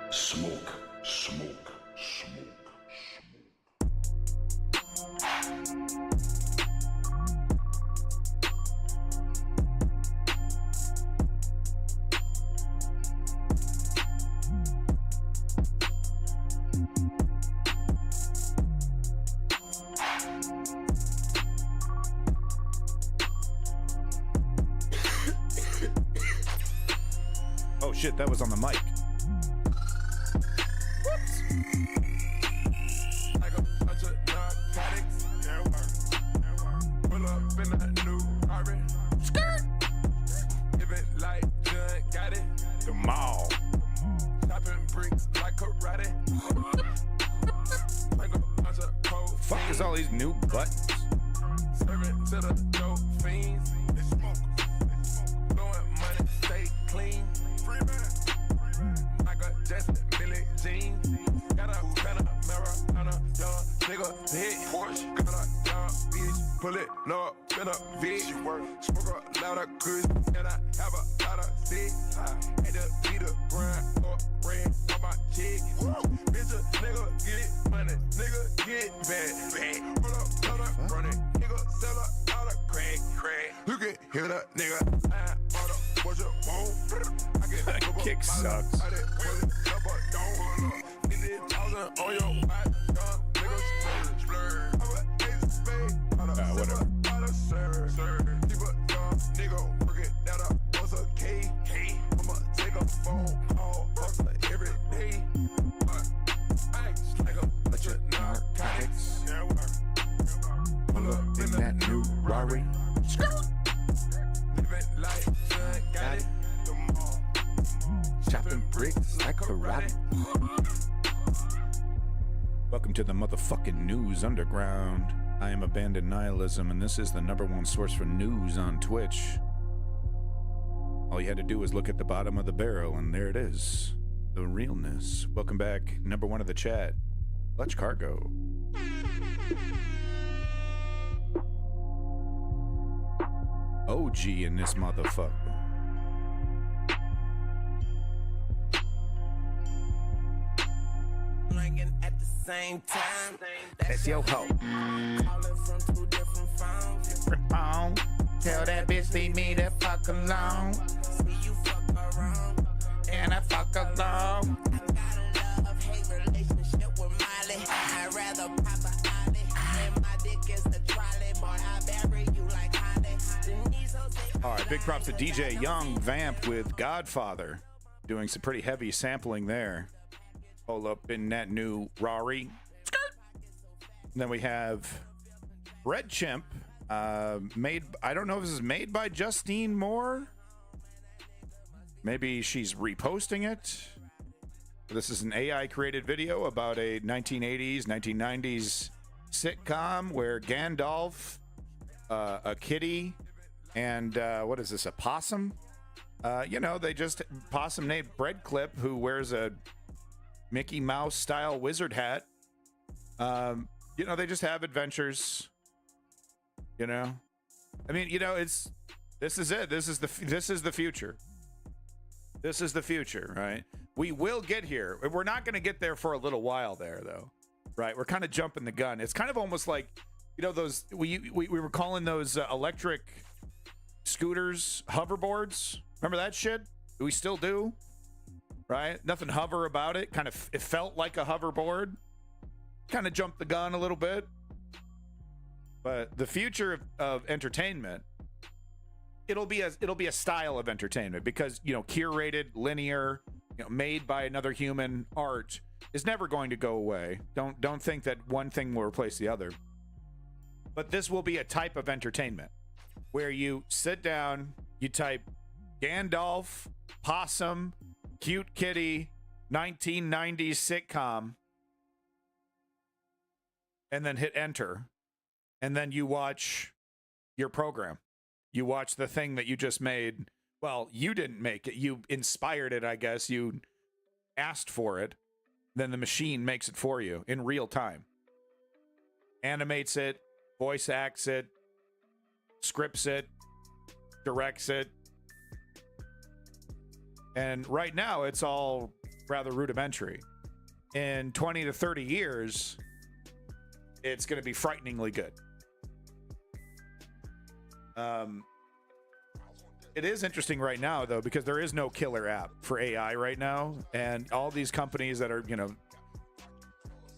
Smoke, smoke, smoke. Oh shit, that was on the mic. Fuck is all these new buttons? Serving to the dope fiends. They smoke. Blowing money, stay clean. Free man. I got Justin, Billy Jean. Got a Panamera on a young nigga hit. Porsche. Got a young bitch. Pull it up in a V. Smoke a lot of kush. And I have a lot of stick. Had to beat the grind up red on my chick. Bitch, a nigga get money. Nigga get bad. Pull up, run it. Nigga sell a lot of crack. You can hear that nigga. I bought a what you want. I get That kick sucks. I did pull it up or don't. $50,000 on your watch. Young nigga splurge. I'm a ace of spades. Whatever. Keep a young nigga working that up once a K. I'ma take a phone call hustle every day. I ain't like a bunch of narcotics. Pull up in that new Rari. Living like son got it. Them all Chopping bricks like karate. Welcome to the motherfucking News Underground. I am Abandoned Nihilism, and this is the #1 source for news on Twitch. All you had to do was look at the bottom of the barrel, and there it is. The realness. Welcome back, #1 of the chat, Clutch Cargo. OG in this motherfucker. At the same time, That's your hoe. calling from 2 different phones. Tell that bitch leave me the fuck alone. See you fuck around. And I fuck alone. I got a love-hate relationship with Molly. I'd rather pop a ollie. And my dick is the trolley. Boy, I bury you like Holly. Denise Jose. Alright, big props to DJ Young Vamp with Godfather. Doing some pretty heavy sampling there. Hold up in that new Rari. And then we have Red Chimp. Made, I don't know if this is made by Justine Moore. Maybe she's reposting it. This is an AI created video about a 1980s, 1990s sitcom where Gandalf, a kitty, and what is this, a possum? You know, they just possum named Breadclip, who wears a Mickey Mouse style wizard hat. You know, they just have adventures. You know, I mean, you know, this is it. This is the future. This is the future, right? We will get here. We're not going to get there for a little while there, though, right? We're kind of jumping the gun. It's kind of almost like, you know, those we were calling those electric scooters hoverboards. Remember that shit? We still do, right? Nothing hover about it. Kind of, it felt like a hoverboard. Kind of jumped the gun a little bit. But the future of entertainment, it'll be a style of entertainment because, you know, curated, linear, you know, made by another human art is never going to go away. Don't think that one thing will replace the other. But this will be a type of entertainment where you sit down, you type Gandalf, possum, cute kitty, 1990s sitcom, and then hit enter. And then you watch your program. You watch the thing that you just made. Well, you didn't make it. You inspired it, I guess. You asked for it. Then the machine makes it for you in real time. animates it, voice acts it, scripts it, directs it. And right now, it's all rather rudimentary. In 20 to 30 years, it's going to be frighteningly good. It is interesting right now, though, because there is no killer app for AI right now. And all these companies that are,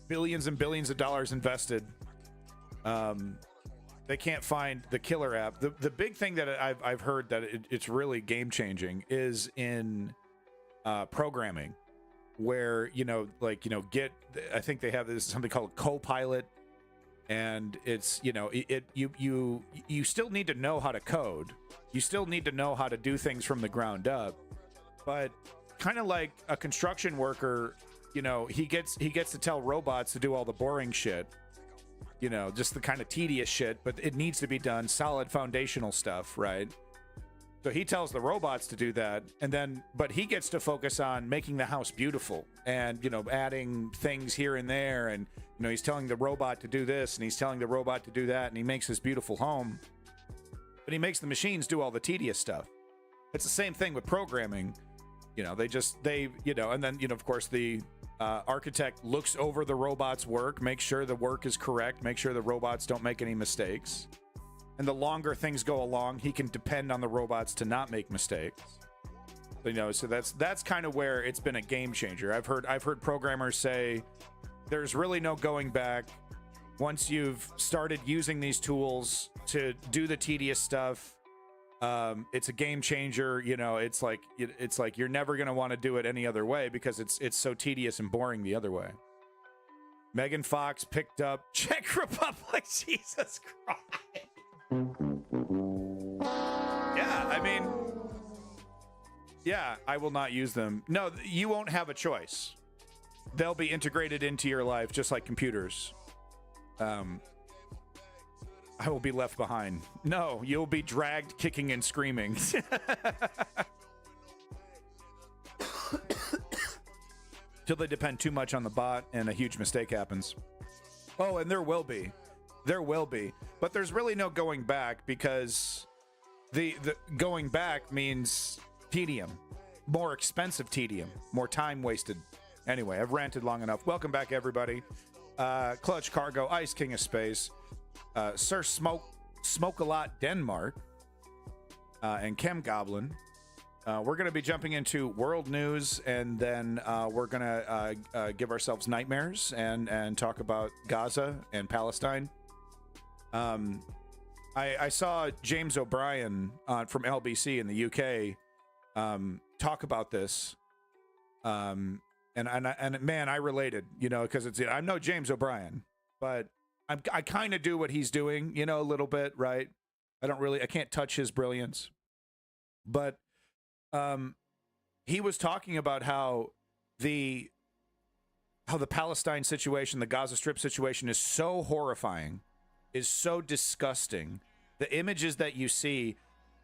billions and billions of dollars invested, they can't find the killer app. The big thing that I've heard that it's really game changing is in programming, where I think they have this something called Copilot, and it's you still need to know how to code, you still need to know how to do things from the ground up, but kind of like a construction worker, he gets to tell robots to do all the boring shit. Just the kind of tedious shit, but it needs to be done, solid foundational stuff, right? So he tells the robots to do that, but he gets to focus on making the house beautiful and, adding things here and there. And, he's telling the robot to do this and he's telling the robot to do that, and he makes this beautiful home, but he makes the machines do all the tedious stuff. It's the same thing with programming. And then, of course, the architect looks over the robot's work, makes sure the work is correct, make sure the robots don't make any mistakes. And the longer things go along, he can depend on the robots to not make mistakes. So that's kind of where it's been a game changer. I've heard programmers say there's really no going back. Once you've started using these tools to do the tedious stuff, it's a game changer. It's like you're never going to want to do it any other way because it's so tedious and boring the other way. Megan Fox picked up Czech Republic. Jesus Christ. Yeah, I will not use them. No, you won't have a choice. They'll be integrated into your life just like computers. I will be left behind. No, you'll be dragged kicking and screaming. Till they depend too much on the bot and a huge mistake happens. Oh, and there will be. But there's really no going back, because the going back means tedium. More expensive tedium. More time wasted. Anyway, I've ranted long enough. Welcome back, everybody. Clutch Cargo, Ice King of Space, Sir Smoke a Lot Denmark, and Chem Goblin. We're going to be jumping into world news, and then we're going to give ourselves nightmares and talk about Gaza and Palestine. I saw James O'Brien from LBC in the UK talk about this. And man, I related, because I'm no James O'Brien, but I kind of do what he's doing, a little bit, right? I can't touch his brilliance, but he was talking about how the Palestine situation, the Gaza Strip situation, is so horrifying, is so disgusting. The images that you see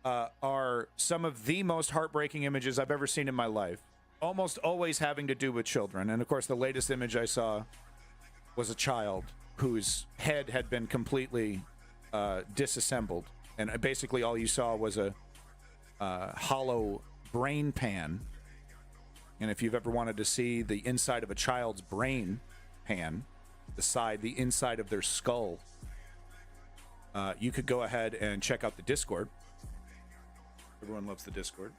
are some of the most heartbreaking images I've ever seen in my life. Almost always having to do with children. And of course, the latest image I saw was a child whose head had been completely disassembled. And basically all you saw was a hollow brain pan. And if you've ever wanted to see the inside of a child's brain pan, the inside of their skull, you could go ahead and check out the Discord. Everyone loves the Discord.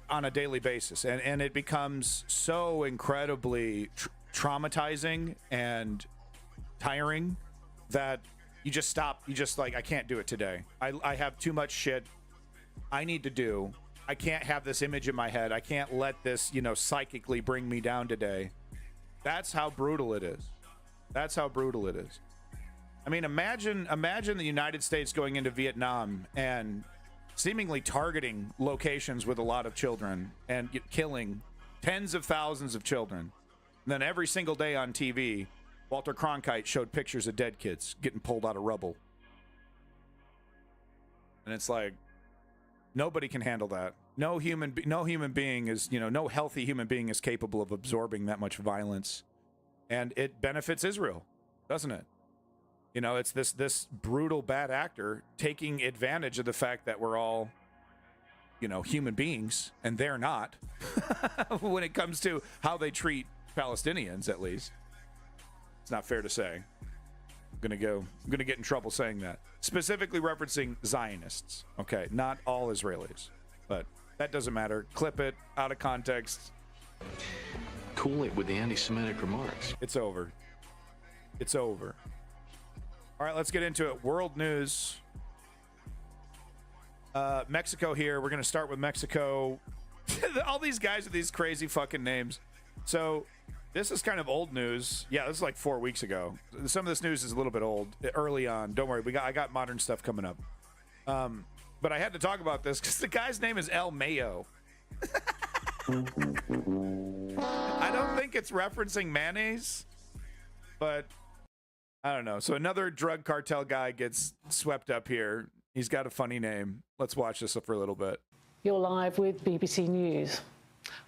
On a daily basis, and it becomes so incredibly traumatizing and tiring that you just stop. You just I can't do it today. I have too much shit I need to do. I can't have this image in my head. I can't let this psychically bring me down today. That's how brutal it is. I mean, imagine the United States going into Vietnam and seemingly targeting locations with a lot of children and killing tens of thousands of children. And then every single day on TV, Walter Cronkite showed pictures of dead kids getting pulled out of rubble. And it's like, nobody can handle that. No human being is, no healthy human being is capable of absorbing that much violence, and it benefits Israel, doesn't it? It's this brutal bad actor taking advantage of the fact that we're all, human beings, and they're not, when it comes to how they treat Palestinians, at least. It's not fair to say. I'm gonna get in trouble saying that. Specifically referencing Zionists. Okay, not all Israelis, but that doesn't matter. Clip it out of context. Cool it with the anti-Semitic remarks. It's over. It's over. All right, let's get into it. World news. Mexico here. We're going to start with Mexico. All these guys with these crazy fucking names. So this is kind of old news. Yeah, this is like 4 weeks ago. Some of this news is a little bit old, early on. Don't worry, I got modern stuff coming up. But I had to talk about this because the guy's name is El Mayo. I don't think it's referencing mayonnaise, but I don't know. So another drug cartel guy gets swept up here. He's got a funny name. Let's watch this for a little bit. You're live with BBC News.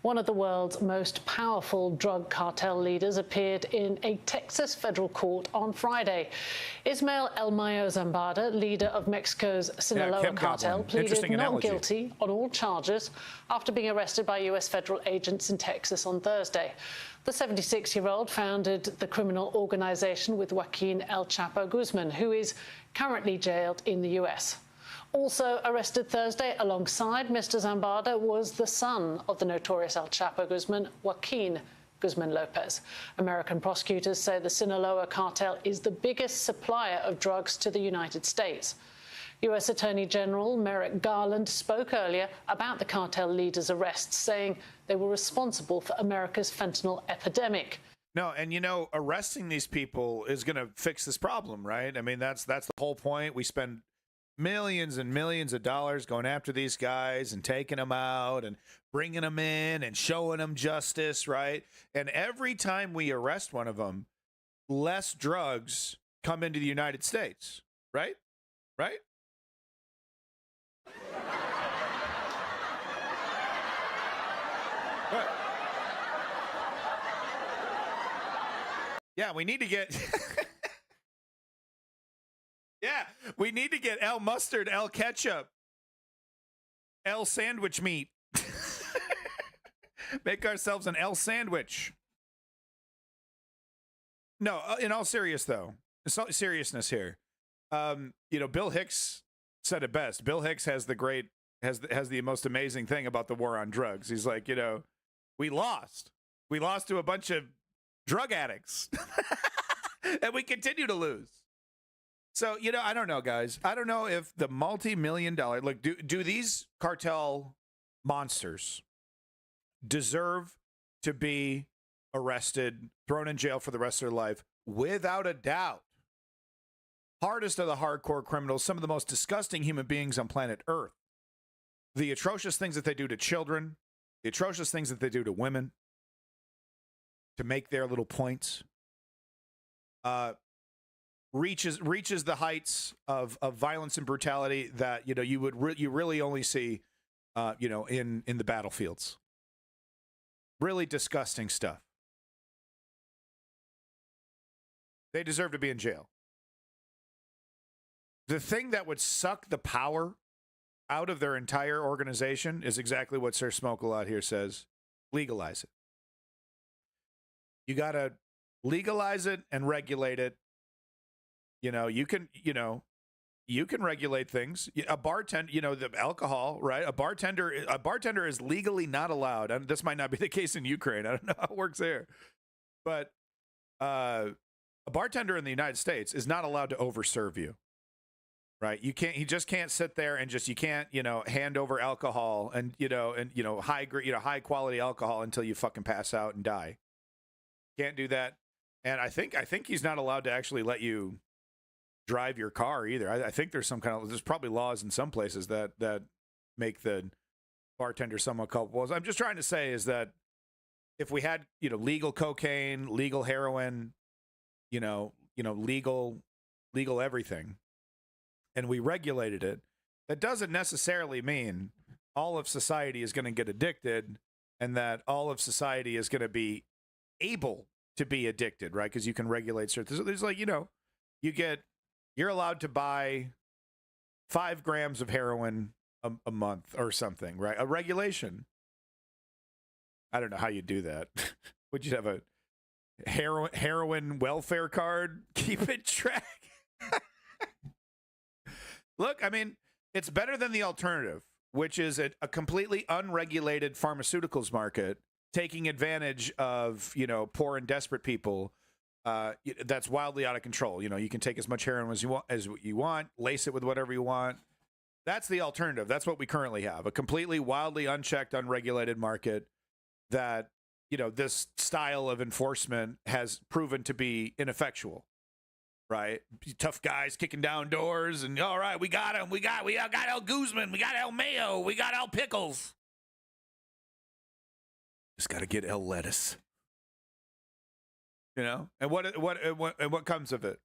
One of the world's most powerful drug cartel leaders appeared in a Texas federal court on Friday. Ismael El Mayo Zambada, leader of Mexico's Sinaloa cartel, pleaded not guilty on all charges after being arrested by U.S. federal agents in Texas on Thursday. The 76-year-old founded the criminal organization with Joaquin El Chapo Guzman, who is currently jailed in the U.S. Also arrested Thursday alongside Mr. Zambada was the son of the notorious El Chapo Guzman, Joaquin Guzman Lopez. American prosecutors say the Sinaloa cartel is the biggest supplier of drugs to the United States. U.S. Attorney General Merrick Garland spoke earlier about the cartel leaders' arrests, saying they were responsible for America's fentanyl epidemic. No, and arresting these people is going to fix this problem, right? I mean, that's the whole point. We spend millions and millions of dollars going after these guys and taking them out and bringing them in and showing them justice, right? And every time we arrest one of them, less drugs come into the United States, right? Right? What? Yeah, we need to get... Yeah, we need to get El Mustard, El Ketchup, El Sandwich Meat. Make ourselves an El Sandwich. No, in all seriousness here. Bill Hicks said it best. Bill Hicks has the most amazing thing about the war on drugs. He's like, we lost. We lost to a bunch of drug addicts. And we continue to lose. So, I don't know, guys. I don't know if the multi-million-dollar... Look, do these cartel monsters deserve to be arrested, thrown in jail for the rest of their life? Without a doubt. Hardest of the hardcore criminals, some of the most disgusting human beings on planet Earth. The atrocious things that they do to children, the atrocious things that they do to women to make their little points. Reaches the heights of violence and brutality that you really only see in the battlefields. Really disgusting stuff. They deserve to be in jail. The thing that would suck the power out of their entire organization is exactly what Sir Smoke-A-Lot here says. Legalize it. You got to legalize it and regulate it. You can regulate things. A bartender, the alcohol, right? A bartender is legally not allowed. And this might not be the case in Ukraine. I don't know how it works there. But a bartender in the United States is not allowed to overserve you. Right? He just can't sit there and you can't, hand over alcohol and high quality alcohol until you fucking pass out and die. Can't do that. And I think he's not allowed to actually let you drive your car either. I think there's there's probably laws in some places that make the bartender somewhat culpable. I'm just trying to say is that if we had, legal cocaine, legal heroin, legal everything, and we regulated it, that doesn't necessarily mean all of society is going to get addicted, and that all of society is going to be able to be addicted, right? Because you can regulate certain. There's like, you're allowed to buy 5 grams of heroin a month or something, right? A regulation. I don't know how you do that. Would you have a heroin welfare card? Keep it track. Look, I mean, it's better than the alternative, which is a completely unregulated pharmaceuticals market taking advantage of, poor and desperate people. That's wildly out of control. You can take as much heroin as you want, lace it with whatever you want. That's the alternative. That's what we currently have. A completely wildly unchecked, unregulated market that, this style of enforcement has proven to be ineffectual. Right? Tough guys kicking down doors and, all right, we got him. We got El Guzman. We got El Mayo. We got El Pickles. Just got to get El Lettuce. And what comes of it?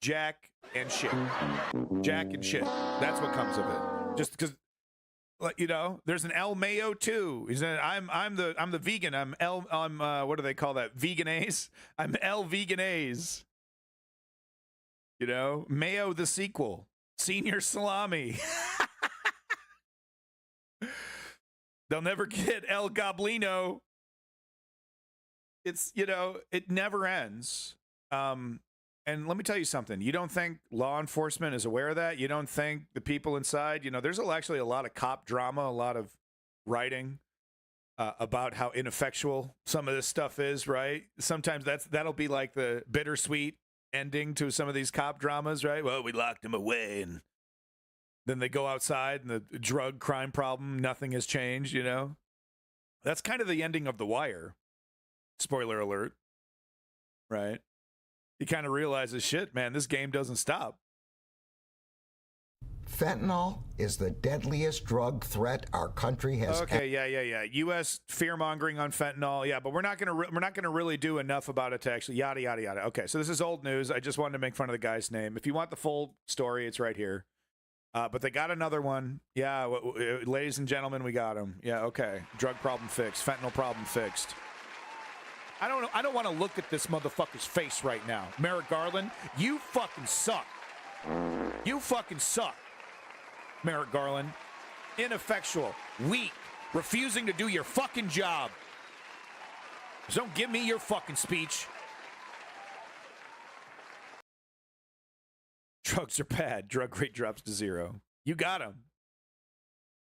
Jack and shit. Jack and shit. That's what comes of it. Just because, there's an El Mayo too. He said, I'm the vegan. I'm what do they call that? Veganese. I'm El Veganese. Mayo the sequel. Senior Salami. They'll never get El Goblino. It's, it never ends. And let me tell you something. You don't think law enforcement is aware of that? You don't think the people inside, there's actually a lot of cop drama, a lot of writing about how ineffectual some of this stuff is, right? Sometimes that'll be like the bittersweet ending to some of these cop dramas, right? Well, we locked him away, and then they go outside and the drug crime problem, nothing has changed, That's kind of the ending of The Wire. Spoiler alert. Right? He kind of realizes, shit, man, this game doesn't stop. Fentanyl is the deadliest drug threat our country has. Okay, yeah. U.S. fear-mongering on fentanyl, yeah, but we're not gonna really do enough about it to actually yada yada yada. Okay, so this is old news. I just wanted to make fun of the guy's name. If you want the full story, it's right here. But they got another one. Yeah, ladies and gentlemen, we got him. Yeah, okay. Drug problem fixed. Fentanyl problem fixed. I don't want to look at this motherfucker's face right now. Merrick Garland, you fucking suck. You fucking suck. Merrick Garland. Ineffectual. Weak. Refusing to do your fucking job. So don't give me your fucking speech. Drugs are bad. Drug rate drops to 0. You got him.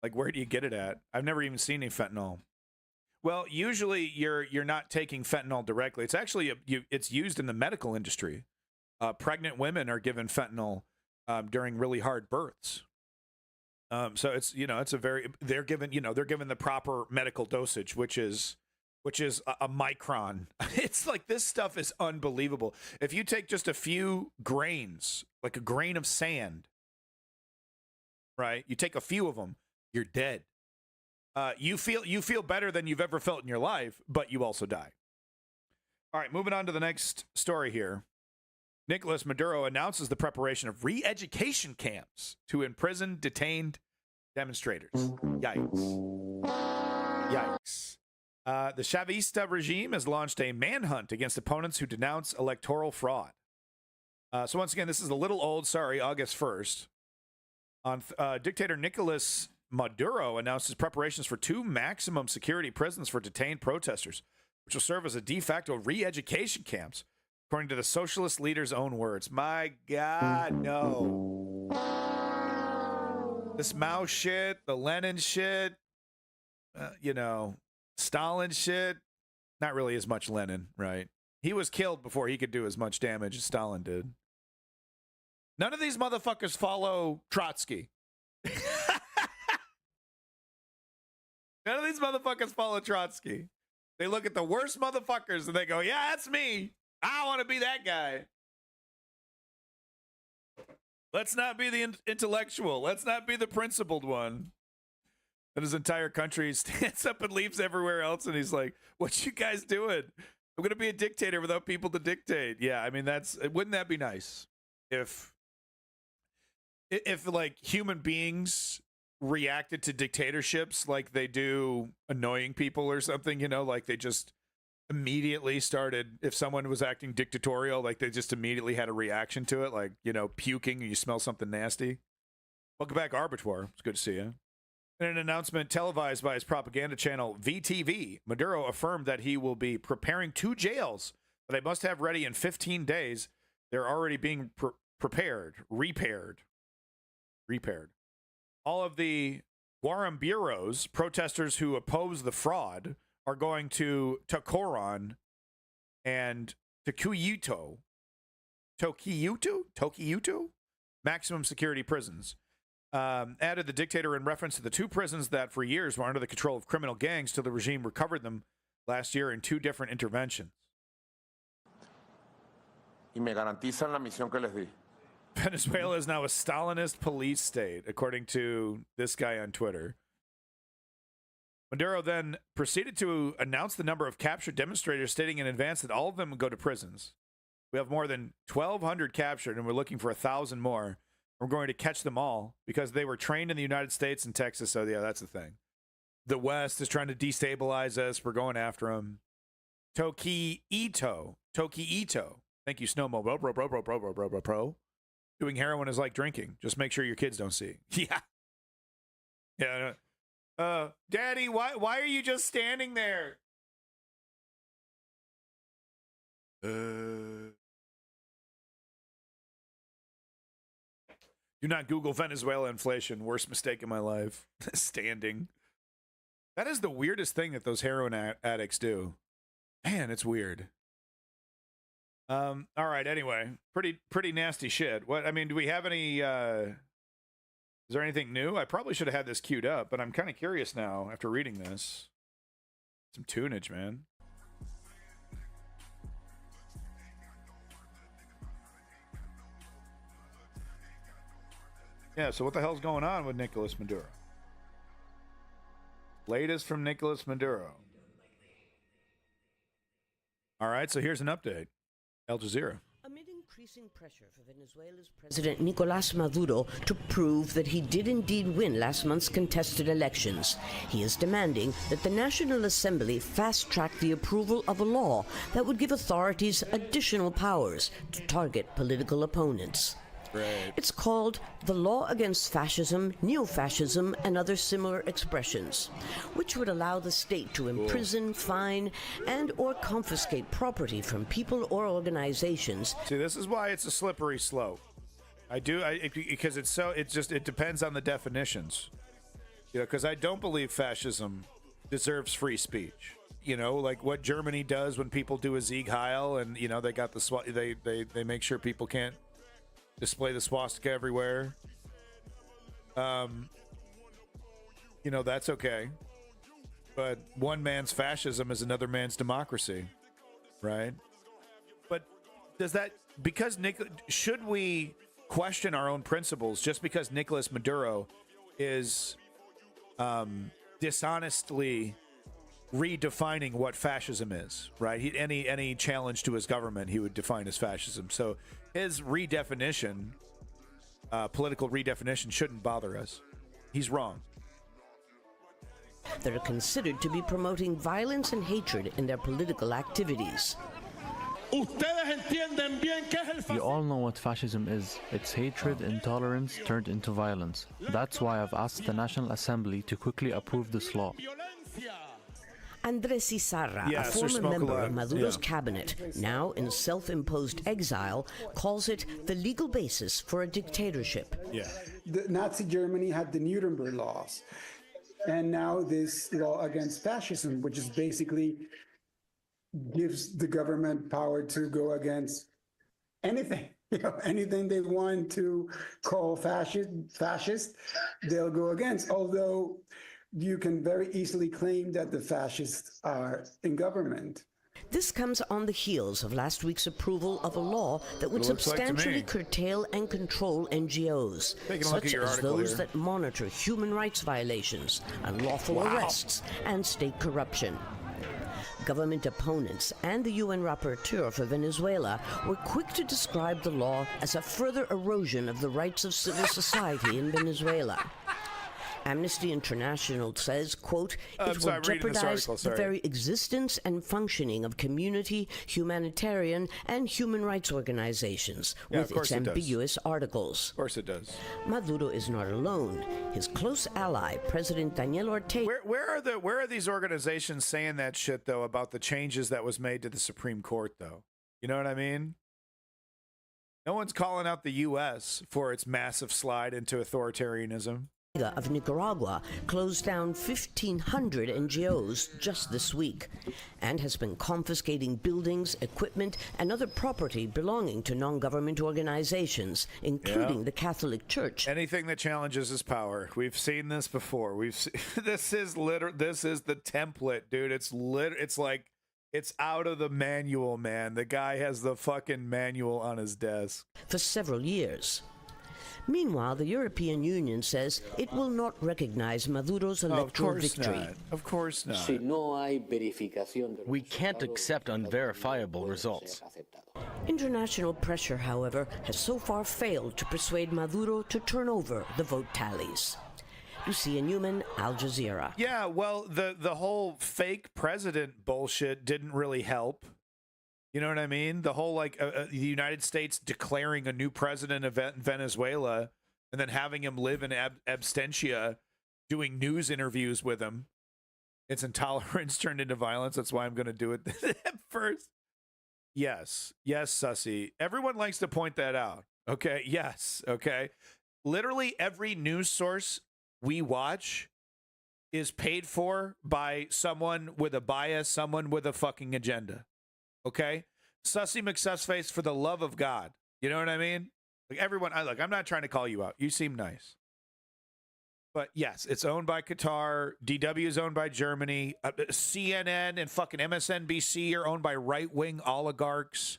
Like, where do you get it at? I've never even seen any fentanyl. Well, usually you're not taking fentanyl directly. It's actually it's used in the medical industry. Pregnant women are given fentanyl during really hard births. So it's they're given the proper medical dosage, which is a micron. It's like, this stuff is unbelievable. If you take just a few grains, like a grain of sand, right? You take a few of them, you're dead. You feel better than you've ever felt in your life, but you also die. All right, moving on to the next story here. Nicolas Maduro announces the preparation of re-education camps to imprison detained demonstrators. Yikes. Yikes. The Chavista regime has launched a manhunt against opponents who denounce electoral fraud. So once again, this is a little old. Sorry, August 1st. Dictator Nicolas Maduro announces preparations for 2 maximum security prisons for detained protesters, which will serve as a de facto re-education camps, according to the socialist leader's own words. My God, no. This Mao shit, the Lenin shit, Stalin shit. Not really as much Lenin, right? He was killed before he could do as much damage as Stalin did. None of these motherfuckers follow Trotsky. None of these motherfuckers follow Trotsky. They look at the worst motherfuckers and they go, yeah, that's me. I want to be that guy. Let's not be the intellectual. Let's not be the principled one. And his entire country stands up and leaves everywhere else. And he's like, what you guys doing? I'm going to be a dictator without people to dictate. Yeah, I mean, wouldn't that be nice? If like human beings reacted to dictatorships like they do annoying people or something, you know, like they just immediately started, if someone was acting dictatorial, like they just immediately had a reaction to it, like, you know, puking and you smell something nasty. Welcome back, Arbitor. It's good to see you. In an announcement televised by his propaganda channel VTV, Maduro affirmed that he will be preparing 2 jails that they must have ready in 15 days. They're already being repaired. All of the Guarambiros, protesters who oppose the fraud, are going to Tokoroan and Tokiyuto maximum security prisons. Added the dictator in reference to the 2 prisons that for years were under the control of criminal gangs till the regime recovered them last year in 2 different interventions. Y me garantizan la misión que les di. Venezuela is now a Stalinist police state, according to this guy on Twitter. Maduro then proceeded to announce the number of captured demonstrators, stating in advance that all of them would go to prisons. We have more than 1,200 captured, and we're looking for 1,000 more. We're going to catch them all because they were trained in the United States and Texas. So, yeah, that's the thing. The West is trying to destabilize us. We're going after them. Tokiito. Thank you, Snowmo. Bro. Doing heroin is like drinking. Just make sure your kids don't see. Yeah. Yeah. Daddy, why are you just standing there? Do not Google Venezuela inflation. Worst mistake in my life. Standing. That is the weirdest thing that those heroin addicts do. Man, it's weird. All right. Anyway, pretty nasty shit. What? I mean, do we have any? Is there anything new? I probably should have had this queued up, but I'm kind of curious now after reading this. Some tunage, man. Yeah, so what the hell's going on with Nicolas Maduro? Latest from Nicolas Maduro. All right, so here's an update. Al Jazeera. Amid increasing pressure for Venezuela's President Nicolás Maduro to prove that he did indeed win last month's contested elections, he is demanding that the National Assembly fast-track the approval of a law that would give authorities additional powers to target political opponents. Right. It's called the Law Against Fascism, Neo-Fascism, and Other Similar Expressions, which would allow the state to imprison, fine, and or confiscate property from people or organizations. See, this is why it's a slippery slope. Because it depends on the definitions. You know, because I don't believe fascism deserves free speech. You know, like what Germany does when people do a Sieg Heil, and you know they got the they make sure people can't display the swastika everywhere. You know, that's okay. But one man's fascism is another man's democracy, right? But does that, because should we question our own principles just because Nicolas Maduro is dishonestly redefining what fascism is, right? Any challenge to his government, he would define as fascism. So his redefinition, political redefinition, shouldn't bother us. He's wrong. That are considered to be promoting violence and hatred in their political activities. You all know what fascism is. It's hatred, intolerance turned into violence. That's why I've asked the National Assembly to quickly approve this law. Andrés Izarra, a former member of Maduro's cabinet, now in self-imposed exile, calls it the legal basis for a dictatorship. Yeah. The Nazi Germany had the Nuremberg laws, and now this law against fascism, which is basically gives the government power to go against anything. You know, anything they want to call fascist, they'll go against. Although you can very easily claim that the fascists are in government. This comes on the heels of last week's approval of a law that would substantially curtail and control NGOs, such as those that monitor human rights violations, unlawful arrests, and state corruption. Government opponents and the UN rapporteur for Venezuela were quick to describe the law as a further erosion of the rights of civil society in Venezuela. Amnesty International says, quote, it will jeopardize the very existence and functioning of community, humanitarian, and human rights organizations with its ambiguous articles. Of course it does. Maduro is not alone. His close ally, President Daniel Ortega... Where are these organizations saying that shit, though, about the changes that was made to the Supreme Court, though? You know what I mean? No one's calling out the U.S. for its massive slide into authoritarianism. Of Nicaragua closed down 1,500 NGOs just this week and has been confiscating buildings, equipment, and other property belonging to non-government organizations, including the Catholic Church. Anything that challenges his power. We've seen this before. This is the template, dude. It's like it's out of the manual, man. The guy has the fucking manual on his desk. For several years. Meanwhile, the European Union says it will not recognize Maduro's electoral victory. Of course not. We can't accept unverifiable results. International pressure, however, has so far failed to persuade Maduro to turn over the vote tallies. Lucia Newman, Al Jazeera. Yeah, well, the whole fake president bullshit didn't really help. You know what I mean? The whole, like, the United States declaring a new president of Venezuela and then having him live in absentia, doing news interviews with him. It's intolerance turned into violence. That's why I'm going to do it first. Yes, Sussy. Everyone likes to point that out. Okay, yes, okay. Literally every news source we watch is paid for by someone with a bias, someone with a fucking agenda. Okay, Sussy McSussface, for the love of God, you know what I mean? Like everyone, I'm not trying to call you out. You seem nice, but yes, it's owned by Qatar. DW is owned by Germany. CNN and fucking MSNBC are owned by right-wing oligarchs.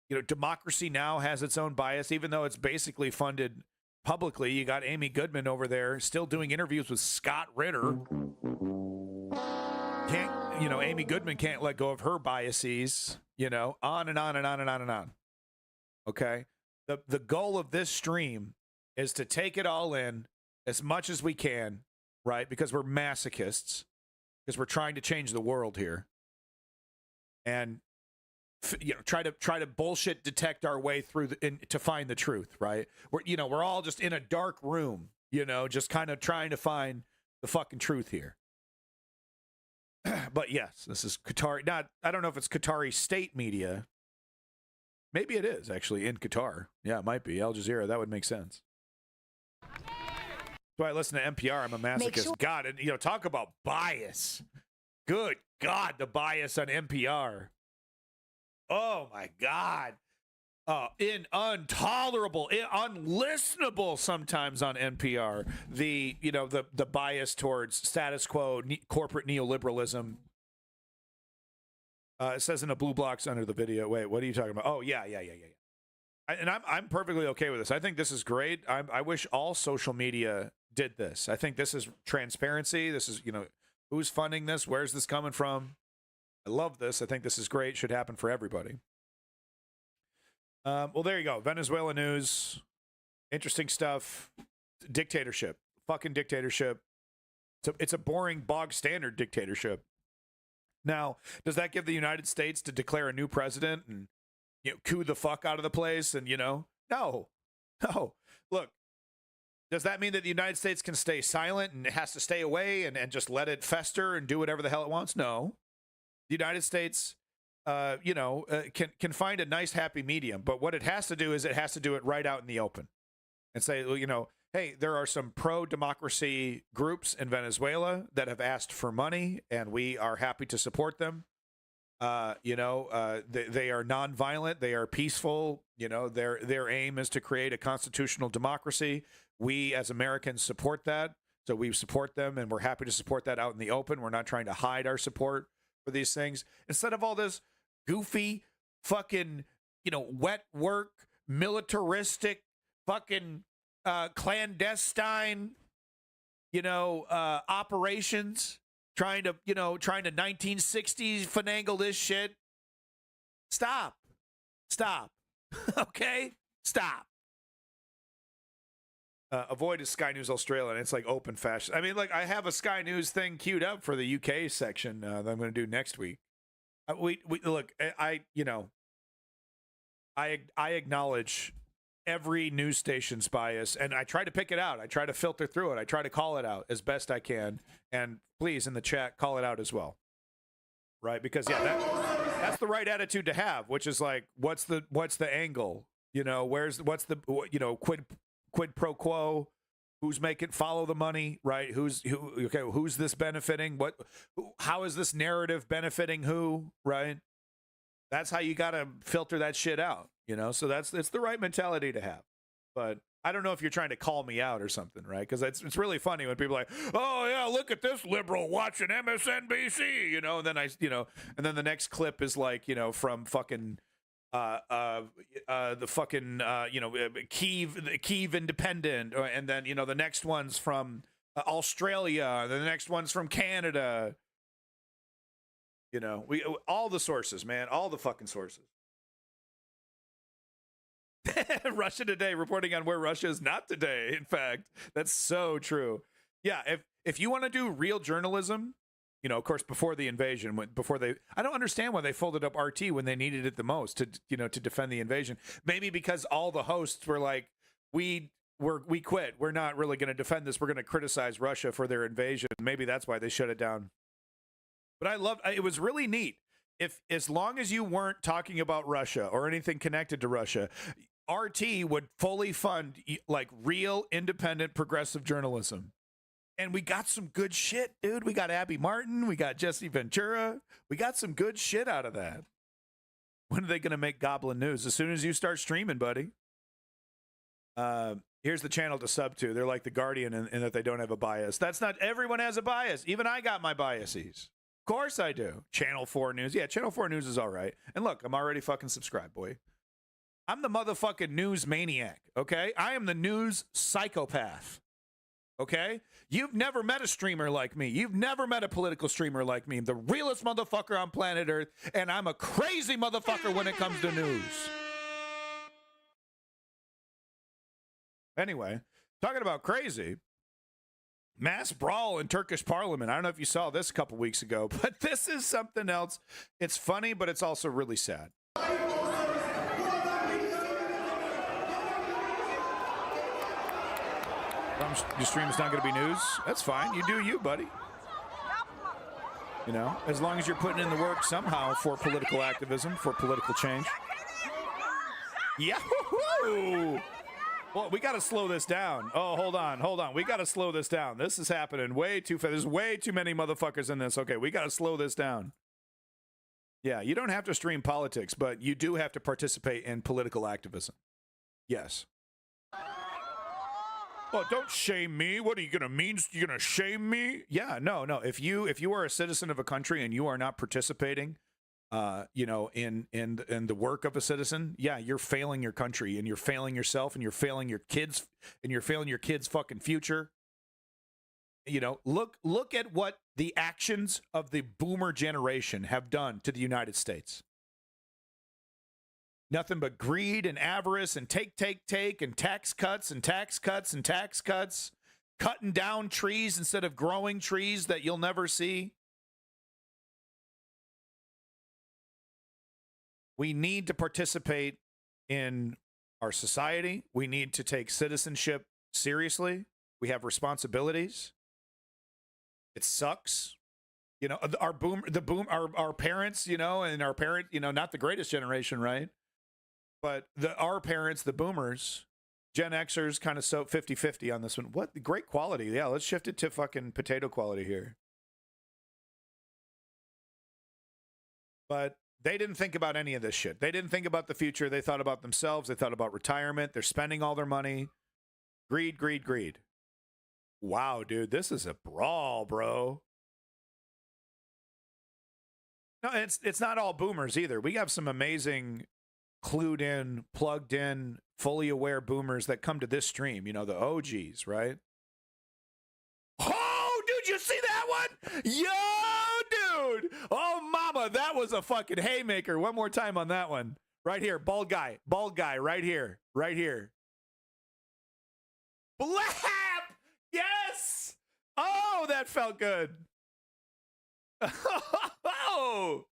You know, Democracy Now! Has its own bias, even though it's basically funded publicly. You got Amy Goodman over there still doing interviews with Scott Ritter. Amy Goodman can't let go of her biases, on and on and on and on and on. Okay? The goal of this stream is to take it all in as much as we can, right? Because we're masochists, because we're trying to change the world here. And try to bullshit detect our way through to find the truth, right? We're all just in a dark room, just kind of trying to find the fucking truth here. But yes, this is Qatari. I don't know if it's Qatari state media. Maybe it is actually in Qatar. Yeah, it might be Al Jazeera. That would make sense. So I listen to NPR. I'm a masochist. God, and talk about bias. Good God, the bias on NPR. Oh my God. Intolerable, unlistenable sometimes on NPR. The bias towards status quo, corporate neoliberalism. It says in the blue blocks under the video. Wait, what are you talking about? Oh yeah. And I'm perfectly okay with this. I think this is great. I wish all social media did this. I think this is transparency. This is who's funding this? Where's this coming from? I love this. I think this is great. Should happen for everybody. Well, there you go. Venezuela news. Interesting stuff. Dictatorship. Fucking dictatorship. It's a boring, bog standard dictatorship. Now, does that give the United States to declare a new president and coup the fuck out of the place? And no. Look, does that mean that the United States can stay silent and it has to stay away and just let it fester and do whatever the hell it wants? No. The United States can find a nice happy medium, but what it has to do is it has to do it right out in the open and say, hey, there are some pro-democracy groups in Venezuela that have asked for money and we are happy to support them. They are nonviolent. They are peaceful. Their aim is to create a constitutional democracy. We as Americans support that. So we support them and we're happy to support that out in the open. We're not trying to hide our support for these things. Instead of all this goofy fucking, wet work, militaristic, fucking clandestine, operations, trying to 1960s finagle this shit. Stop. Okay? Stop. avoid is Sky News Australia, and it's like open fashion. I mean, like I have a Sky News thing queued up for the UK section that I'm going to do next week. We look, I acknowledge every news station's bias, and I try to pick it out. I try to filter through it. I try to call it out as best I can. And please, in the chat, call it out as well, right? Because that's the right attitude to have, which is like, what's the angle? You know, what's the quid pro quo? Who's making follow the money, right? Who's this benefiting? How is this narrative benefiting who, right? That's how you got to filter that shit out, you know? So it's the right mentality to have. But I don't know if you're trying to call me out or something, right? Because it's really funny when people are like, oh yeah, look at this liberal watching MSNBC, you know, and then and then the next clip is like, you know, from fucking the fucking Kyiv Independent, and then you know the next one's from Australia, and the next one's from Canada. You know, all the sources, man, all the fucking sources. Russia Today reporting on where Russia is not today. In fact, that's so true. Yeah, if you want to do real journalism, you know, of course, before the invasion, I don't understand why they folded up RT when they needed it the most to defend the invasion. Maybe because all the hosts were like, we quit. We're not really going to defend this. We're going to criticize Russia for their invasion. Maybe that's why they shut it down. But it was really neat. As long as you weren't talking about Russia or anything connected to Russia, RT would fully fund like real independent progressive journalism. And we got some good shit, dude. We got Abby Martin. We got Jesse Ventura. We got some good shit out of that. When are they going to make Goblin News? As soon as you start streaming, buddy. Here's the channel to sub to. They're like the Guardian in that they don't have a bias. That's not, everyone has a bias. Even I got my biases. Of course I do. Channel 4 News. Yeah, Channel 4 News is all right. And look, I'm already fucking subscribed, boy. I'm the motherfucking news maniac, okay? I am the news psychopath, okay? You've never met a streamer like me. You've never met a political streamer like me. I'm the realest motherfucker on planet Earth, and I'm a crazy motherfucker when it comes to news. Anyway, talking about crazy, mass brawl in Turkish parliament. I don't know if you saw this a couple weeks ago, but this is something else. It's funny, but it's also really sad. Your stream is not going to be news. That's fine. You do you, buddy. You know, as long as you're putting in the work somehow for political activism, for political change. Yahoo! Well, we got to slow this down. Oh, hold on. We got to slow this down. This is happening way too fast. There's way too many motherfuckers in this. Okay, we got to slow this down. Yeah, you don't have to stream politics, but you do have to participate in political activism. Yes. Well, don't shame me. What are you gonna mean? You're gonna shame me? Yeah, no. If you are a citizen of a country and you are not participating, you know, in the work of a citizen, yeah, you're failing your country and you're failing yourself and you're failing your kids and you're failing your kids' fucking future. You know, look at what the actions of the boomer generation have done to the United States. Nothing but greed and avarice and take, and tax cuts and tax cuts and tax cuts, cutting down trees instead of growing trees that you'll never see. We need to participate in our society. We need to take citizenship seriously. We have responsibilities. It sucks. You know, our parents, you know, and our parent, you know, not the greatest generation, right? But our parents, the boomers, Gen Xers, kind of so 50-50 on this one. What great quality. Yeah, let's shift it to fucking potato quality here. But they didn't think about any of this shit. They didn't think about the future. They thought about themselves. They thought about retirement. They're spending all their money. Greed, greed, greed. Wow, dude, this is a brawl, bro. No, it's not all boomers either. We have some amazing clued in, plugged in, fully aware boomers that come to this stream, you know, the OGs, right? Oh, dude, you see that one? Yo, dude. Oh, mama, that was a fucking haymaker. One more time on that one. Right here, bald guy, right here. Blap! Yes! Oh, that felt good. Oh!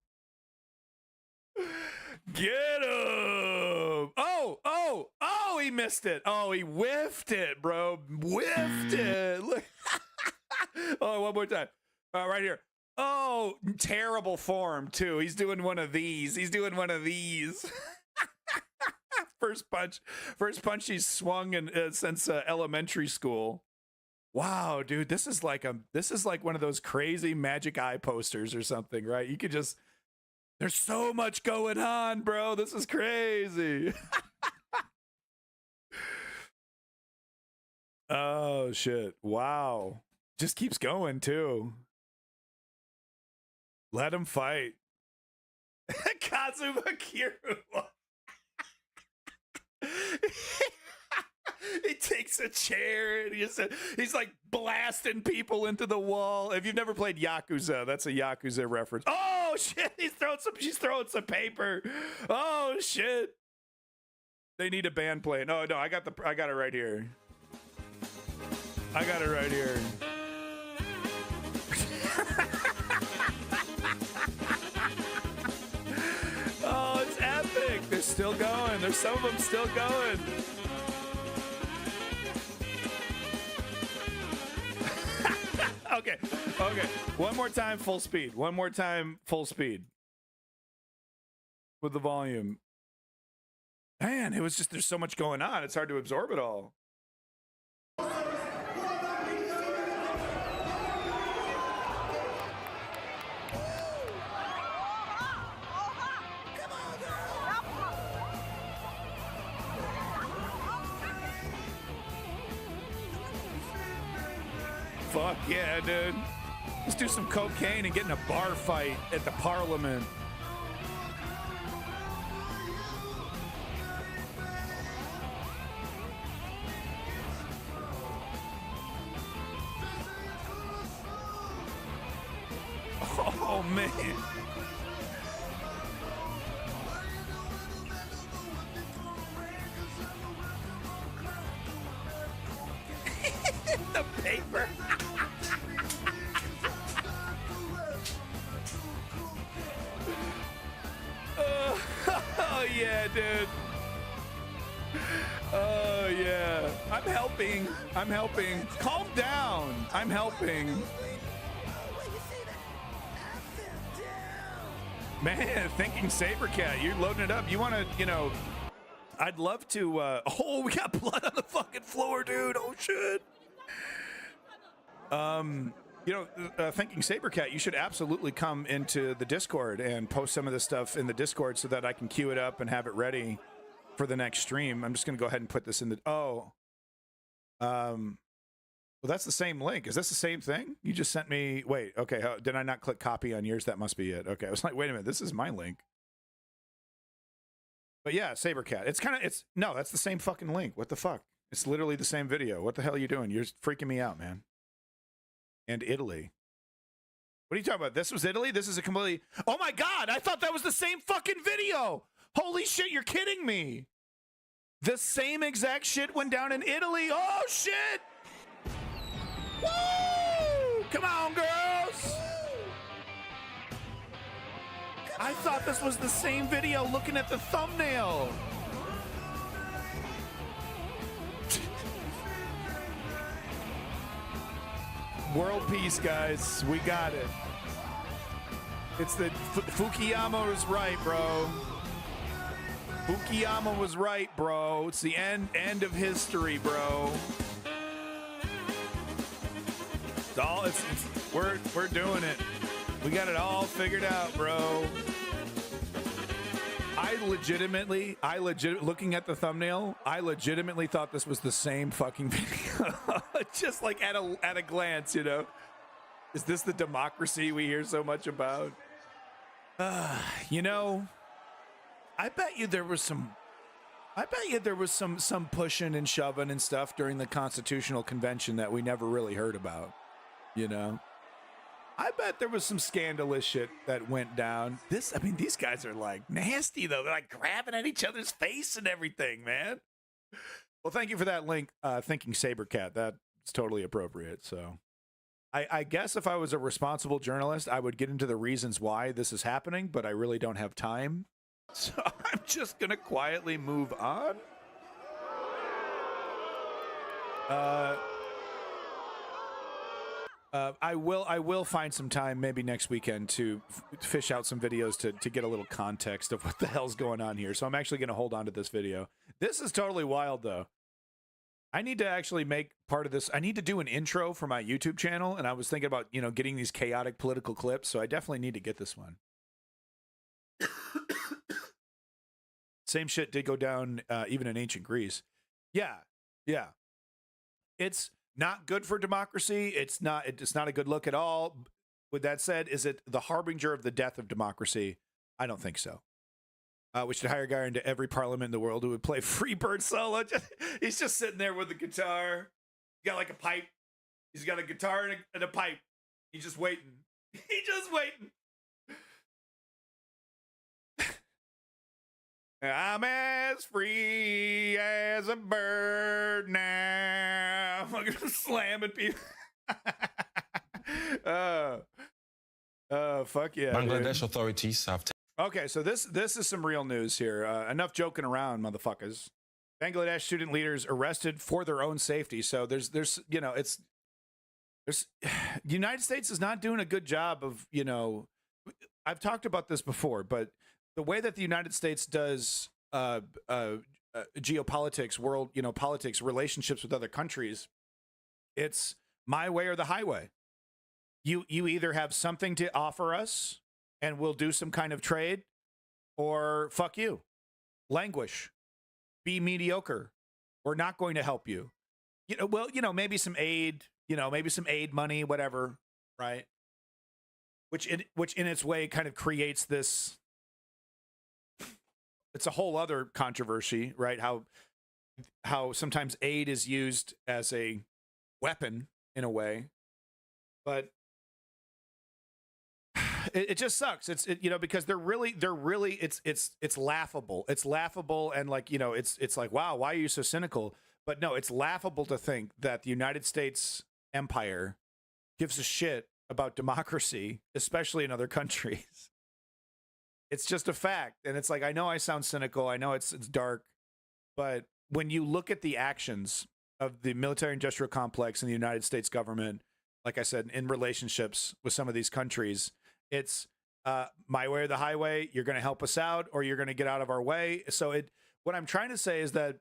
Get him! Oh, he missed it. Oh, he whiffed it, bro. Whiffed it. Look. Oh, one more time. Right here. Oh, terrible form, too. He's doing one of these. First punch he's swung since elementary school. Wow, dude, this is like one of those crazy Magic Eye posters or something, right? You could just, there's so much going on, bro. This is crazy. Oh shit! Wow, just keeps going too. Let him fight. Kazuma Kiryu. He takes a chair and he's like blasting people into the wall. If you've never played Yakuza, that's a Yakuza reference. Oh shit! She's throwing some paper. Oh shit! They need a band playing. Oh no, I got it right here. I got it right here. Oh, it's epic. They're still going. There's some of them still going. Okay. One more time, full speed. With the volume. Man, it was just, there's so much going on. It's hard to absorb it all. Fuck yeah, dude. Let's do some cocaine and get in a bar fight at the Parliament. Oh, man. The paper. Oh yeah, dude. Oh yeah. I'm helping. Calm down. I'm helping. Man, thinking Sabercat, you're loading it up. You want to, I'd love to, oh, we got blood on the fucking floor, dude. Oh shit. Thinking Sabercat, you should absolutely come into the Discord and post some of this stuff in the Discord so that I can queue it up and have it ready for the next stream. I'm just going to go ahead and put this in the, well, that's the same link. Is this the same thing? You just sent me, wait, okay, did I not click copy on yours? That must be it. Okay, I was like, wait a minute, this is my link. But yeah, Sabercat, no, that's the same fucking link. What the fuck? It's literally the same video. What the hell are you doing? You're freaking me out, man. And Italy. What are you talking about? This was Italy? This is a completely... Oh my God, I thought that was the same fucking video. Holy shit, you're kidding me. The same exact shit went down in Italy. Oh shit. Woo! Come on, girls. I thought this was the same video looking at the thumbnail. World peace, guys. We got it. It's the Fukuyama was right, bro. Fukuyama was right, bro. It's the end of history, bro. We're doing it. We got it all figured out, bro. I legitimately looking at the thumbnail, I legitimately thought this was the same fucking video. Just like at a glance, Is this the democracy we hear so much about? I bet you there was some pushing and shoving and stuff during the Constitutional Convention that we never really heard about. I bet there was some scandalous shit that went down. These guys are like nasty though. They're like grabbing at each other's face and everything, man. Well, thank you for that link, Thinking Sabercat. That's totally appropriate. So I guess if I was a responsible journalist, I would get into the reasons why this is happening, but I really don't have time. So I'm just going to quietly move on. I will find some time maybe next weekend to fish out some videos to get a little context of what the hell's going on here. So I'm actually going to hold on to this video. This is totally wild, though. I need to actually make part of this. I need to do an intro for my YouTube channel, and I was thinking about, you know, getting these chaotic political clips, so I definitely need to get this one. Same shit did go down even in ancient Greece. Yeah. It's not good for democracy. It's not a good look at all. With that said, is it the harbinger of the death of democracy? I don't think so. We should hire a guy into every parliament in the world who would play Freebird solo. He's just sitting there with a guitar. He's got like a pipe. He's got a guitar and a pipe. He's just waiting. He's just waiting. I'm as free as a bird now. I'm gonna slam at people. Fuck yeah. Bangladesh authorities have. Okay, so this is some real news here. Enough joking around, motherfuckers. Bangladesh student leaders arrested for their own safety. So there's you know, the United States is not doing a good job of, you know, I've talked about this before, but the way that the United States does geopolitics, world, you know, politics, relationships with other countries, it's my way or the highway. You either have something to offer us and we'll do some kind of trade, or fuck you. Languish. Be mediocre. We're not going to help you. You know, well, you know, maybe some aid, you know, maybe some aid money, whatever, right? Which in its way kind of creates this. It's a whole other controversy, right? How sometimes aid is used as a weapon in a way, but it just sucks. You know, because they're really it's laughable. It's laughable, and like, you know, it's like, wow, why are you so cynical? But no, it's laughable to think that the United States empire gives a shit about democracy, especially in other countries. It's just a fact. And it's like, I know I sound cynical. I know it's dark. But when you look at the actions of the military industrial complex and the United States government, like I said, in relationships with some of these countries, it's my way or the highway. You're going to help us out, or you're going to get out of our way. So what I'm trying to say is that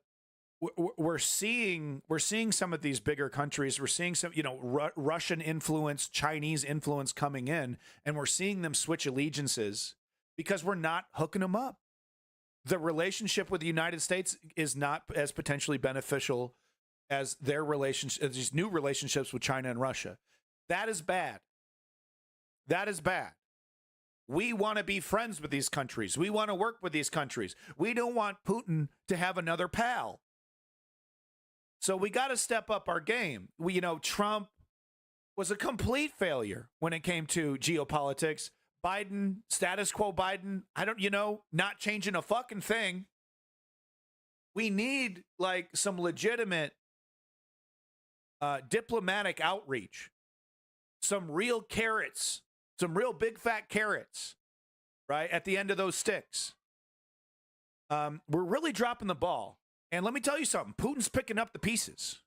we're seeing some of these bigger countries. We're seeing some, you know, Russian influence, Chinese influence coming in, and we're seeing them switch allegiances because we're not hooking them up. The relationship with the United States is not as potentially beneficial as their relationship, these new relationships with China and Russia. That is bad. That is bad. We want to be friends with these countries. We want to work with these countries. We don't want Putin to have another pal. So we got to step up our game. You know, Trump was a complete failure when it came to geopolitics. Biden, status quo Biden, not changing a fucking thing. We need like some legitimate diplomatic outreach, some real carrots, some real big fat carrots, right, at the end of those sticks. We're really dropping the ball. And let me tell you something, Putin's picking up the pieces.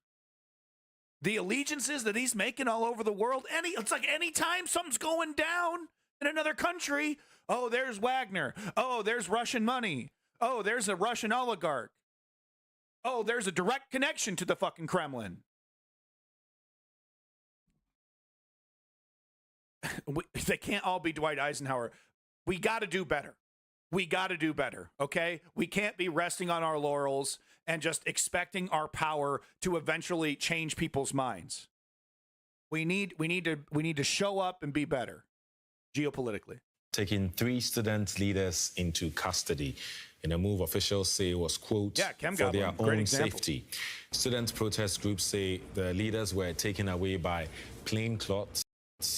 The allegiances that he's making all over the world, it's like anytime something's going down in another country, oh, there's Wagner. Oh, there's Russian money. Oh, there's a Russian oligarch. Oh, there's a direct connection to the fucking Kremlin. They can't all be Dwight Eisenhower. We got to do better. We got to do better, okay? We can't be resting on our laurels and just expecting our power to eventually change people's minds. We need to show up and be better geopolitically. Taking 3 student leaders into custody in a move officials say was, quote, for their own safety. Student protest groups say the leaders were taken away by plainclothes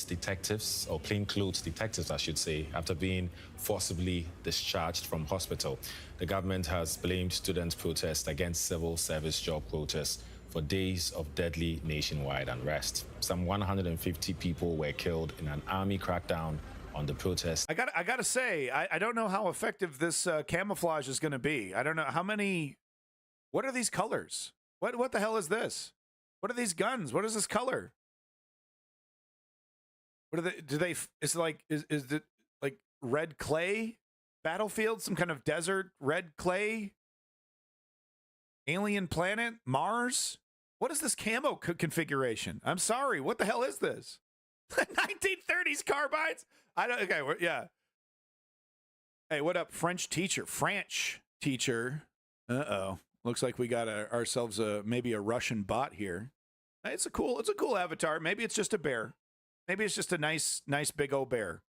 detectives, or plainclothes detectives, I should say, after being forcibly discharged from hospital. The government has blamed student protests against civil service job quotas for days of deadly nationwide unrest. Some 150 people were killed in an army crackdown on the protests. I gotta say, I don't know how effective this camouflage is going to be. I don't know how many. What are these colors? What the hell is this? What are these guns? What is this color? What are they? Do they? Is it like red clay battlefield? Some kind of desert red clay? Alien planet? Mars? What is this camo configuration? I'm sorry. What the hell is this? 1930s carbines? I don't. Okay. Yeah. Hey, what up, French teacher? French teacher. Uh-oh. Looks like we got ourselves maybe a Russian bot here. It's a cool avatar. Maybe it's just a bear. Maybe it's just a nice big old bear.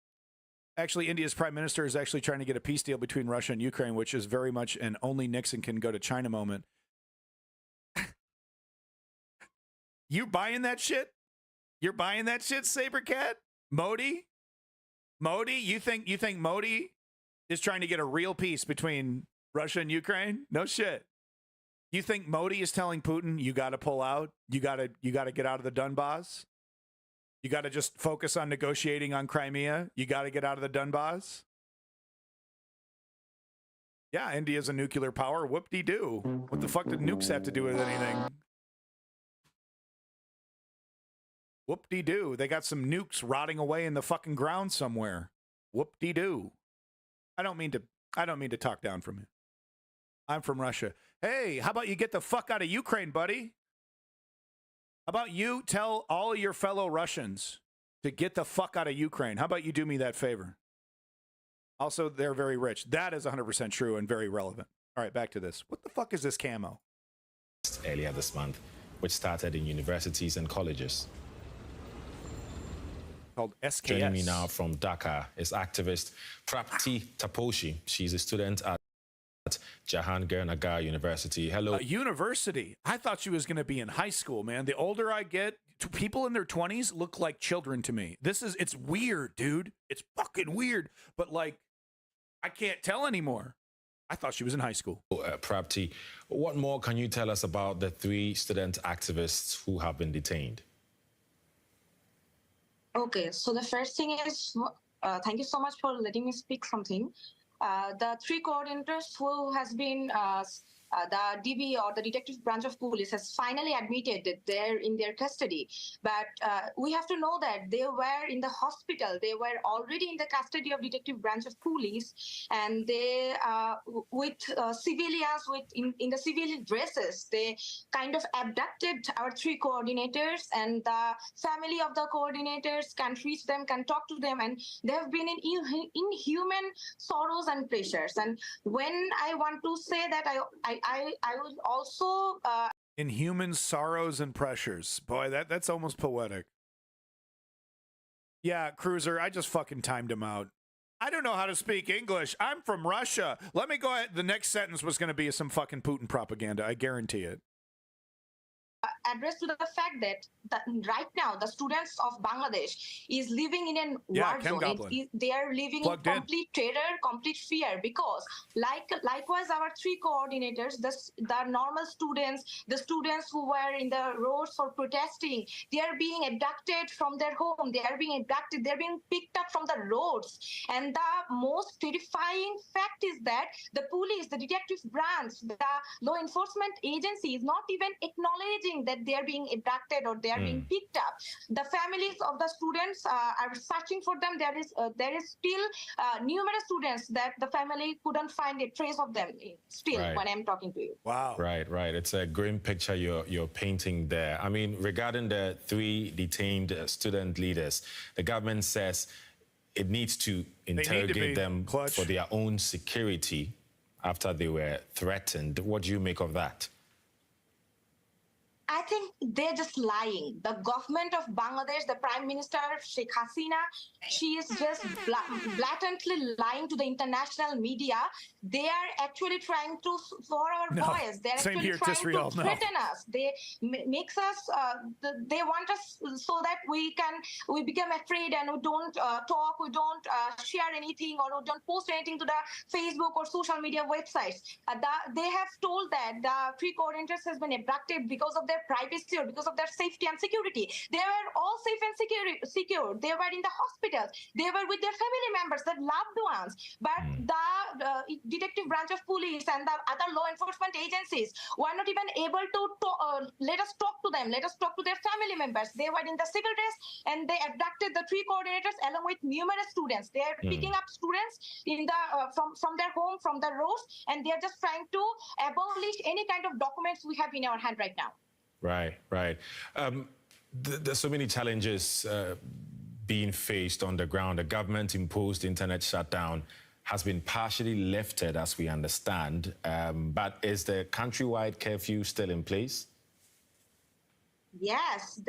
Actually, India's prime minister is actually trying to get a peace deal between Russia and Ukraine, which is very much an only Nixon can go to China moment. You buying that shit? You're buying that shit, Sabercat? Modi? You think Modi is trying to get a real peace between Russia and Ukraine? No shit. You think Modi is telling Putin, you got to pull out? You got to get out of the Donbass? You got to just focus on negotiating on Crimea? You got to get out of the Donbass? Yeah, India's a nuclear power. Whoop-de-doo. What the fuck did nukes have to do with anything? Whoop-de-doo. They got some nukes rotting away in the fucking ground somewhere. Whoop-de-doo. I don't mean to talk down from you. I'm from Russia. Hey, how about you get the fuck out of Ukraine, buddy? How about you tell all your fellow Russians to get the fuck out of Ukraine? How about you do me that favor? Also, they're very rich. That is 100% true and very relevant. All right, back to this. What the fuck is this camo? Earlier this month, which started in universities and colleges. Called SKS. Joining me now from Dhaka is activist Prapti Taposhi. She's a student at Jahangir University. Hello. University. I thought she was going to be in high school, man. The older I get, people in their 20s look like children to me. It's weird, dude. It's fucking weird. But like, I can't tell anymore. I thought she was in high school. Prapti, what more can you tell us about the 3 student activists who have been detained? Okay, so the first thing is, thank you so much for letting me speak something. The 3 coordinators who has been the DB or the detective branch of police has finally admitted that they're in their custody. But we have to know that they were in the hospital. They were already in the custody of detective branch of police, and they, with civilians in the civilian dresses, they kind of abducted our 3 coordinators, and the family of the coordinators can reach them, can talk to them, and they have been in inhuman sorrows and pressures. And when I want to say that I will also inhuman sorrows and pressures. Boy, that's almost poetic. Yeah, Cruiser, I just fucking timed him out. I don't know how to speak English. I'm from Russia. Let me go ahead. The next sentence was going to be some fucking Putin propaganda. I guarantee it. Address to the fact that right now the students of Bangladesh is living in a war zone. They are living in complete terror, complete fear, because likewise our 3 coordinators, the normal students, the students who were in the roads for protesting, they are being abducted from their home. They are being abducted. They're being picked up from the roads. And the most terrifying fact is that the police, the detective branch, the law enforcement agency is not even acknowledging that they are being abducted or they are being picked up. The families of the students are searching for them. There is still numerous students that the family couldn't find a trace of them still when I'm talking to you. Wow. Right. It's a grim picture you're painting there. I mean, regarding the 3 detained student leaders, the government says it needs to interrogate them for their own security after they were threatened. What do you make of that? I think they're just lying. The government of Bangladesh, the Prime Minister, Sheikh Hasina, she is just blatantly lying to the international media they are actually trying to for our voice. They're same actually here, trying Israel, to threaten us. They makes us. They want us so that we become afraid and we don't talk, we don't share anything, or we don't post anything to the Facebook or social media websites. They have told that the three coordinators has been abducted because of their privacy or because of their safety and security. They were all safe and secure. They were in the hospitals. They were with their family members, their loved ones. But the detective branch of police and the other law enforcement agencies were not even able to let us talk to them, let us talk to their family members. They were in the civil dress and they abducted the three coordinators along with numerous students. They are picking up students in the from their home, from the roads, and they are just trying to abolish any kind of documents we have in our hand right now. Right. There's so many challenges being faced on the ground. The government-imposed internet shutdown has been partially lifted, as we understand, but is the countrywide curfew still in place? Yes,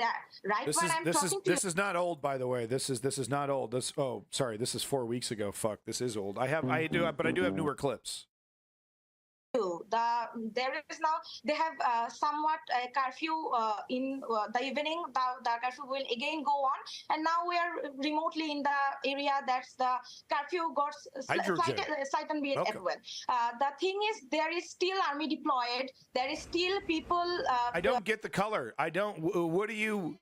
This is not old, by the way. This is not old. This is 4 weeks ago. Fuck, this is old. I do have newer clips. There is now, they have somewhat a curfew in the evening. The curfew will again go on, and now we are remotely in the area that's the curfew got slightened bit as well. The thing is, there is still army deployed. There is still people. I don't get the color. I don't. What do you?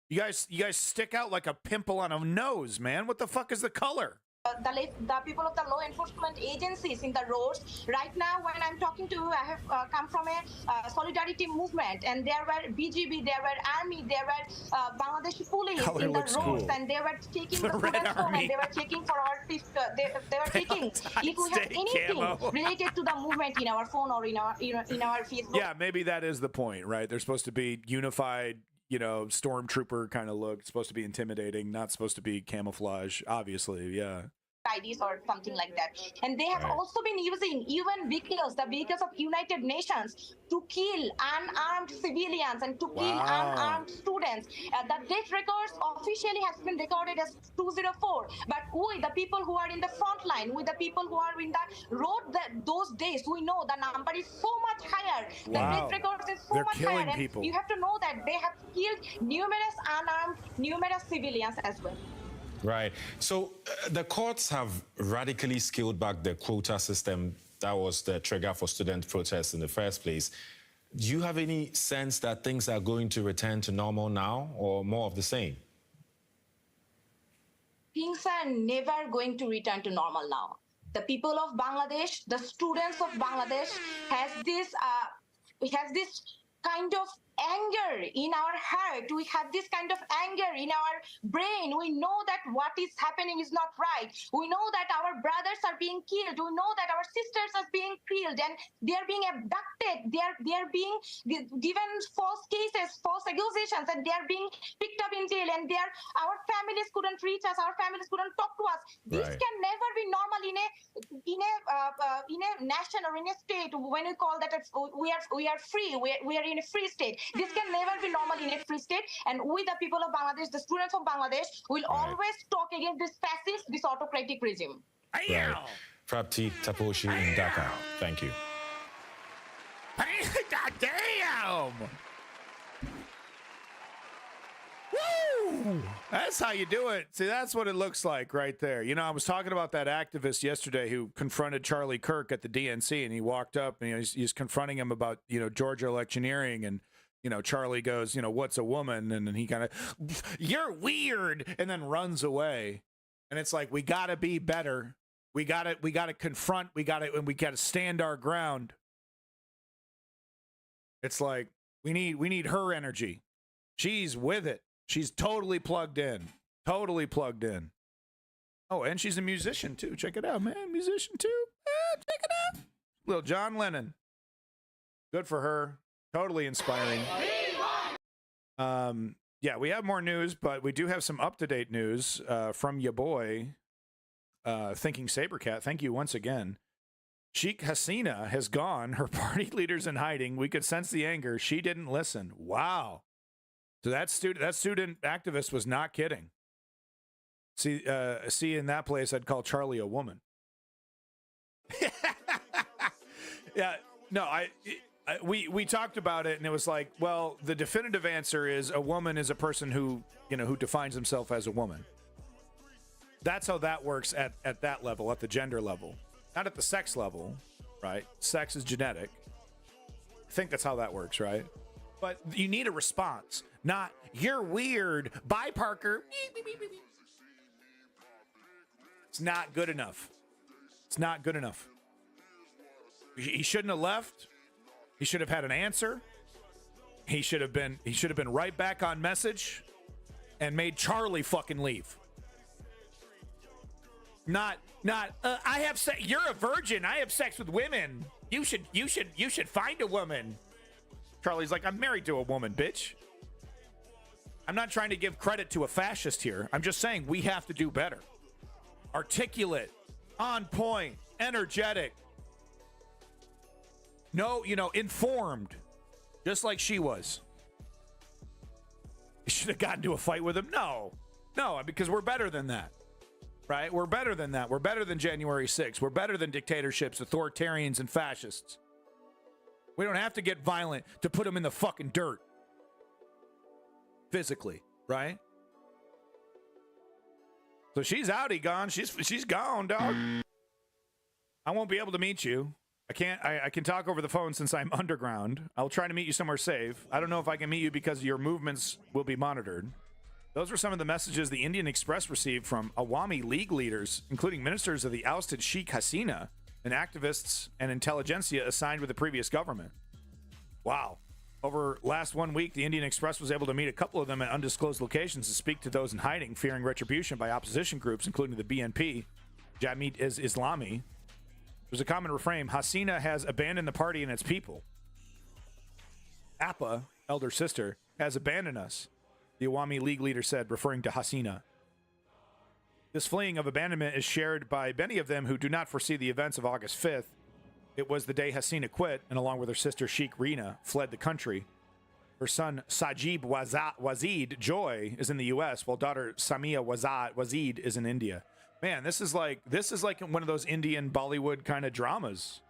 You guys stick out like a pimple on a nose, man. What the fuck is the color? The people of the law enforcement agencies in the roads. Right now, when I'm talking to you, I have come from a solidarity movement, and there were BGB, there were army, there were Bangladeshi police in the roads, and they were taking the students home, and they were checking for our. They were checking if we have anything related to the movement in our phone or in our Facebook. Yeah, maybe that is the point, right? They're supposed to be unified. Stormtrooper kind of look. It's supposed to be intimidating, not supposed to be camouflage, obviously, yeah. IDs or something like that. And they have also been using even vehicles, the vehicles of United Nations, to kill unarmed civilians and to kill unarmed students. The death records officially has been recorded as 204. But we, the people who are in the front line, with the people who are in the road those days, we know the number is so much higher. The death records is so much higher. And you have to know that they have killed numerous unarmed, numerous civilians as well. Right. So the courts have radically scaled back the quota system that was the trigger for student protests in the first place. Do you have any sense that things are going to return to normal now, or more of the same? Things are never going to return to normal now. The people of Bangladesh, the students of Bangladesh has this kind of anger in our heart. We have this kind of anger in our brain. We know that what is happening is not right. We know that our brothers are being killed. We know that our sisters are being killed, and they are being abducted. They are being given false cases, false accusations, and they are being picked up in jail. And our families couldn't reach us. Our families couldn't talk to us. This can never be normal in a nation or in a state. When we call that we are free. We are in a free state. This can never be normal in a free state, and we, the people of Bangladesh, the students of Bangladesh, will always talk against this fascist, this autocratic regime. Right. Prapti Taposhi in Dhaka. Thank you. Damn! Woo! That's how you do it. See, that's what it looks like right there. I was talking about that activist yesterday who confronted Charlie Kirk at the DNC, and he walked up and he's confronting him about, Georgia electioneering, and Charlie goes, what's a woman? And then he kind of, you're weird, and then runs away. And it's like, we got to be better. We got to confront, we got to stand our ground. It's like, we need her energy. She's with it. She's totally plugged in. Totally plugged in. Oh, and she's a musician too. Check it out, man. Musician too. Check it out. Little John Lennon. Good for her. Totally inspiring. Yeah, we have more news, but we do have some up-to-date news from ya boy, Thinking Sabercat. Thank you once again. Sheikh Hasina has gone. Her party leader's in hiding. We could sense the anger. She didn't listen. Wow. So that student activist was not kidding. See, in that place, I'd call Charlie a woman. Yeah, no, we talked about it, and it was like, well, the definitive answer is a woman is a person who, you know, who defines himself as a woman. That's how that works at that level, at the gender level, not at the sex level, right? Sex is genetic. I think that's how that works, right? But you need a response, not you're weird. Bye, Parker. It's not good enough. It's not good enough. He shouldn't have left. He should have had an answer. He should have been right back on message and made Charlie fucking leave. Not I have sex. You're a virgin. I have sex with women. You should find a woman. Charlie's like, I'm married to a woman, bitch. I'm not trying to give credit to a fascist here. I'm just saying we have to do better. Articulate, on point, energetic. No, informed, just like she was. You should have gotten into a fight with him. No, because we're better than that, right? We're better than that. We're better than January 6th. We're better than dictatorships, authoritarians, and fascists. We don't have to get violent to put them in the fucking dirt. Physically, right? So she's out, gone. She's gone, dog. I won't be able to meet you. I can talk over the phone since I'm underground. I'll try to meet you somewhere safe. I don't know if I can meet you because your movements will be monitored. Those were some of the messages the Indian Express received from Awami League leaders, including ministers of the ousted Sheikh Hasina and activists and intelligentsia assigned with the previous government. Wow. Over last 1 week, the Indian Express was able to meet a couple of them at undisclosed locations to speak to those in hiding, fearing retribution by opposition groups, including the BNP, Jamaat-e-Islami. There's a common refrain: Hasina has abandoned the party and its people. Appa, elder sister, has abandoned us, the Awami League leader said, referring to Hasina. This fleeing of abandonment is shared by many of them who do not foresee the events of August 5th. It was the day Hasina quit, and along with her sister Sheikh Rina, fled the country. Her son Sajib Wazid Joy is in the U.S., while daughter Samia Wazid is in India. Man, this is like one of those Indian Bollywood kind of dramas.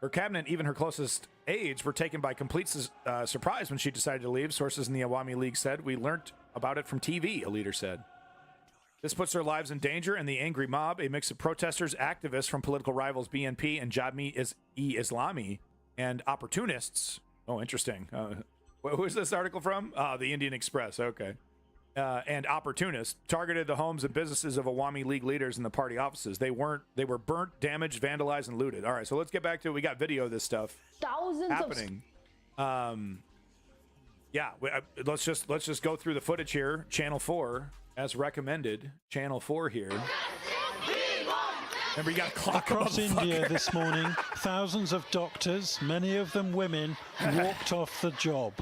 Her cabinet, even her closest aides, were taken by complete surprise when she decided to leave. Sources in the Awami League said, "We learned about it from TV," a leader said. This puts their lives in danger, and the angry mob, a mix of protesters, activists from political rivals BNP and Jamaat-e-Islami, and opportunists. Oh, interesting. Who's this article from? The Indian Express. Okay. And opportunists targeted the homes and businesses of Awami League leaders and the party offices. They were burnt, damaged, vandalized, and looted. All right, so let's get back to it. We got video of this stuff happening. Let's just go through the footage here. Channel 4, as recommended. Channel 4 here. Remember, you got to clock across India this morning. Thousands of doctors, many of them women, walked off the job.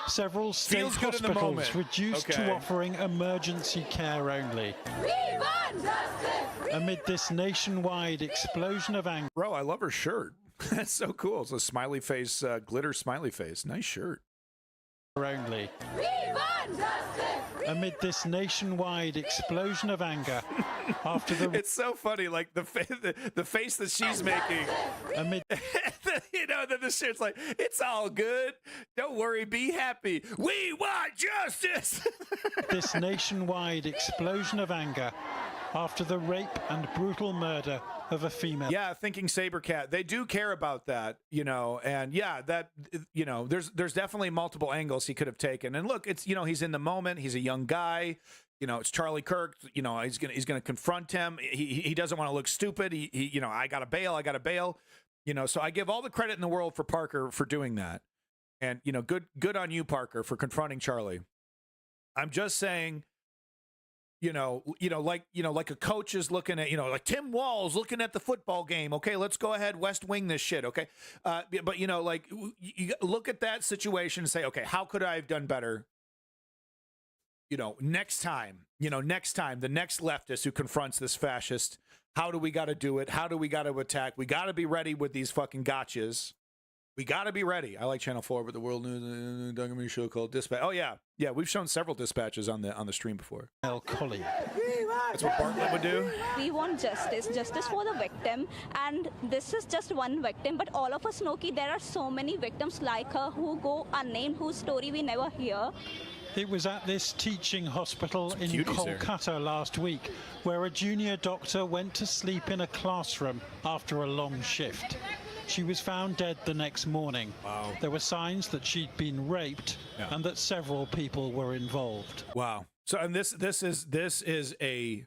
Several state hospitals reduced to offering emergency care only. Amid this nationwide explosion of anger. Bro, I love her shirt. That's so cool. It's a smiley face, glitter smiley face. Nice shirt. Only. Amid this nationwide explosion of anger after the... It's so funny, like the face that she's making. Amid... then the shirt's like, it's all good. Don't worry, be happy. We want justice. This nationwide explosion of anger after the rape and brutal murder of a female. Yeah, thinking Sabercat. They do care about that, and yeah, that, there's definitely multiple angles he could have taken. And look, it's, he's in the moment. He's a young guy. It's Charlie Kirk. He's gonna confront him. He doesn't want to look stupid. I gotta bail. So I give all the credit in the world for Parker for doing that. And, good on you, Parker, for confronting Charlie. I'm just saying, like a coach is looking at, like Tim Wall's looking at the football game. Okay, let's go ahead, West Wing this shit. Okay. But, you look at that situation and say, okay, how could I have done better? Next time, the next leftist who confronts this fascist, how do we got to do it? How do we got to attack? We got to be ready with these fucking gotchas. We got to be ready. I like Channel 4, but the World News show called Dispatch. Oh, yeah. Yeah, we've shown several dispatches on the stream before. Colleague. That's what Bartlett would do. We want justice for the victim, and this is just one victim, but all of us know that there are so many victims like her who go unnamed, whose story we never hear. It was at this teaching hospital in Kolkata last week where a junior doctor went to sleep in a classroom after a long shift. She was found dead the next morning. Wow. There were signs that she'd been raped and that several people were involved. Wow. So, and this is a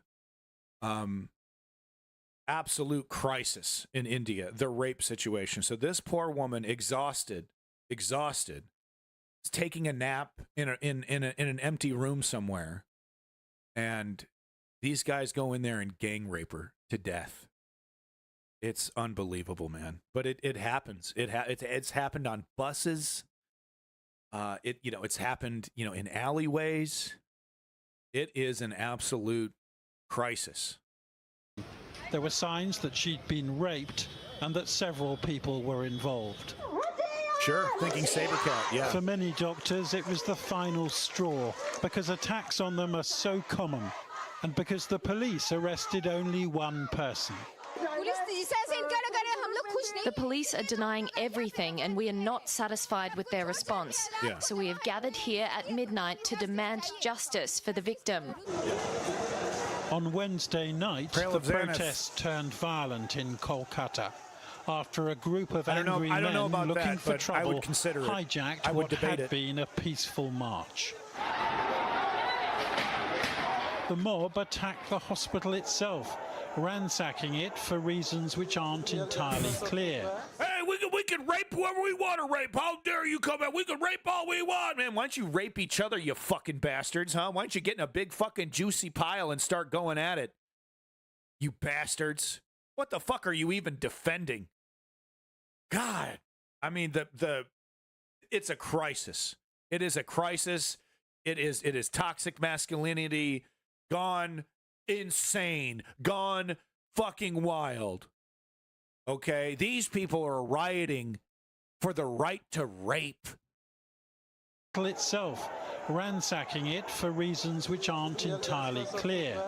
absolute crisis in India, the rape situation. So this poor woman, exhausted, is taking a nap in an empty room somewhere, and these guys go in there and gang rape her to death. It's unbelievable, man. But it happens. It's happened on buses. It's happened in alleyways. It is an absolute crisis. There were signs that she'd been raped and that several people were involved. Sure, thinking saber cat, yeah. For many doctors, it was the final straw because attacks on them are so common and because the police arrested only one person. The police are denying everything, and we are not satisfied with their response. Yeah. So we have gathered here at midnight to demand justice for the victim. On Wednesday night, the protests turned violent in Kolkata after a group of angry men looking for trouble hijacked what had been a peaceful march. The mob attacked the hospital itself, ransacking it for reasons which aren't entirely clear. Hey, we can rape whoever we want to rape. How dare you come in? We can rape all we want, man. Why don't you rape each other, you fucking bastards, huh? Why don't you get in a big fucking juicy pile and start going at it? You bastards. What the fuck are you even defending? God. I mean, it's a crisis. It is a crisis. It is toxic masculinity gone insane, gone fucking wild. Okay? These people are rioting for the right to rape. Itself, ransacking it for reasons which aren't entirely clear.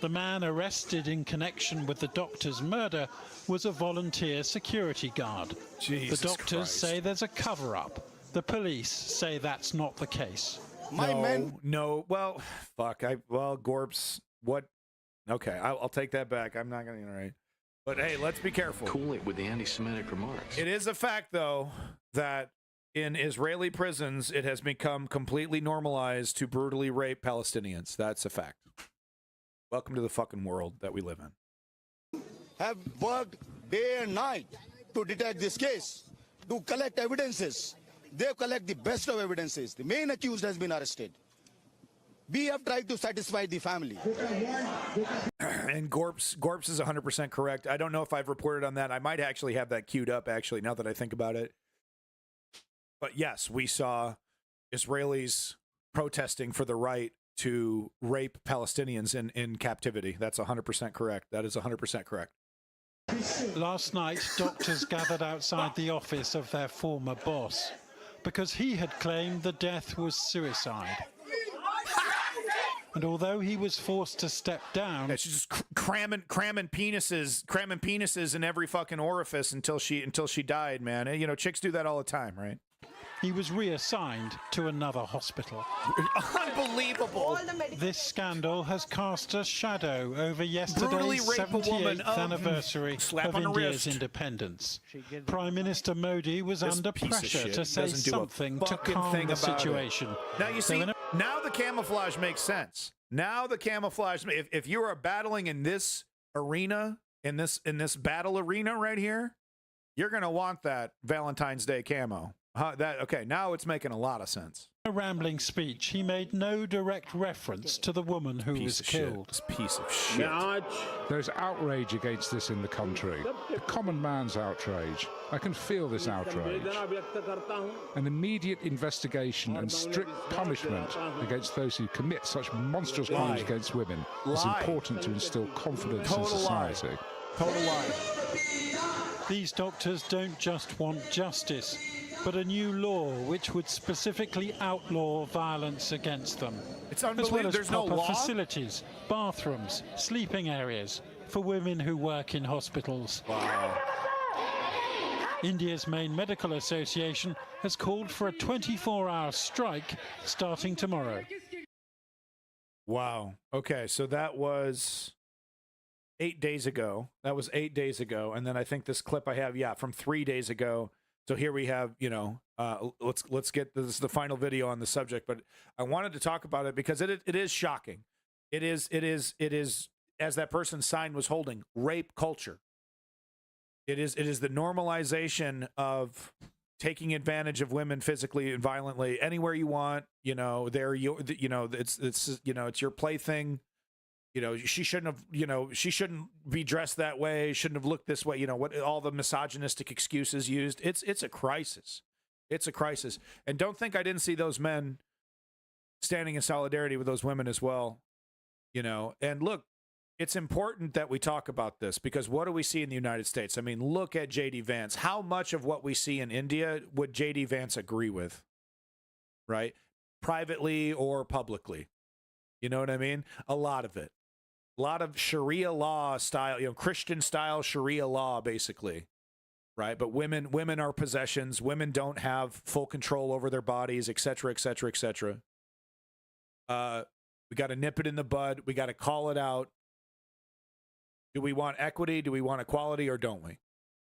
The man arrested in connection with the doctor's murder was a volunteer security guard. Jesus the doctors Christ. say there's a cover-up. The police say that's not the case. No. Well, fuck. Gorps, what? Okay, I'll take that back. I'm not going to, right. But hey, let's be careful. Cool it with the anti-Semitic remarks. It is a fact, though, that in Israeli prisons, it has become completely normalized to brutally rape Palestinians. That's a fact. Welcome to the fucking world that we live in. Have worked day and night to detect this case, to collect evidences. They collect the best of evidences. The main accused has been arrested. We have tried to satisfy the family. And Gorps is 100% correct. I don't know if I've reported on that. I might actually have that queued up, actually, now that I think about it. But yes, we saw Israelis protesting for the right to rape Palestinians in captivity. That's 100% correct. That is 100% correct. Last night, doctors gathered outside the office of their former boss because he had claimed the death was suicide. And although he was forced to step down, she's just cramming penises in every fucking orifice until she died, man. You know, chicks do that all the time, right? He was reassigned to another hospital. Unbelievable. This scandal has cast a shadow over yesterday's 78th anniversary of India's independence. Prime Minister Modi was under pressure to say something to calm the situation. Now you see, now the camouflage makes sense. Now the camouflage, if you are battling in this arena, in this battle arena right here, you're going to want that Valentine's Day camo. Okay, now it's making a lot of sense. In a rambling speech, he made no direct reference to the woman who was killed. This piece of shit. There's outrage against this in the country. The common man's outrage. I can feel this outrage. An immediate investigation and strict punishment against those who commit such monstrous crimes against women is important to instill confidence in society. Total lie. These doctors don't just want justice. but a new law which would specifically outlaw violence against them. It's As unbelievable. well as There's no proper law? facilities, bathrooms, sleeping areas for women who work in hospitals. Wow. India's main medical association has called for a 24-hour strike starting tomorrow. Wow. Okay, so that was 8 days ago. That was 8 days ago. And then I think this clip I have, from 3 days ago. So here we have, let's get this is the final video on the subject, but I wanted to talk about it because it is shocking. It is, as that person's sign was holding, rape culture. It is the normalization of taking advantage of women physically and violently anywhere you want. It's your plaything. She shouldn't be dressed that way. Shouldn't have looked this way. What all the misogynistic excuses used. It's a crisis. It's a crisis. And don't think I didn't see those men standing in solidarity with those women as well. And look, it's important that we talk about this because what do we see in the United States? I mean, look at J.D. Vance. How much of what we see in India would J.D. Vance agree with, right? Privately or publicly. You know what I mean? A lot of it. A lot of Sharia law style, Christian style Sharia law, basically, right? But women are possessions. Women don't have full control over their bodies, et cetera, et cetera, et cetera. We got to nip it in the bud. We got to call it out. Do we want equity? Do we want equality, or don't we?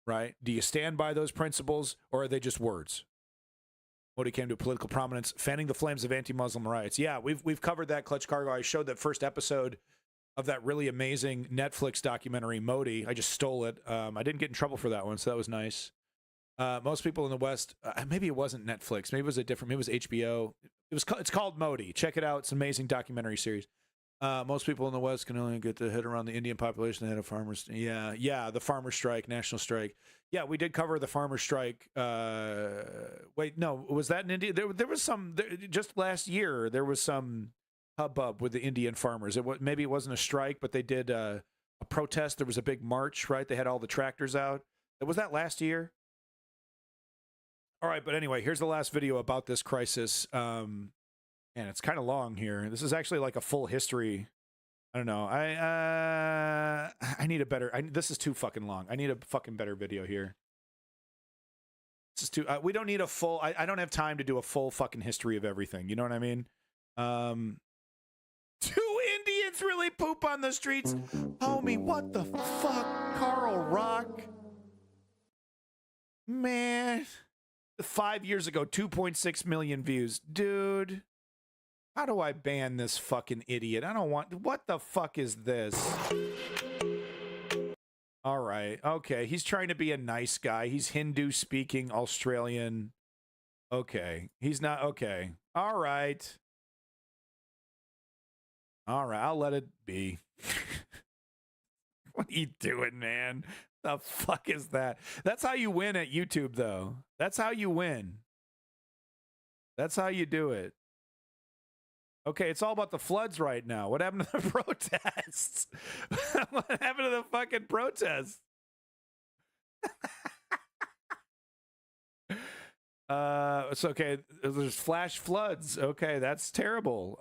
Right? Do you stand by those principles, or are they just words? Modi came to political prominence, fanning the flames of anti-Muslim riots. Yeah, we've covered that, Clutch Cargo. I showed that first episode of that really amazing Netflix documentary, Modi. I just stole it. I didn't get in trouble for that one, so that was nice. Most people in the West, maybe it wasn't Netflix. Maybe it was maybe it was HBO. It's called Modi. Check it out. It's an amazing documentary series. Most people in the West can only get their head around the Indian population. They had a farmers. Yeah, the farmer strike, national strike. Yeah, we did cover the farmer strike. Wait, no, was that in India? There was some just last year. There was some hubbub with the Indian farmers. Maybe it wasn't a strike, but they did a protest. There was a big march, right? They had all the tractors out. Was that last year? All right, but anyway, here's the last video about this crisis. And it's kind of long here. This is actually like a full history. I don't know. I need a better. This is too fucking long. I need a fucking better video here. This is too. We don't need a full. I don't have time to do a full fucking history of everything. You know what I mean? 2 Indians really poop on the streets, homie. What the fuck, Carl Rock? Man, 5 years ago, 2.6 million views, dude. How do I ban this fucking idiot? I don't want... What the fuck is this? All right. Okay. He's trying to be a nice guy. He's Hindu-speaking Australian. Okay. He's not... Okay. All right. All right. I'll let it be. What are you doing, man? The fuck is that? That's how you win at YouTube, though. That's how you win. That's how you do it. Okay, it's all about the floods right now. What happened to the protests? What happened to the fucking protests? It's okay. There's flash floods. Okay, that's terrible.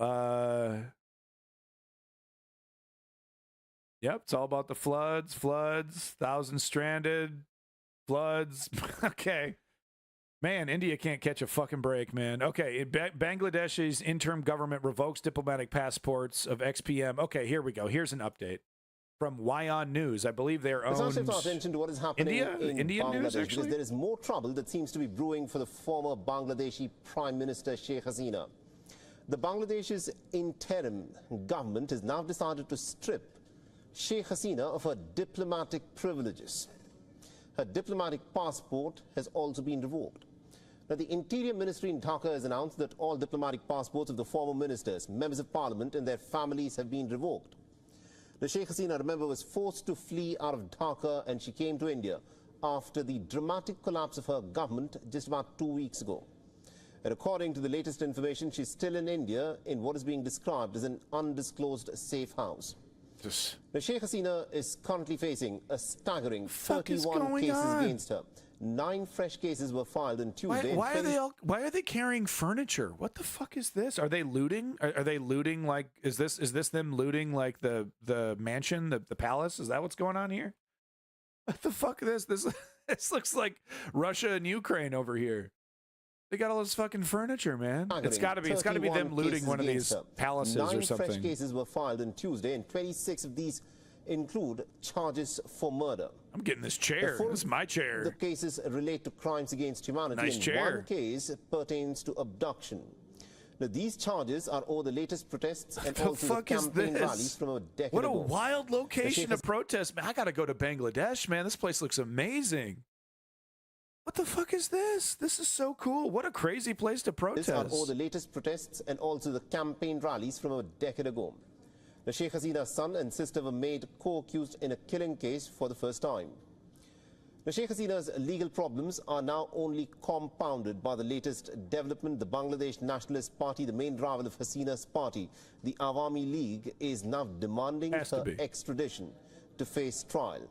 Yep, it's all about the floods, 1,000 stranded, floods. Okay. Man, India can't catch a fucking break, man. Okay, Bangladesh's interim government revokes diplomatic passports of ex-PM. Okay, here we go. Here's an update from Wyon News. I believe they're owned... Let's now shift our attention to what is happening in Indian Bangladesh, news, actually? because there is more trouble that seems to be brewing for the former Bangladeshi Prime Minister Sheikh Hasina. The Bangladesh's interim government has now decided to strip Sheikh Hasina of her diplomatic privileges. Her diplomatic passport has also been revoked. Now, the Interior Ministry in Dhaka has announced that all diplomatic passports of the former ministers, members of parliament and their families have been revoked. The Sheikh Hasina, remember, was forced to flee out of Dhaka and she came to India after the dramatic collapse of her government just about 2 weeks ago. And according to the latest information, she's still in India in what is being described as an undisclosed safe house. Now, Sheikh Hasina is currently facing a staggering 31 cases against her. 9 fresh cases were filed on Tuesday. Why are they carrying furniture? What the fuck is this? Are they looting? Are they looting like is this them looting like the mansion, the palace? Is that what's going on here? What the fuck is this? This looks like Russia and Ukraine over here. They got all this fucking furniture, man. It's got to be them looting one of these palaces or something. 9 fresh cases were filed on Tuesday, and 26 of these include charges for murder. I'm getting this chair. This is my chair. The cases relate to crimes against humanity, nice and chair. one case pertains to abduction. Now, these charges are over the latest protests and also the campaign rallies from a decade ago. What a wild location of protest, man. I got to go to Bangladesh, man. This place looks amazing. What the fuck is this? This is so cool. What a crazy place to protest. These are all the latest protests and also the campaign rallies from a decade ago. The Sheikh Hasina's son and sister were made co-accused in a killing case for the first time. The Sheikh Hasina's legal problems are now only compounded by the latest development. The Bangladesh Nationalist Party, the main rival of Hasina's party, the Awami League, is now demanding her extradition to face trial.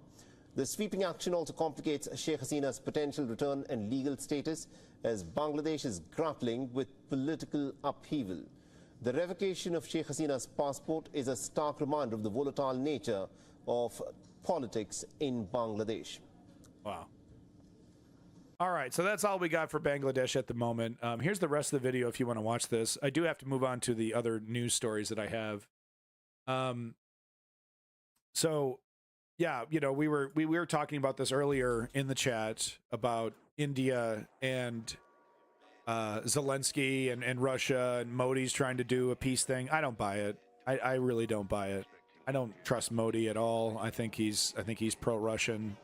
The sweeping action also complicates Sheikh Hasina's potential return and legal status as Bangladesh is grappling with political upheaval. The revocation of Sheikh Hasina's passport is a stark reminder of the volatile nature of politics in Bangladesh. Wow. All right, so that's all we got for Bangladesh at the moment. Here's the rest of the video if you want to watch this. I do have to move on to the other news stories that I have. So, yeah, you know, we were talking about this earlier in the chat about India and Zelensky and Russia and Modi's trying to do a peace thing. I don't buy it. I really don't buy it. I don't trust Modi at all. I think he's pro-Russian.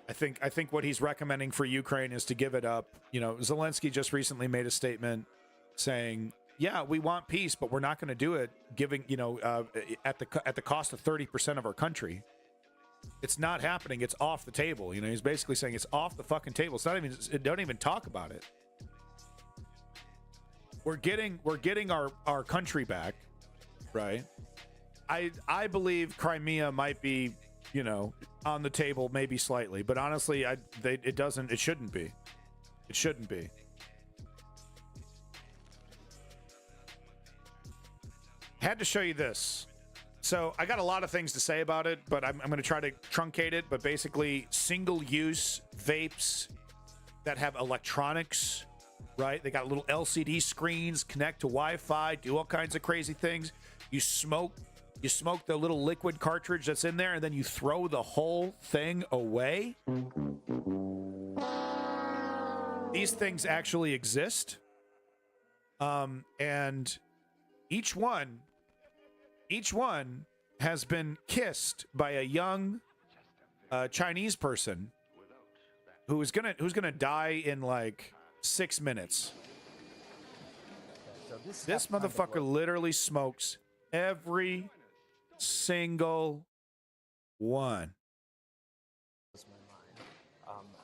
I think what he's recommending for Ukraine is to give it up. You know, Zelensky just recently made a statement saying, "Yeah, we want peace, but we're not going to do it giving, you know, at the cost of 30% of our country." It's not happening. It's off the table. You know, he's basically saying it's off the fucking table. It's not even. Don't even talk about it. We're getting our country back, right? I believe Crimea might be, you know, on the table, maybe slightly, but honestly, it shouldn't be. It shouldn't be. Had to show you this. So I got a lot of things to say about it, but I'm going to try to truncate it. But basically, single-use vapes that have electronics, right? They got little LCD screens, connect to Wi-Fi, do all kinds of crazy things. You smoke the little liquid cartridge that's in there, and then you throw the whole thing away. These things actually exist, and each one has been kissed by a young Chinese person who's gonna die in like 6 minutes. This motherfucker literally smokes every single one.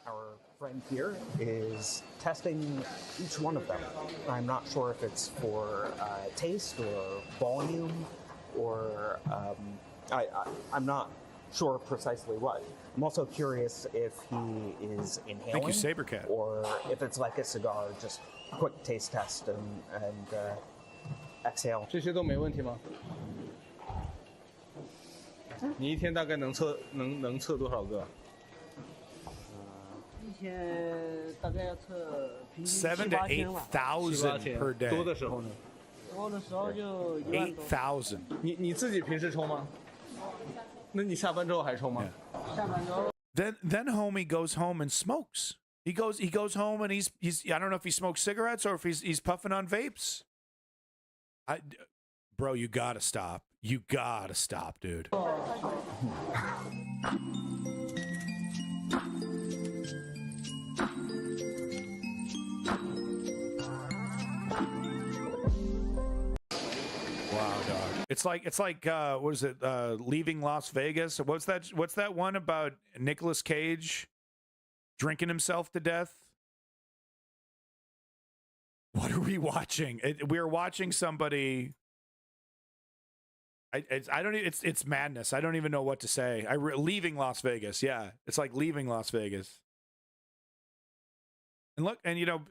Our friend here is testing each one of them. I'm not sure if it's for taste or volume or I'm not sure precisely what. I'm also curious if he is inhaling. Thank you, Sabercat. Or if it's like a cigar, just quick taste test and exhale. 这些都没问题吗？你一天大概能测多少个？一天大概要测平均7,000 to 8,000 per day. 多的时候呢？多的时候就1万多。8,000. 你自己平时抽吗？那你下班之后还抽吗？下班之后。Then homie goes home and smokes. He goes home and he's I don't know if he smokes cigarettes or if he's puffing on vapes. Bro, you gotta stop. You gotta stop, dude. Wow, dog. It's like what is it? Leaving Las Vegas. What's that one about Nicolas Cage drinking himself to death? What are we watching? We're watching somebody. I don't. It's madness. I don't even know what to say. Leaving Las Vegas. Yeah, it's like leaving Las Vegas. And look, and you know,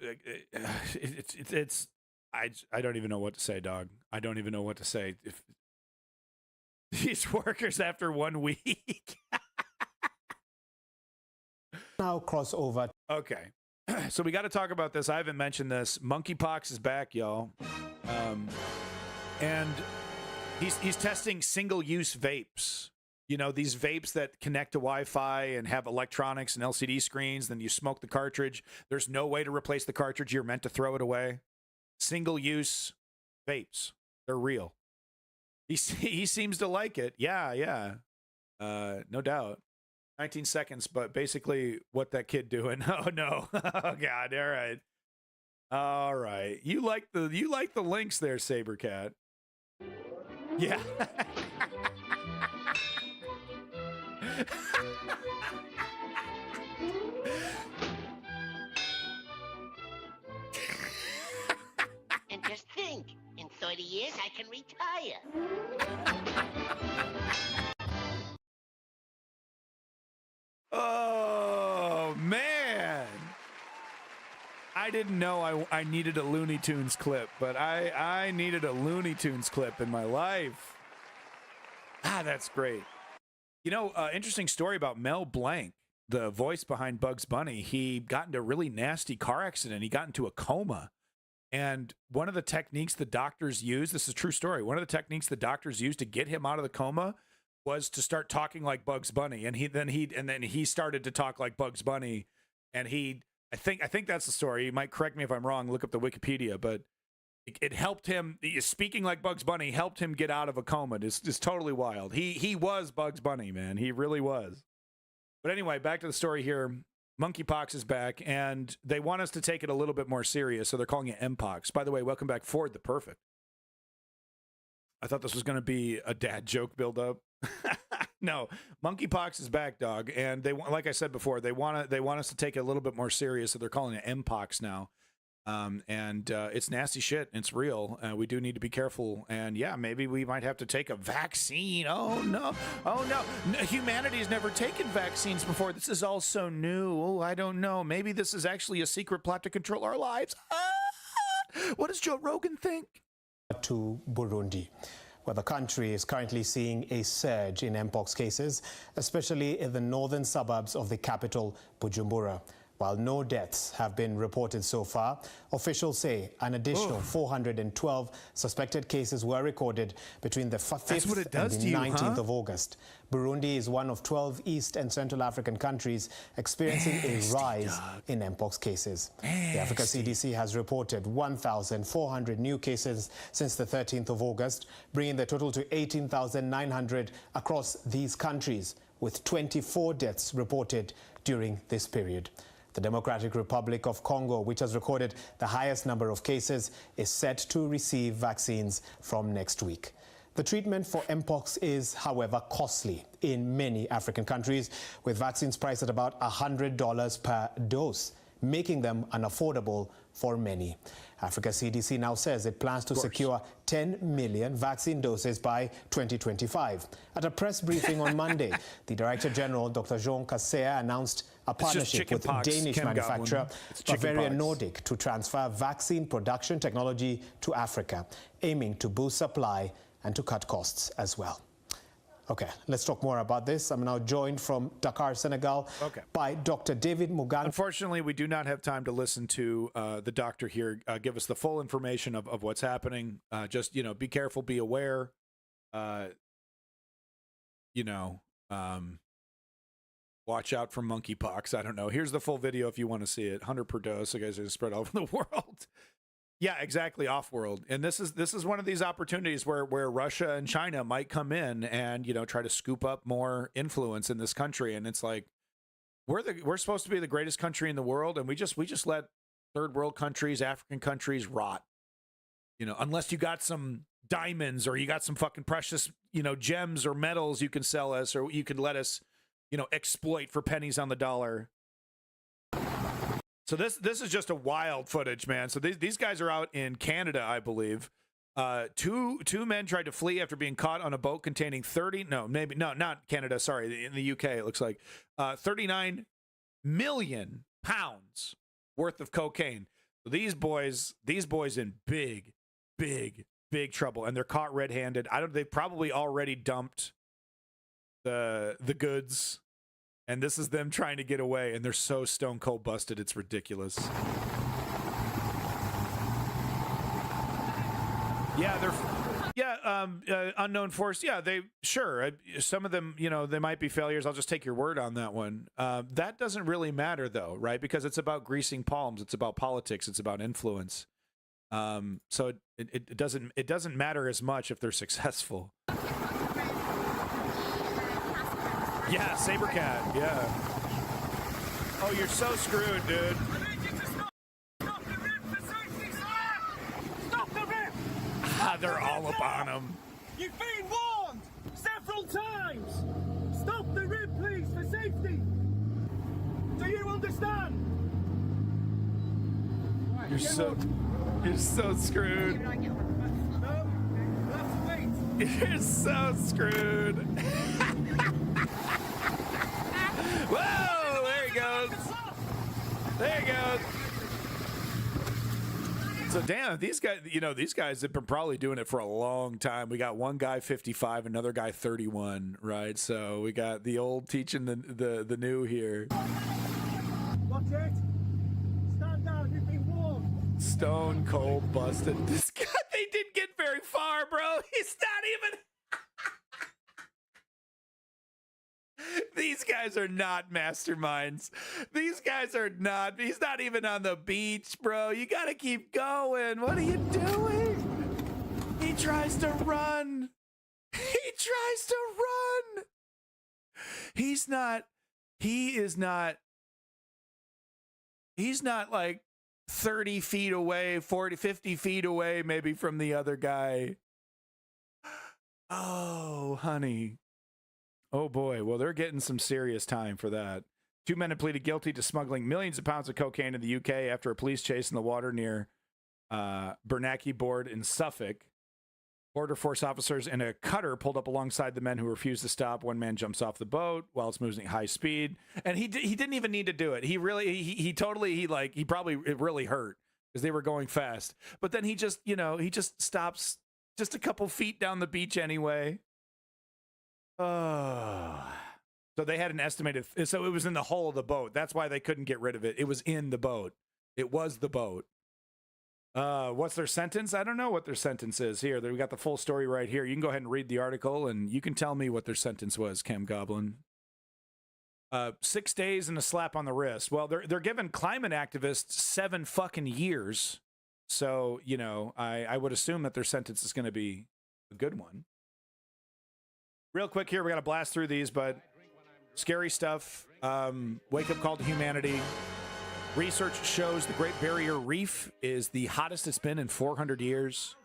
it's I don't even know what to say, dog. I don't even know what to say. If these workers after 1 week. Now cross over. Okay. So we got to talk about this. I haven't mentioned this. Monkeypox is back, y'all. And he's testing single-use vapes. You know, these vapes that connect to Wi-Fi and have electronics and LCD screens. Then you smoke the cartridge. There's no way to replace the cartridge. You're meant to throw it away. Single-use vapes. They're real. He seems to like it. Yeah. No doubt. 19 seconds, but basically what that kid doing. Oh no. Oh God. All right. You like the links there, Sabercat. Yeah. And just think, in 30 years I can retire. Oh, man. I didn't know I needed a Looney Tunes clip, but I needed a Looney Tunes clip in my life. Ah, that's great. You know, interesting story about Mel Blanc, the voice behind Bugs Bunny. He got into a really nasty car accident. He got into a coma. And one of the techniques the doctors used, this is a true story, one of the techniques the doctors used to get him out of the coma was to start talking like Bugs Bunny, and then he started to talk like Bugs Bunny, and I think that's the story. You might correct me if I'm wrong. Look up the Wikipedia, but it helped him. Speaking like Bugs Bunny helped him get out of a coma. It's totally wild. He was Bugs Bunny, man. He really was. But anyway, back to the story here. Monkeypox is back, and they want us to take it a little bit more serious, so they're calling it Mpox. By the way, welcome back, Ford the Perfect. I thought this was going to be a dad joke build-up. No, monkeypox is back, dog, and they like I said before, they want us to take it a little bit more serious, so they're calling it Mpox now. It's nasty shit. It's real. We do need to be careful, and yeah, maybe we might have to take a vaccine. Oh no! Humanity's never taken vaccines before. This is all so new. Oh, I don't know. Maybe this is actually a secret plot to control our lives. What does Joe Rogan think? To Burundi, where the country is currently seeing a surge in Mpox cases, especially in the northern suburbs of the capital, Bujumbura. While no deaths have been reported so far, officials say an additional 412 suspected cases were recorded between the 5th and the 19th of August. Burundi is one of 12 East and Central African countries experiencing a rise in Mpox cases. The Africa CDC has reported 1,400 new cases since the 13th of August, bringing the total to 18,900 across these countries, with 24 deaths reported during this period. The Democratic Republic of Congo, which has recorded the highest number of cases, is set to receive vaccines from next week. The treatment for Mpox is, however, costly in many African countries, with vaccines priced at about $100 per dose, making them unaffordable for many. Africa CDC now says it plans to secure 10 million vaccine doses by 2025. At a press briefing on Monday, the Director General, Dr. Jean Kaseya, announced a partnership with Danish manufacturer Bavarian Nordic to transfer vaccine production technology to Africa, aiming to boost supply and to cut costs as well. Okay, let's talk more about this. I'm now joined from Dakar, Senegal, by Dr. David Mugang. Unfortunately, we do not have time to listen to the doctor here give us the full information of what's happening. Just, you know, be careful, be aware. Watch out for monkeypox. I don't know. Here's the full video if you want to see it. 100 per dose. So guys are spread all over the world. Yeah, exactly. Off-world. And this is one of these opportunities where Russia and China might come in and, you know, try to scoop up more influence in this country. And it's like, we're supposed to be the greatest country in the world, and we just let third world countries, African countries rot. You know, unless you got some diamonds or you got some fucking precious, you know, gems or metals you can sell us, or you can let us, you know, exploit for pennies on the dollar. So this is just a wild footage, man. So these guys are out in Canada, I believe. Two men tried to flee after being caught on a boat containing not Canada, sorry, in the UK, it looks like 39 million pounds worth of cocaine. So these boys in big trouble, and they're caught red-handed. They've probably already dumped the goods, and this is them trying to get away, and they're so stone cold busted, it's ridiculous. Unknown force. Yeah, some of them, they might be failures. I'll just take your word on that one. That doesn't really matter though, right? Because it's about greasing palms. It's about politics. It's about influence. So it doesn't matter as much if they're successful. Yeah, Sabercat. Yeah. Oh, you're so screwed, dude. They're all up on him. You've been warned several times. Stop the rib, please, for safety. Do you understand? You're so screwed. No, you have to wait. You're so screwed. Whoa! There he goes. There he goes. So damn, these guys have been probably doing it for a long time. We got one guy 55, another guy 31, right? So we got the old teaching the new here. Watch it. Stand down. You've been warned. Stone cold busted. This guy, they didn't get very far, bro. He's not even. These guys are not masterminds. These guys are not. He's not even on the beach, bro. You got to keep going. What are you doing? He tries to run. He tries to run. He's not like 30 feet away, 40, 50 feet away, maybe from the other guy. Oh, honey. Oh, boy. Well, they're getting some serious time for that. 2 men have pleaded guilty to smuggling millions of pounds of cocaine in the UK after a police chase in the water near Bernacchi Board in Suffolk. Border Force officers in a cutter pulled up alongside the men who refused to stop. One man jumps off the boat while it's moving at high speed. And he didn't even need to do it. It really hurt because they were going fast. But then he just stops just a couple feet down the beach anyway. Oh. So they had an estimated, so it was in the hull of the boat. That's why they couldn't get rid of it. It was in the boat. It was the boat. What's their sentence? I don't know what their sentence is. Here, we got the full story right here. You can go ahead and read the article, and you can tell me what their sentence was, Cam Goblin. 6 days and a slap on the wrist. Well, they're giving climate activists 7 fucking years. So, I would assume that their sentence is going to be a good one. Real quick here, we got to blast through these, but scary stuff. Wake-up call to humanity. Research shows the Great Barrier Reef is the hottest it's been in 400 years.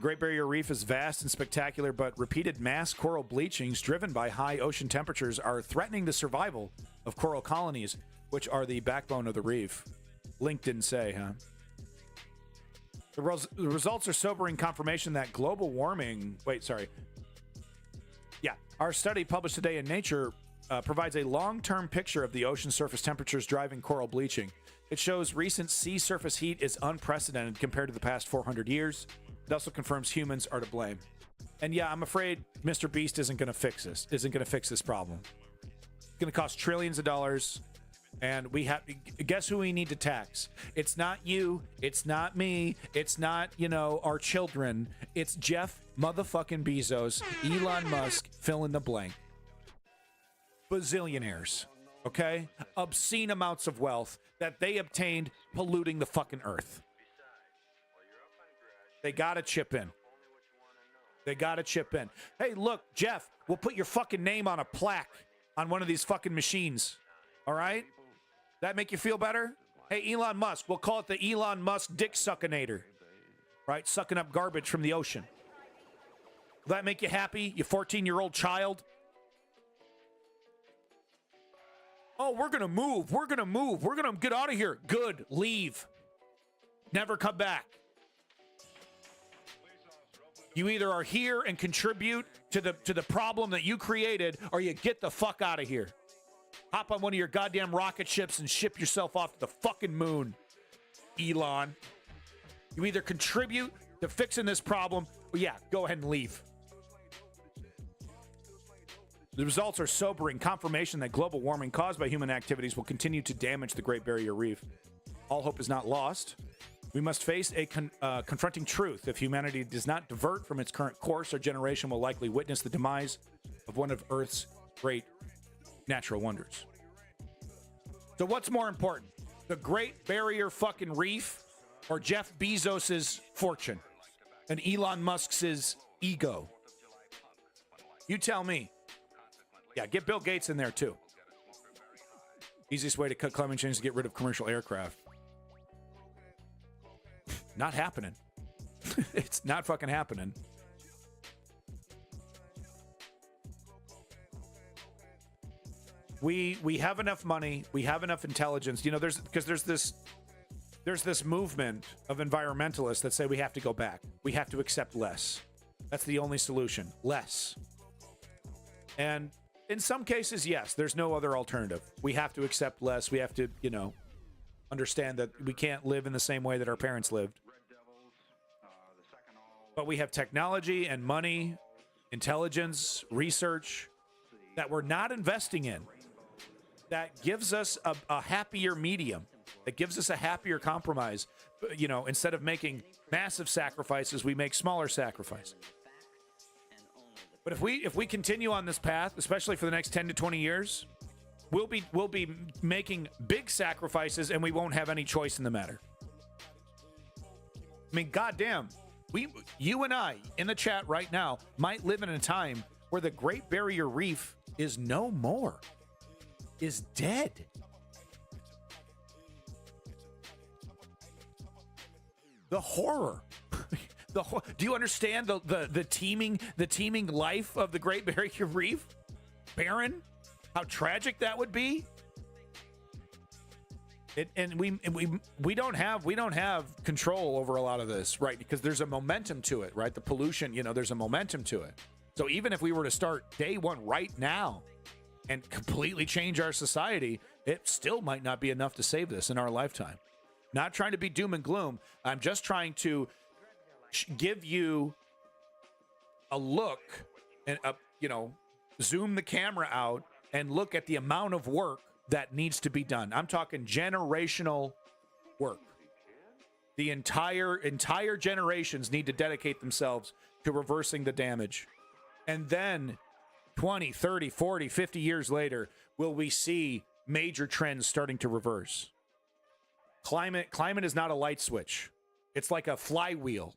Great Barrier Reef is vast and spectacular, but repeated mass coral bleachings driven by high ocean temperatures are threatening the survival of coral colonies, which are the backbone of the reef. Link didn't say, huh? The results are sobering confirmation that global warming... Our study published today in Nature provides a long-term picture of the ocean surface temperatures driving coral bleaching. It shows recent sea surface heat is unprecedented compared to the past 400 years. It also confirms humans are to blame. And yeah, I'm afraid Mr. Beast isn't going to fix this problem. It's going to cost trillions of dollars, and guess who we need to tax? It's not you, it's not me, it's not, our children. It's Jeff motherfucking Bezos, Elon Musk, fill in the blank. Bazillionaires, okay? Obscene amounts of wealth that they obtained polluting the fucking earth. They gotta chip in. Hey, look, Jeff, we'll put your fucking name on a plaque on one of these fucking machines, all right? That make you feel better? Hey, Elon Musk, we'll call it the Elon Musk Dick Suckinator, right? Sucking up garbage from the ocean. Will that make you happy, you 14-year-old child? Oh, we're going to move. We're going to get out of here. Good. Leave. Never come back. You either are here and contribute to the problem that you created, or you get the fuck out of here. Hop on one of your goddamn rocket ships and ship yourself off to the fucking moon, Elon. You either contribute to fixing this problem, or yeah, go ahead and leave. The results are sobering. Confirmation that global warming caused by human activities will continue to damage the Great Barrier Reef. All hope is not lost. We must face a confronting truth. If humanity does not divert from its current course, our generation will likely witness the demise of one of Earth's great natural wonders. So what's more important? The Great Barrier fucking Reef or Jeff Bezos's fortune and Elon Musk's ego? You tell me. Yeah, get Bill Gates in there too. Easiest way to cut climate change is to get rid of commercial aircraft. Not happening. It's not fucking happening. We have enough money, we have enough intelligence. You know, there's this movement of environmentalists that say we have to go back. We have to accept less. That's the only solution. Less. And in some cases, yes, there's no other alternative. We have to accept less. We have to, you know, understand that we can't live in the same way that our parents lived. But we have technology and money, intelligence, research that we're not investing in. That gives us a happier medium. That gives us a happier compromise. You know, instead of making massive sacrifices, we make smaller sacrifices. But if we continue on this path, especially for the next 10 to 20 years, we'll be making big sacrifices and we won't have any choice in the matter. I mean, goddamn, you and I in the chat right now might live in a time where the Great Barrier Reef is no more, is dead. The horror. Do you understand the teeming life of the Great Barrier Reef? Barren? How tragic that would be? We don't have control over a lot of this, right? Because there's a momentum to it, right? The pollution, you know, there's a momentum to it. So even if we were to start day one right now and completely change our society, it still might not be enough to save this in our lifetime. Not trying to be doom and gloom. I'm just trying to give you a look and zoom the camera out and look at the amount of work that needs to be done. I'm talking generational work. The entire generations need to dedicate themselves to reversing the damage. And then 20, 30, 40, 50 years later, will we see major trends starting to reverse? Climate is not a light switch. It's like a flywheel,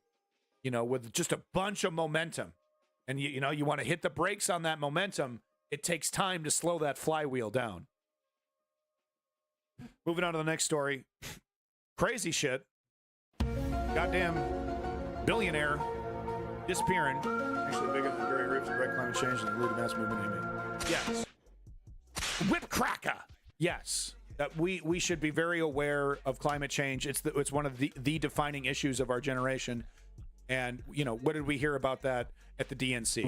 you know, with just a bunch of momentum. And you want to hit the brakes on that momentum. It takes time to slow that flywheel down. Moving on to the next story. Crazy shit. Goddamn billionaire disappearing. Actually bigger than the Barrier Reef, the Red Climate Change, and the Illegal Mass Movement. Yes. Whip cracker. Yes. We should be very aware of climate change. It's one of the defining issues of our generation. And, you know, what did we hear about that at the DNC?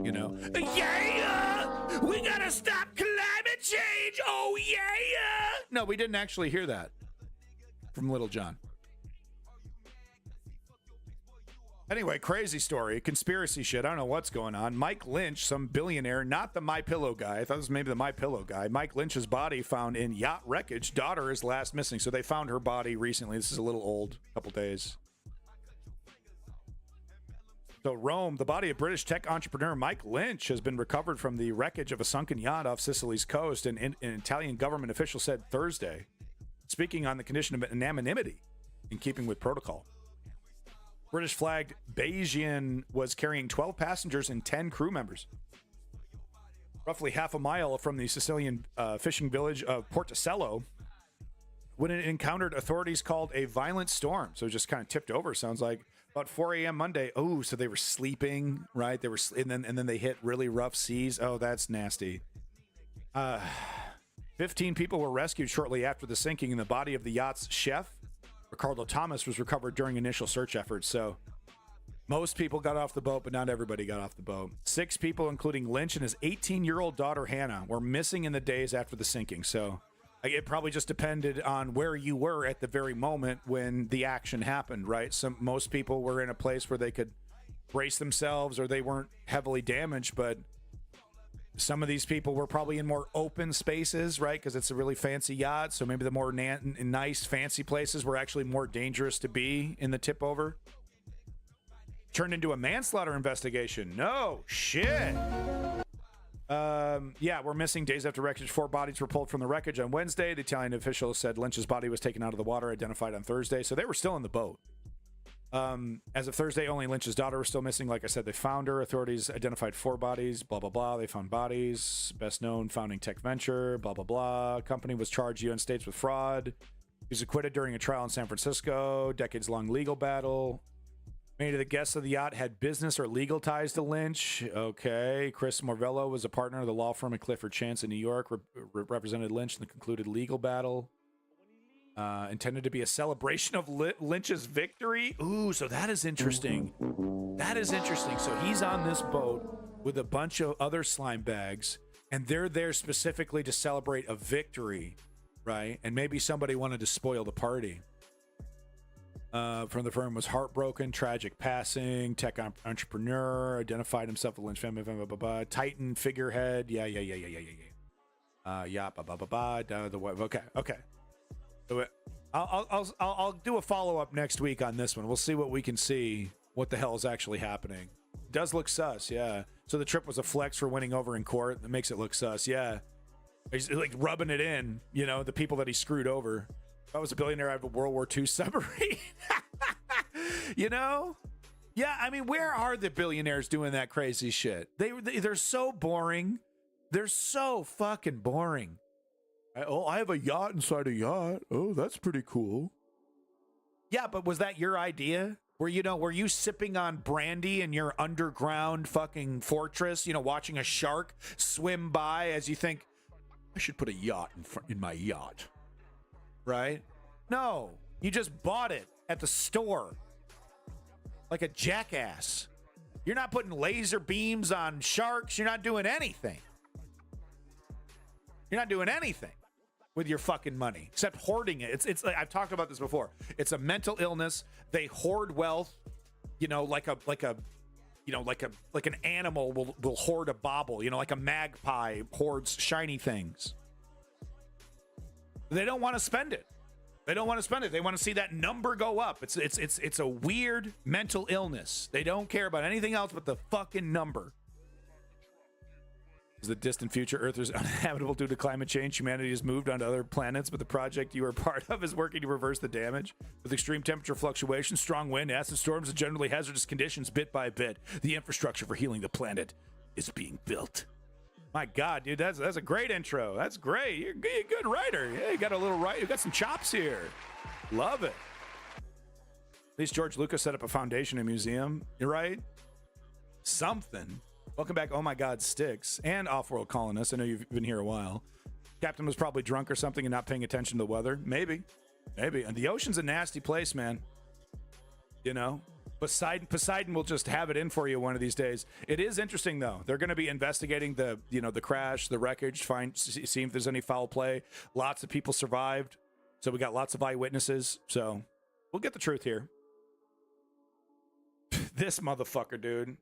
You know, yeah, we gotta stop climate change. Oh, yeah. No, we didn't actually hear that from Little John. Anyway, crazy story, conspiracy shit. I don't know what's going on. Mike Lynch, some billionaire, not the MyPillow guy. I thought it was maybe the MyPillow guy. Mike Lynch's body found in yacht wreckage. Daughter is last missing. So they found her body recently. This is a little old, couple days. So Rome, the body of British tech entrepreneur Mike Lynch has been recovered from the wreckage of a sunken yacht off Sicily's coast, and an Italian government official said Thursday, speaking on the condition of anonymity in keeping with protocol. British flagged Bayesian was carrying 12 passengers and 10 crew members. Roughly half a mile from the Sicilian fishing village of Porticello, when it encountered authorities called a violent storm. So it just kind of tipped over, sounds like. About 4 a.m. Monday. Oh, so they were sleeping, right? They were, and then they hit really rough seas. Oh, that's nasty. 15 people were rescued shortly after the sinking, and the body of the yacht's chef, Ricardo Thomas, was recovered during initial search efforts. So Most people got off the boat, but not everybody got off the boat. 6 people, including Lynch and his 18-year-old daughter, Hannah, were missing in the days after the sinking. So it probably just depended on where you were at the very moment when the action happened, right? Most people were in a place where they could brace themselves or they weren't heavily damaged, but some of these people were probably in more open spaces, right? Because it's a really fancy yacht. So maybe the more nice, fancy places were actually more dangerous to be in the tip over. Turned into a manslaughter investigation. No shit. Yeah, we're missing days after wreckage. 4 bodies were pulled from the wreckage on Wednesday. The Italian officials said Lynch's body was taken out of the water, identified on Thursday. So they were still in the boat. As of Thursday, only Lynch's daughter was still missing. Like I said, they found her. Authorities identified 4 bodies. Blah, blah, blah. They found bodies. Best known founding tech venture. Blah, blah, blah. Company was charged U.S. states with fraud. He was acquitted during a trial in San Francisco. Decades-long legal battle. Many of the guests of the yacht had business or legal ties to Lynch. Okay. Chris Morvello was a partner of the law firm at Clifford Chance in New York, represented Lynch in the concluded legal battle. Intended to be a celebration of Lynch's victory. Ooh, so that is interesting. That is interesting. So he's on this boat with a bunch of other slime bags, and they're there specifically to celebrate a victory, right? And maybe somebody wanted to spoil the party. From the firm was heartbroken, tragic passing, tech entrepreneur, identified himself with Lynch family, blah, blah, blah, blah, Titan figurehead, yeah. Okay. So I'll do a follow up next week on this one. We'll see what we can see, what the hell is actually happening. It does look sus, yeah. So the trip was a flex for winning over in court. That makes it look sus, yeah. He's like rubbing it in, you know, the people that he screwed over. If I was a billionaire, I'd have a World War II submarine. You know? Yeah, I mean, where are the billionaires doing that crazy shit? They're so boring. They're so fucking boring. I have a yacht inside a yacht. Oh, that's pretty cool. Yeah, but was that your idea? Were you sipping on brandy in your underground fucking fortress, watching a shark swim by as you think, I should put a yacht in my yacht? Right? No, you just bought it at the store like a jackass. You're not putting laser beams on sharks. You're not doing anything. You're not doing anything with your fucking money except hoarding it. It's like, I've talked about this before. It's a mental illness. They hoard wealth, like an animal will hoard a bauble, like a magpie hoards shiny things. They don't want to spend it. They don't want to spend it. They want to see that number go up. It's a weird mental illness. They don't care about anything else but the fucking number. Is the distant future Earth is uninhabitable due to climate change. Humanity has moved onto other planets, but the project you are part of is working to reverse the damage. With extreme temperature fluctuations, strong wind, acid storms, and generally hazardous conditions, bit by bit, the infrastructure for healing the planet is being built. My God, dude, that's a great intro. That's great. You're a good writer. Yeah, you got you got some chops here. Love it. At least George Lucas set up a foundation and museum. You're right. Something. Welcome back, Oh My God, Sticks, and Off-World Colonists. I know you've been here a while. Captain was probably drunk or something and not paying attention to the weather. Maybe. And the ocean's a nasty place, man. Poseidon will just have it in for you one of these days. It is interesting, though. They're going to be investigating the crash, the wreckage, see if there's any foul play. Lots of people survived, so we got lots of eyewitnesses. So we'll get the truth here. This motherfucker, dude.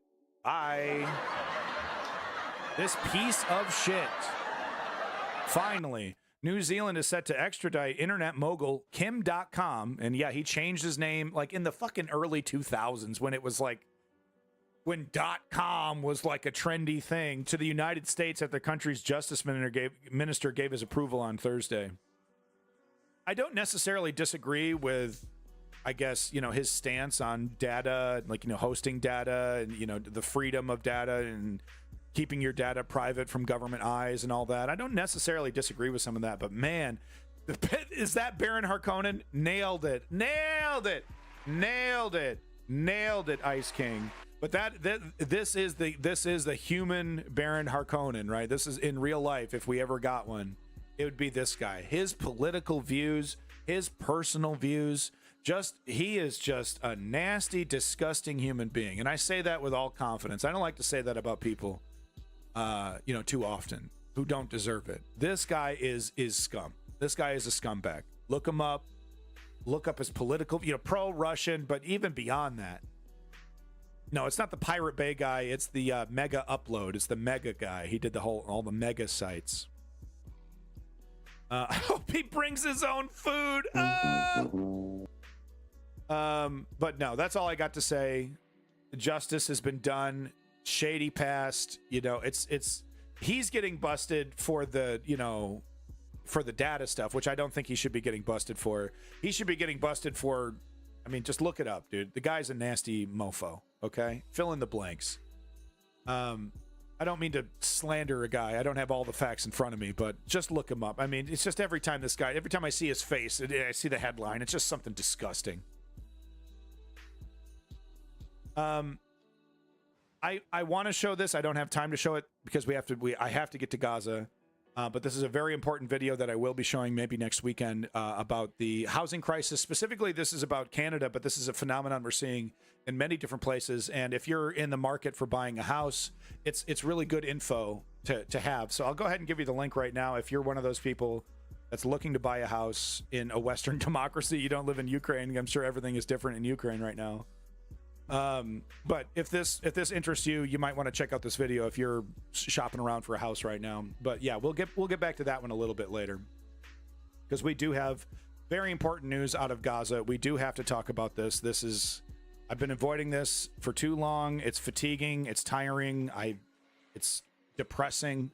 This piece of shit. Finally, New Zealand is set to extradite internet mogul Kim.com. And yeah, he changed his name like in the fucking early 2000s when .com was like a trendy thing, to the United States after the country's justice minister gave his approval on Thursday. I don't necessarily disagree with, I guess, his stance on data, like, hosting data and, the freedom of data and keeping your data private from government eyes and all that. I don't necessarily disagree with some of that, but man, is that Baron Harkonnen? Nailed it, Ice King. But this is the human Baron Harkonnen, right? This is in real life. If we ever got one, it would be this guy. His political views, his personal views, He is just a nasty, disgusting human being. And I say that with all confidence. I don't like to say that about people, too often, who don't deserve it. This guy is scum. This guy is a scumbag. Look him up. Look up his political, pro-Russian, but even beyond that. No, it's not the Pirate Bay guy. It's the Mega Upload. It's the Mega guy. He did all the Mega sites. I hope he brings his own food. But no, that's all I got to say. Justice has been done. Shady passed. He's getting busted for the data stuff, which I don't think he should be getting busted for. He should be getting busted for, just look it up, dude. The guy's a nasty mofo, okay? Fill in the blanks. I don't mean to slander a guy. I don't have all the facts in front of me, but just look him up. It's just every time I see his face, I see the headline, it's just something disgusting. I want to show this. I don't have time to show it because I have to get to Gaza. But this is a very important video that I will be showing maybe next weekend about the housing crisis. Specifically, this is about Canada, but this is a phenomenon we're seeing in many different places. And if you're in the market for buying a house, it's really good info to have. So I'll go ahead and give you the link right now. If you're one of those people that's looking to buy a house in a Western democracy, you don't live in Ukraine. I'm sure everything is different in Ukraine right now. But if this interests you, you might want to check out this video if you're shopping around for a house right now. But yeah, we'll get back to that one a little bit later, because we do have very important news out of Gaza. We do have to talk about this. I've been avoiding this for too long. It's fatiguing. It's tiring. It's depressing.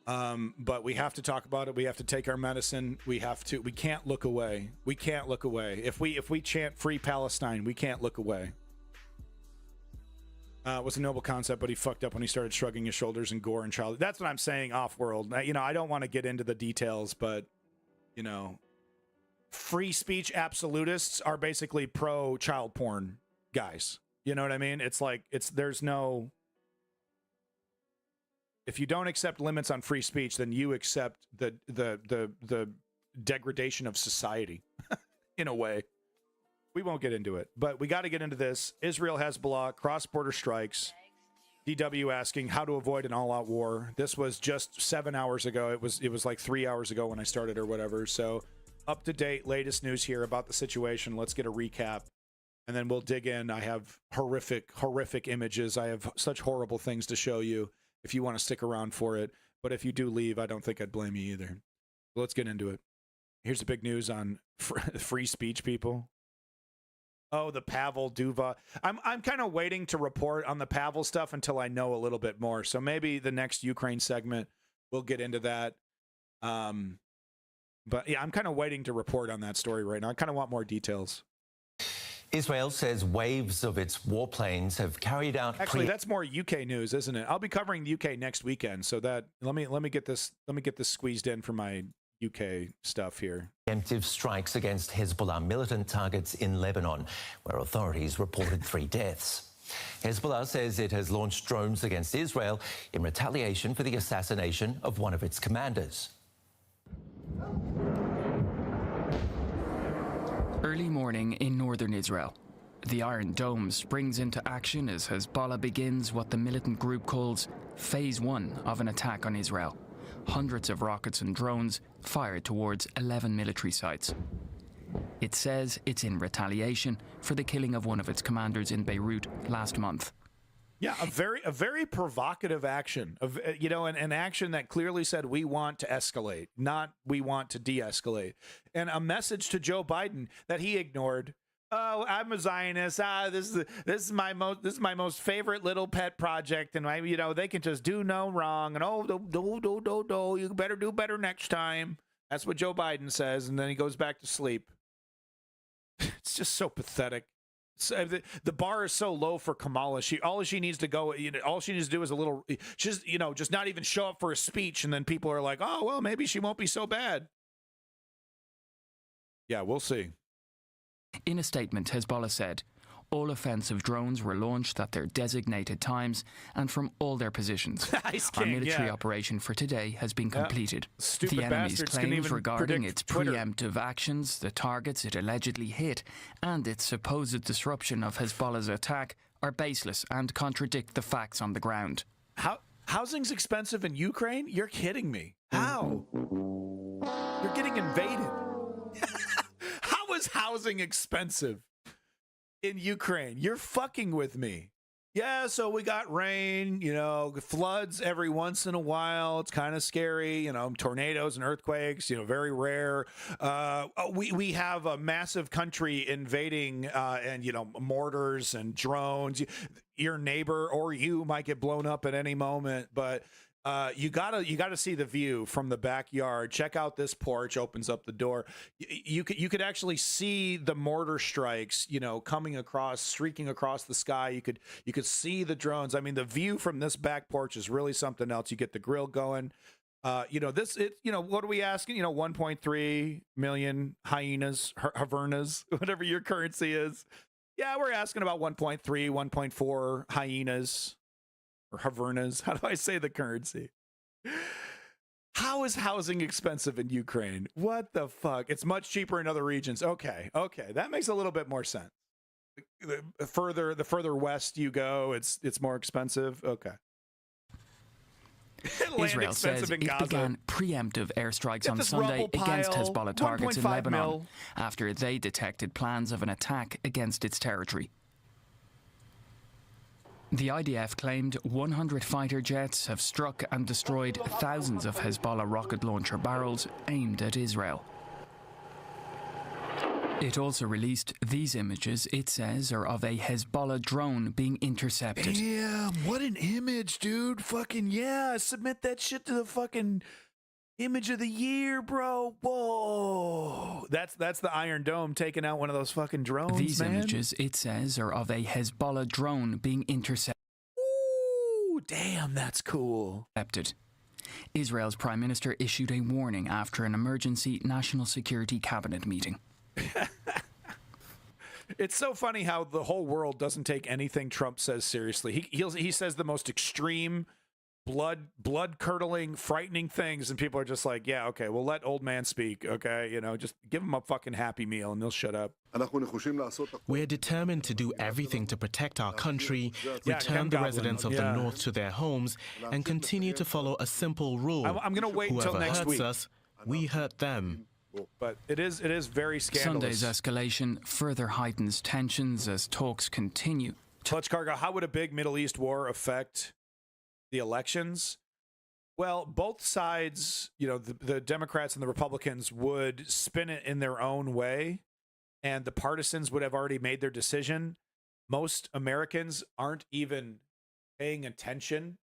But we have to talk about it. We have to take our medicine. We can't look away. We can't look away. If we chant free Palestine, we can't look away. It was a noble concept, but he fucked up when he started shrugging his shoulders and gore and child. That's what I'm saying off world. I don't want to get into the details, but free speech absolutists are basically pro child porn guys. You know what I mean? There's no. If you don't accept limits on free speech, then you accept the degradation of society in a way. We won't get into it, but we got to get into this. Israel, Hezbollah, cross-border strikes. DW asking how to avoid an all-out war. This was just 7 hours ago. It was like 3 hours ago when I started or whatever. So up to date, latest news here about the situation. Let's get a recap, and then we'll dig in. I have horrific images. I have such horrible things to show you if you want to stick around for it. But if you do leave, I don't think I'd blame you either. Let's get into it. Here's the big news on free speech, people. Oh, the Pavel Duva. I'm kind of waiting to report on the Pavel stuff until I know a little bit more. So maybe the next Ukraine segment, we'll get into that. But yeah, I'm kind of waiting to report on that story right now. I kind of want more details. Israel says waves of its warplanes have carried out. Actually, that's more UK news, isn't it? I'll be covering the UK next weekend, so that let me get this squeezed in for my UK stuff here. Preemptive strikes against Hezbollah militant targets in Lebanon, where authorities reported 3 deaths. Hezbollah says it has launched drones against Israel in retaliation for the assassination of one of its commanders. Early morning in northern Israel. The Iron Dome springs into action as Hezbollah begins what the militant group calls Phase 1 of an attack on Israel. Hundreds of rockets and drones fired towards 11 military sites. It says it's in retaliation for the killing of one of its commanders in Beirut last month. Yeah, a very provocative action, an action that clearly said we want to escalate, not we want to de-escalate, and a message to Joe Biden that he ignored. Oh, I'm a Zionist. This is my most favorite little pet project, and they can just do no wrong. And you better do better next time. That's what Joe Biden says, and then he goes back to sleep. It's just so pathetic. So the bar is so low for Kamala. All she needs to do is a little, just not even show up for a speech, and then people are like, oh well, maybe she won't be so bad. Yeah, we'll see. In a statement, Hezbollah said, All offensive drones were launched at their designated times and from all their positions. Our military operation for today has been completed. The enemy's claims regarding its preemptive actions, the targets it allegedly hit, and its supposed disruption of Hezbollah's attack are baseless and contradict the facts on the ground. Housing's expensive in Ukraine? You're kidding me. How? You're getting invaded. How is housing expensive in Ukraine? You're fucking with me. Yeah, so we got rain, floods every once in a while. It's kind of scary, tornadoes and earthquakes, very rare. We have a massive country invading and, mortars and drones. Your neighbor or you might get blown up at any moment, but you gotta see the view from the backyard. Check out this porch, opens up the door. You could actually see the mortar strikes, coming across, streaking across the sky. You could see the drones. I mean, the view from this back porch is really something else. You get the grill going. What are we asking? 1.3 million hyenas, havernas, whatever your currency is. Yeah, we're asking about 1.3, 1.4 hyenas. Or havernas. How do I say the currency? How is housing expensive in Ukraine? What the fuck? It's much cheaper in other regions. Okay. That makes a little bit more sense. The further west you go, it's more expensive. Okay. Israel says it began preemptive airstrikes on Sunday against Hezbollah targets in Lebanon after they detected plans of an attack against its territory. The IDF claimed 100 fighter jets have struck and destroyed thousands of Hezbollah rocket launcher barrels aimed at Israel. It also released these images, it says, are of a Hezbollah drone being intercepted. Damn, what an image, dude. Fucking yeah, submit that shit to the fucking image of the year, bro. Whoa. That's the Iron Dome taking out one of those fucking drones, These images, it says, are of a Hezbollah drone being intercepted. Ooh, damn, that's cool. Israel's prime minister issued a warning after an emergency national security cabinet meeting. It's so funny how the whole world doesn't take anything Trump says seriously. He says the most extreme, blood-curdling, frightening things, and people are just like, yeah, okay, we'll let old man speak, okay? Just give him a fucking Happy Meal and they'll shut up. We're determined to do everything to protect our country, return the residents of the North to their homes, and continue to follow a simple rule. I'm going to wait until next week. Whoever hurts us, we hurt them. But it is very scandalous. Sunday's escalation further heightens tensions as talks continue. Clutch Cargo, how would a big Middle East war affect the elections? Well, both sides, the Democrats and the Republicans would spin it in their own way, and the partisans would have already made their decision. Most Americans aren't even paying attention.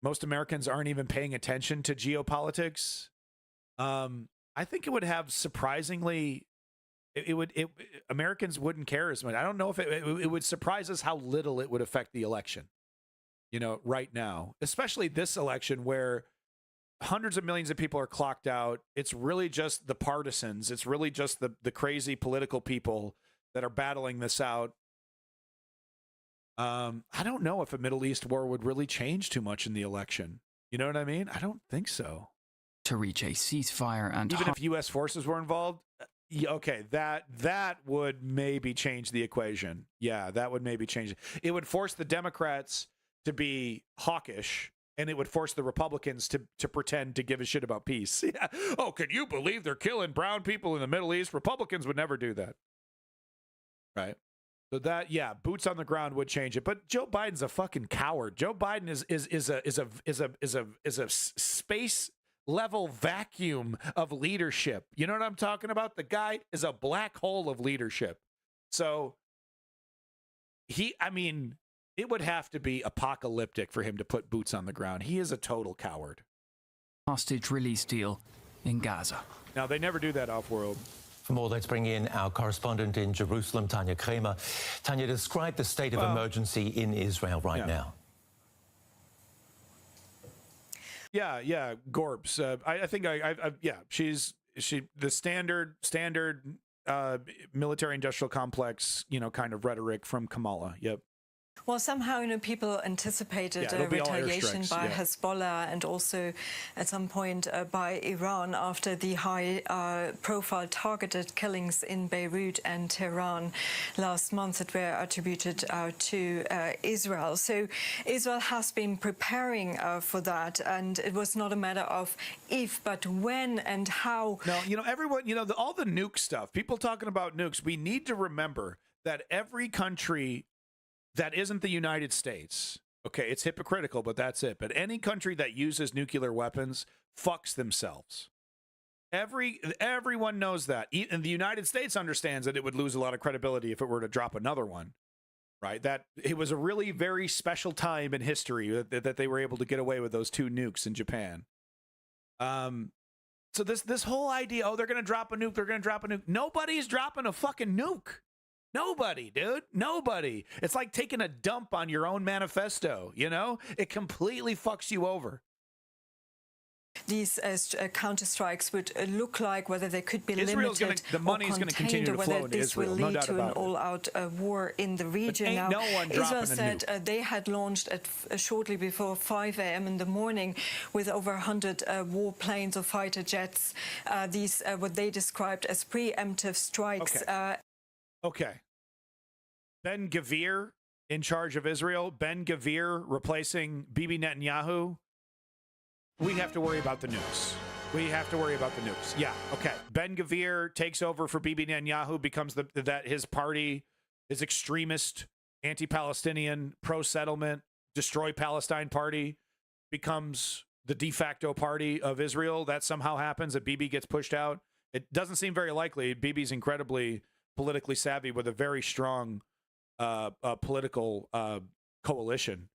Most Americans aren't even paying attention to geopolitics. I think it would have surprisingly, Americans wouldn't care as much. I don't know if it would surprise us how little it would affect the election, right now, especially this election where hundreds of millions of people are clocked out. It's really just the partisans. It's really just the crazy political people that are battling this out. I don't know if a Middle East war would really change too much in the election. You know what I mean? I don't think so. To reach a ceasefire and even if U.S. forces were involved, okay, that would maybe change the equation. Yeah, that would maybe change it. It would force the Democrats to be hawkish, and it would force the Republicans to pretend to give a shit about peace. Yeah. Oh, can you believe they're killing brown people in the Middle East? Republicans would never do that. Right? So that, yeah, boots on the ground would change it. But Joe Biden's a fucking coward. Joe Biden is a space level vacuum of leadership. You know what I'm talking about? The guy is a black hole of leadership. So it would have to be apocalyptic for him to put boots on the ground. He is a total coward. Hostage release deal in Gaza. Now, they never do that off-world. For more, let's bring in our correspondent in Jerusalem, Tanya Kramer. Tanya, describe the state of emergency in Israel right now. Yeah, Gorbs. I think she's the standard military-industrial complex, kind of rhetoric from Kamala. Yep. Well, somehow, people anticipated retaliation by Hezbollah and also at some point by Iran after the high-profile targeted killings in Beirut and Tehran last month that were attributed to Israel. So Israel has been preparing for that, and it was not a matter of if, but when and how. No, everyone, all the nuke stuff, people talking about nukes, we need to remember that every country that isn't the United States, okay, it's hypocritical, but that's it. But any country that uses nuclear weapons fucks themselves. Everyone knows that. And the United States understands that it would lose a lot of credibility if it were to drop another one, right? That it was a really very special time in history that they were able to get away with those 2 nukes in Japan. So this whole idea, they're going to drop a nuke, nobody's dropping a fucking nuke. Nobody, dude. Nobody. It's like taking a dump on your own manifesto, It completely fucks you over. These counterstrikes would look like, whether they could be limited the money's going to continue to flow into Israel. This will lead to an all-out war in the region. Now, no one Israel said they had launched at shortly before 5 a.m. in the morning with over 100 warplanes or fighter jets. These what they described as preemptive strikes. Okay. Ben-Gvir in charge of Israel. Ben-Gvir replacing Bibi Netanyahu. We have to worry about the nukes. Yeah, okay. Ben-Gvir takes over for Bibi Netanyahu, becomes his party, his extremist, anti-Palestinian, pro-settlement, destroy Palestine party, becomes the de facto party of Israel. That somehow happens, that Bibi gets pushed out. It doesn't seem very likely. Bibi's incredibly politically savvy with a very strong political coalition.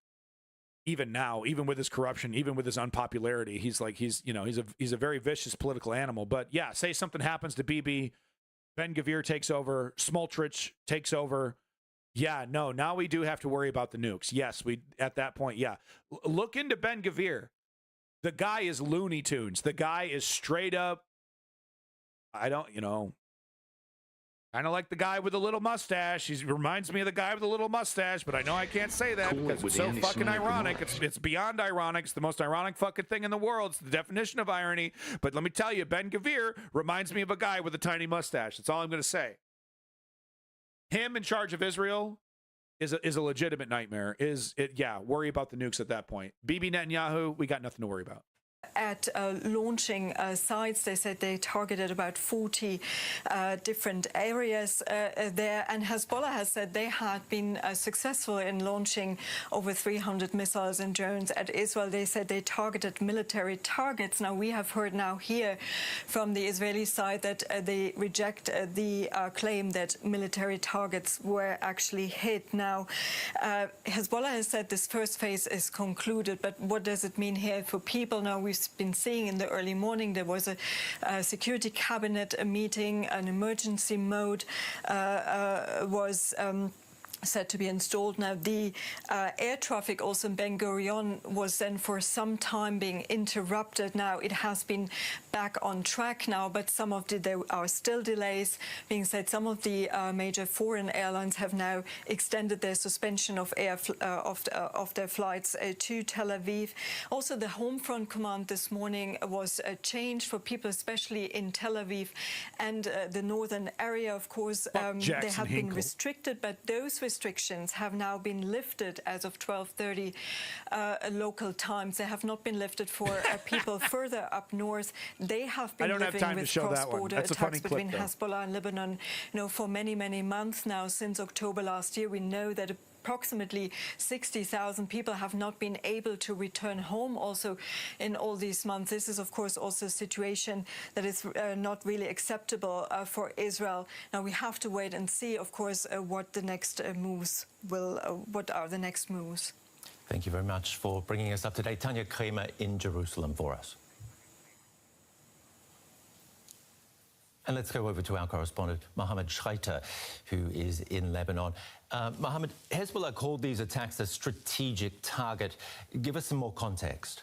Even now, even with his corruption, even with his unpopularity, he's a very vicious political animal. But yeah, say something happens to Bibi, Ben-Gvir takes over, Smotrich takes over. Yeah, no, now we do have to worry about the nukes. Yes, at that point, yeah. Look into Ben-Gvir. The guy is Looney Tunes. The guy is straight up, kind of like the guy with the little mustache. He reminds me of the guy with the little mustache, but I know I can't say that because it's so fucking ironic. It's beyond ironic. It's the most ironic fucking thing in the world. It's the definition of irony. But let me tell you, Ben-Gvir reminds me of a guy with a tiny mustache. That's all I'm going to say. Him in charge of Israel is a legitimate nightmare. Worry about the nukes at that point. Bibi Netanyahu, we got nothing to worry about. At launching sites, they said they targeted about 40 different areas there, and Hezbollah has said they had been successful in launching over 300 missiles and drones at Israel. They said they targeted military targets. Now, we have heard here from the Israeli side that they reject the claim that military targets were actually hit. Now, Hezbollah has said this first phase is concluded, but what does it mean here for people? Now, we've been seeing in the early morning there was a security cabinet meeting, an emergency mode was said to be installed. Now, the air traffic also in Ben Gurion was then for some time being interrupted. Now, it has been back on track now, but there are still delays being said. Some of the major foreign airlines have now extended their suspension of their flights to Tel Aviv. Also, the home front command this morning was changed for people, especially in Tel Aviv and the northern area. Of course, they have been restricted, but those restrictions have now been lifted as of 12:30 local times. They have not been lifted for people further up north. They have been living with cross-border attacks between Hezbollah and Lebanon, for many, many months now. Since October last year, we know that approximately 60,000 people have not been able to return home also in all these months. This is, of course, also a situation that is not really acceptable for Israel. Now, we have to wait and see, of course, what the next what are the next moves. Thank you very much for bringing us up to date. Tanya Kramer in Jerusalem for us. And let's go over to our correspondent, Mohammed Schreiter, who is in Lebanon. Mohammed, Hezbollah called these attacks a strategic target. Give us some more context.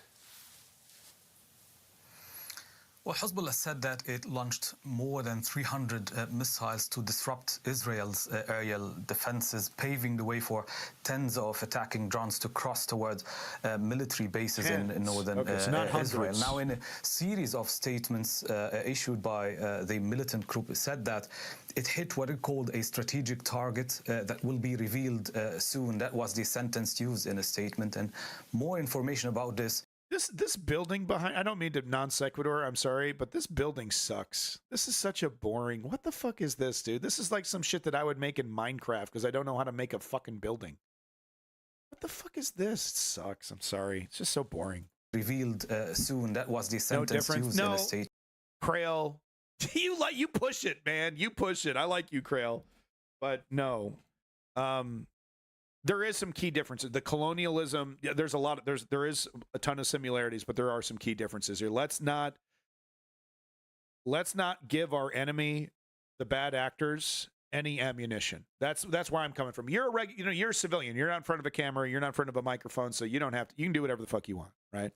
Well, Hezbollah said that it launched more than 300 missiles to disrupt Israel's aerial defenses, paving the way for tens of attacking drones to cross towards military bases in northern Israel. Now, in a series of statements issued by the militant group, it said that it hit what it called a strategic target that will be revealed soon. That was the sentence used in a statement. And more information about this. This building behind, I don't mean to non sequitur, I'm sorry, but this building sucks. This is such a boring, what the fuck is this, dude? This is like some shit that I would make in Minecraft because I don't know how to make a fucking building. What the fuck is this? It sucks, I'm sorry. It's just so boring. Revealed soon, that was the sentence used in a state. Krail, you push it, man. You push it. I like you, Krail. But no. There is some key differences. The colonialism, there's a lot of, there is a ton of similarities, but there are some key differences here. Let's not give our enemy, the bad actors, any ammunition. That's where I'm coming from. You're you're a civilian. You're not in front of a camera. You're not in front of a microphone, so you don't have to. You can do whatever the fuck you want, right?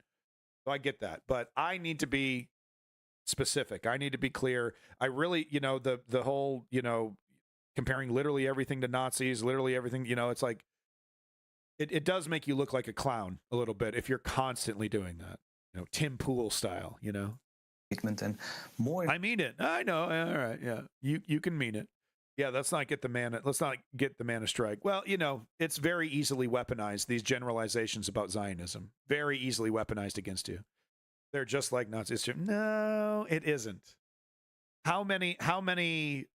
So I get that, but I need to be specific. I need to be clear. I really, the whole, comparing literally everything to Nazis, literally everything, it's like. It does make you look like a clown a little bit if you're constantly doing that, Tim Pool style, Statement and more. I mean it. I know. All right. Yeah. You can mean it. Yeah. Let's not get the man a strike. Well, it's very easily weaponized. These generalizations about Zionism, very easily weaponized against you. They're just like Nazis. No, it isn't. How many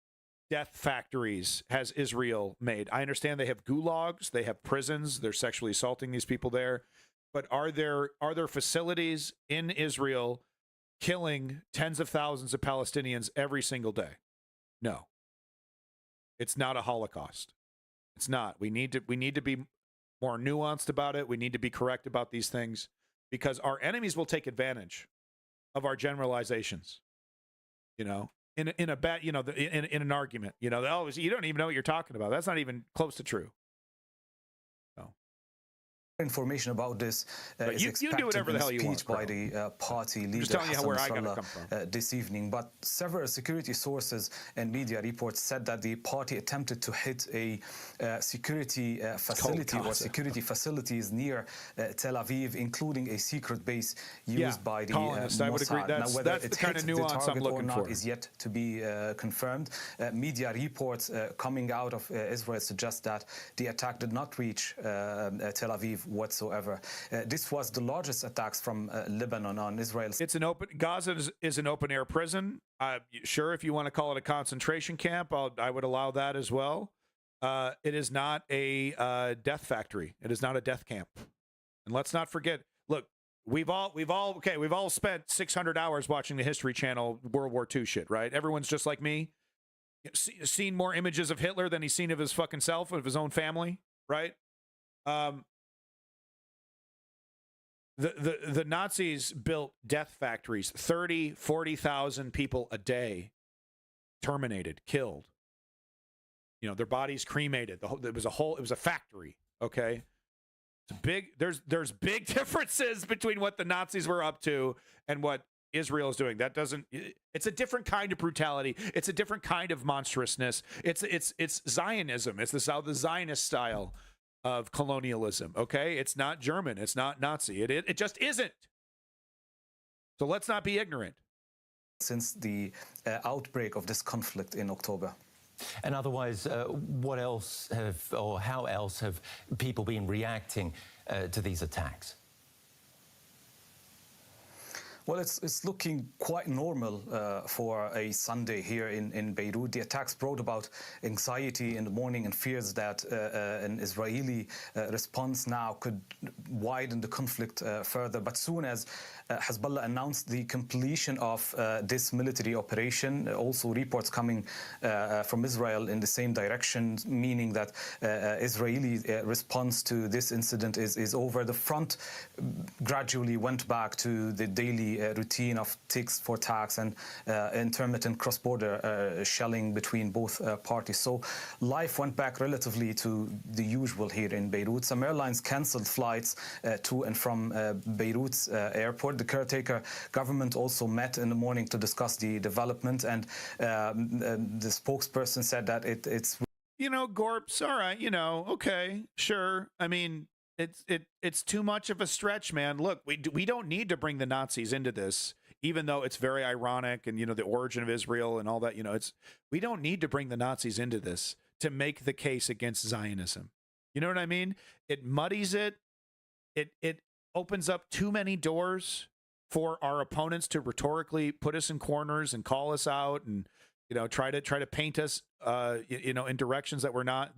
death factories has Israel made? I understand they have gulags, they have prisons, they're sexually assaulting these people there, but are there facilities in Israel killing tens of thousands of Palestinians every single day? No. It's not a Holocaust. It's not. We need to be more nuanced about it. We need to be correct about these things because our enemies will take advantage of our generalizations. In a bad, in an argument, you don't even know what you're talking about. That's not even close to true. Information about this is you do whatever the hell you want, by the party leader just telling you where I gotta come from. This evening. But several security sources and media reports said that the party attempted to hit a security facility or security facilities near Tel Aviv, including a secret base used by the Mossad. I would agree. That's the kind of nuance I'm looking for. Is yet to be confirmed. Media reports coming out of Israel suggest that the attack did not reach Tel Aviv whatsoever. This was the largest attacks from Lebanon on Israel. Gaza is an open air prison. Sure, if you want to call it a concentration camp, I would allow that as well. It is not a death factory. It is not a death camp. And let's not forget. Look, we've all spent 600 hours watching the History Channel World War II shit, right? Everyone's just like me. Seen more images of Hitler than he's seen of his fucking self, of his own family, right? The Nazis built death factories, 30, 40,000 people a day terminated, killed. Their bodies cremated. It was a factory, okay? It's big. There's big differences between what the Nazis were up to and what Israel is doing. It's a different kind of brutality. It's a different kind of monstrousness. It's Zionism. It's the Zionist style of colonialism, okay? It's not German. It's not Nazi. It just isn't. So let's not be ignorant. Since the outbreak of this conflict in October. And otherwise, how else have people been reacting to these attacks? Well, it's looking quite normal for a Sunday here in Beirut. The attacks brought about anxiety in the morning and fears that an Israeli response now could widen the conflict further. But soon as Hezbollah announced the completion of this military operation, also reports coming from Israel in the same direction, meaning that Israeli response to this incident is over. The front gradually went back to the daily the routine of ticks for tax and intermittent cross-border shelling between both parties. So life went back relatively to the usual here in Beirut. Some airlines cancelled flights to and from Beirut's airport. The caretaker government also met in the morning to discuss the development, and the spokesperson said that it's... Gorps, all right, okay, sure. I mean, it's too much of a stretch, man. Look, we don't need to bring the Nazis into this, even though it's very ironic and, the origin of Israel and all that, we don't need to bring the Nazis into this to make the case against Zionism. You know what I mean? It muddies it. It opens up too many doors for our opponents to rhetorically put us in corners and call us out and, try to paint us, in directions that we're not,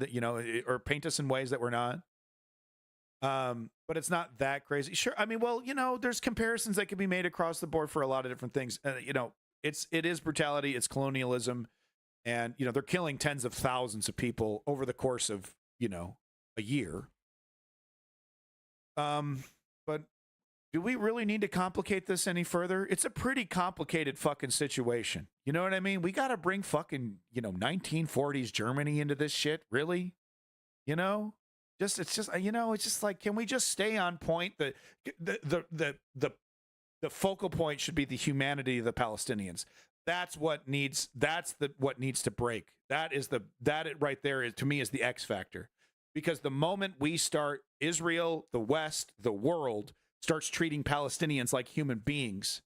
or paint us in ways that we're not. But it's not that crazy. Sure. I mean, well, there's comparisons that can be made across the board for a lot of different things. It is brutality. It's colonialism. And, they're killing tens of thousands of people over the course of, a year. But do we really need to complicate this any further? It's a pretty complicated fucking situation. You know what I mean? We got to bring fucking, 1940s Germany into this shit. Really? It's just like, can we just stay on point? The focal point should be the humanity of the Palestinians. That's what needs to break. That right there is, to me, is the X factor. Because the moment we start, Israel, the West, the world starts treating Palestinians like human beings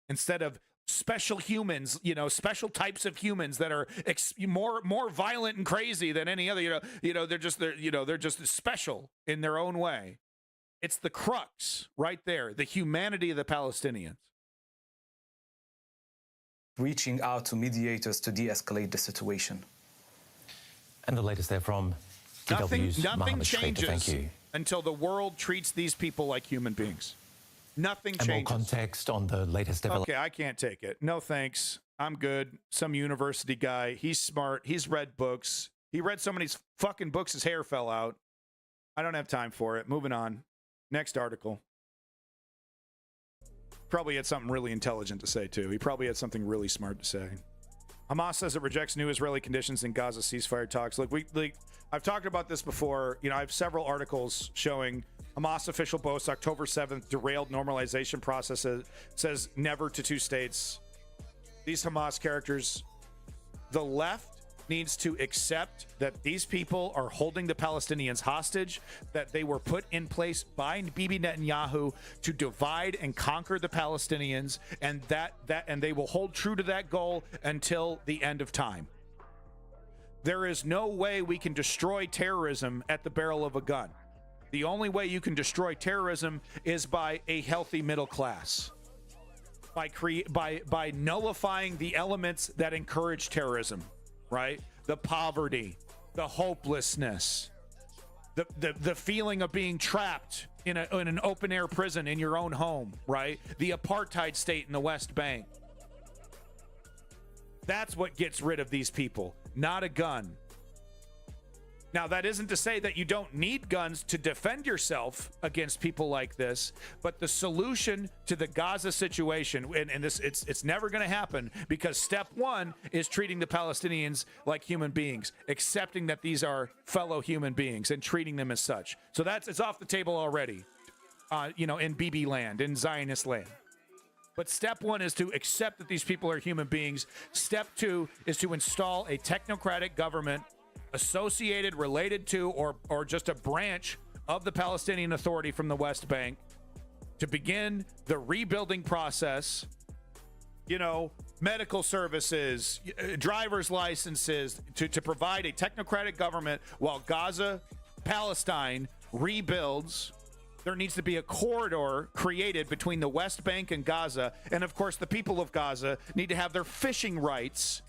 instead of special humans, special types of humans that are more violent and crazy than any other, they're just special in their own way. It's the crux right there, the humanity of the Palestinians. Reaching out to mediators to de-escalate the situation. And the latest there from Nothing Mohammed changes Thank you. Until the world treats these people like human beings. Nothing changes. And more context on the latest development. Okay, I can't take it. No thanks. I'm good. Some university guy. He's smart. He's read books. He read so many fucking books his hair fell out. I don't have time for it. Moving on. Next article. Probably had something really intelligent to say, too. He probably had something really smart to say. Hamas says it rejects new Israeli conditions in Gaza ceasefire talks. Look, I've talked about this before. I have several articles showing Hamas official boasts October 7th derailed normalization processes, says never to two states. These Hamas characters, the left needs to accept that these people are holding the Palestinians hostage, that they were put in place by Bibi Netanyahu to divide and conquer the Palestinians, and and they will hold true to that goal until the end of time. There is no way we can destroy terrorism at the barrel of a gun. The only way you can destroy terrorism is by a healthy middle class, by nullifying the elements that encourage terrorism. Right? The poverty, the hopelessness, the feeling of being trapped in an open air prison in your own home, right? The apartheid state in the West Bank. That's what gets rid of these people, not a gun. Now, that isn't to say that you don't need guns to defend yourself against people like this, but the solution to the Gaza situation, and this, it's never going to happen, because step one is treating the Palestinians like human beings, accepting that these are fellow human beings and treating them as such. So it's off the table already, in Bibi land, in Zionist land. But step one is to accept that these people are human beings. Step two is to install a technocratic government associated, related to, or just a branch of the Palestinian Authority from the West Bank to begin the rebuilding process, medical services, driver's licenses, to provide a technocratic government while Gaza, Palestine rebuilds. There needs to be a corridor created between the West Bank and Gaza. And of course, the people of Gaza need to have their fishing rights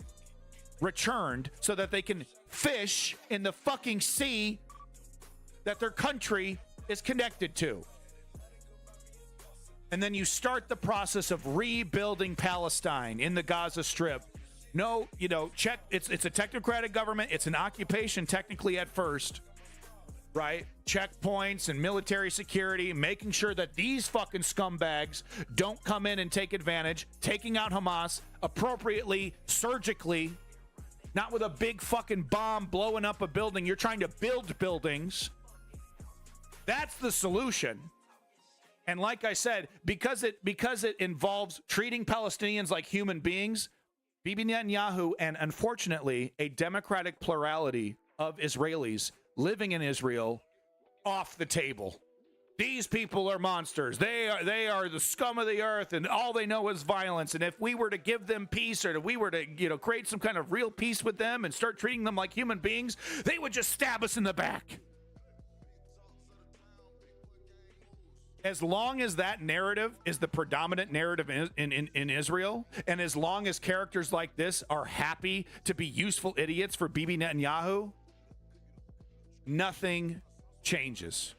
returned so that they can fish in the fucking sea that their country is connected to. And then you start the process of rebuilding Palestine in the Gaza Strip. No, it's a technocratic government. It's an occupation technically at first, right? Checkpoints and military security, making sure that these fucking scumbags don't come in and take advantage, taking out Hamas appropriately, surgically, not with a big fucking bomb blowing up a building. You're trying to build buildings. That's the solution. And like I said, because it involves treating Palestinians like human beings, Bibi Netanyahu and unfortunately a democratic plurality of Israelis living in Israel off the table. These people are monsters. They are the scum of the earth, and all they know is violence. And if we were to give them peace, or if we were to, create some kind of real peace with them and start treating them like human beings, they would just stab us in the back. As long as that narrative is the predominant narrative in Israel, and as long as characters like this are happy to be useful idiots for Bibi Netanyahu, nothing changes.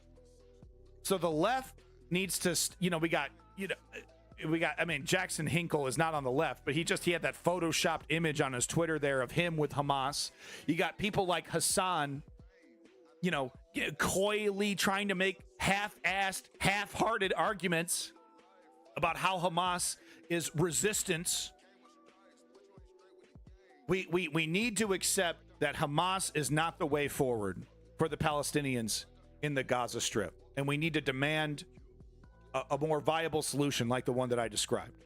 So the left needs to, Jackson Hinkle is not on the left, but he had that photoshopped image on his Twitter there of him with Hamas. You got people like Hassan, coyly trying to make half-assed, half-hearted arguments about how Hamas is resistance. We need to accept that Hamas is not the way forward for the Palestinians in the Gaza Strip. And we need to demand a more viable solution like the one that I described.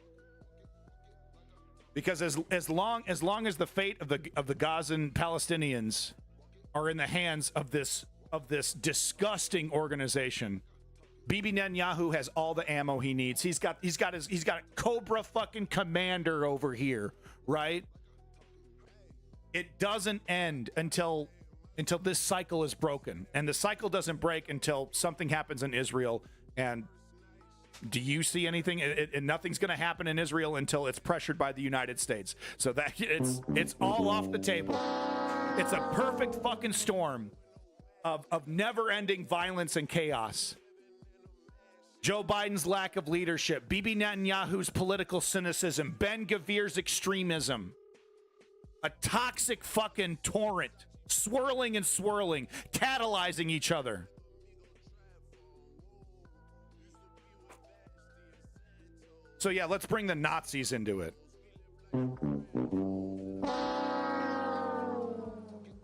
Because as long as the fate of the Gazan Palestinians are in the hands of this disgusting organization, Bibi Netanyahu has all the ammo he needs. He's got a Cobra fucking commander over here, right? It doesn't end until this cycle is broken, and the cycle doesn't break until something happens in Israel. And do you see anything? And nothing's going to happen in Israel until it's pressured by the United States. So that it's all off the table. It's a perfect fucking storm of never-ending violence and chaos. Joe Biden's lack of leadership, Bibi Netanyahu's political cynicism, Ben Gvir's extremism, a toxic fucking torrent, swirling and swirling, catalyzing each other. So yeah, let's bring the Nazis into it.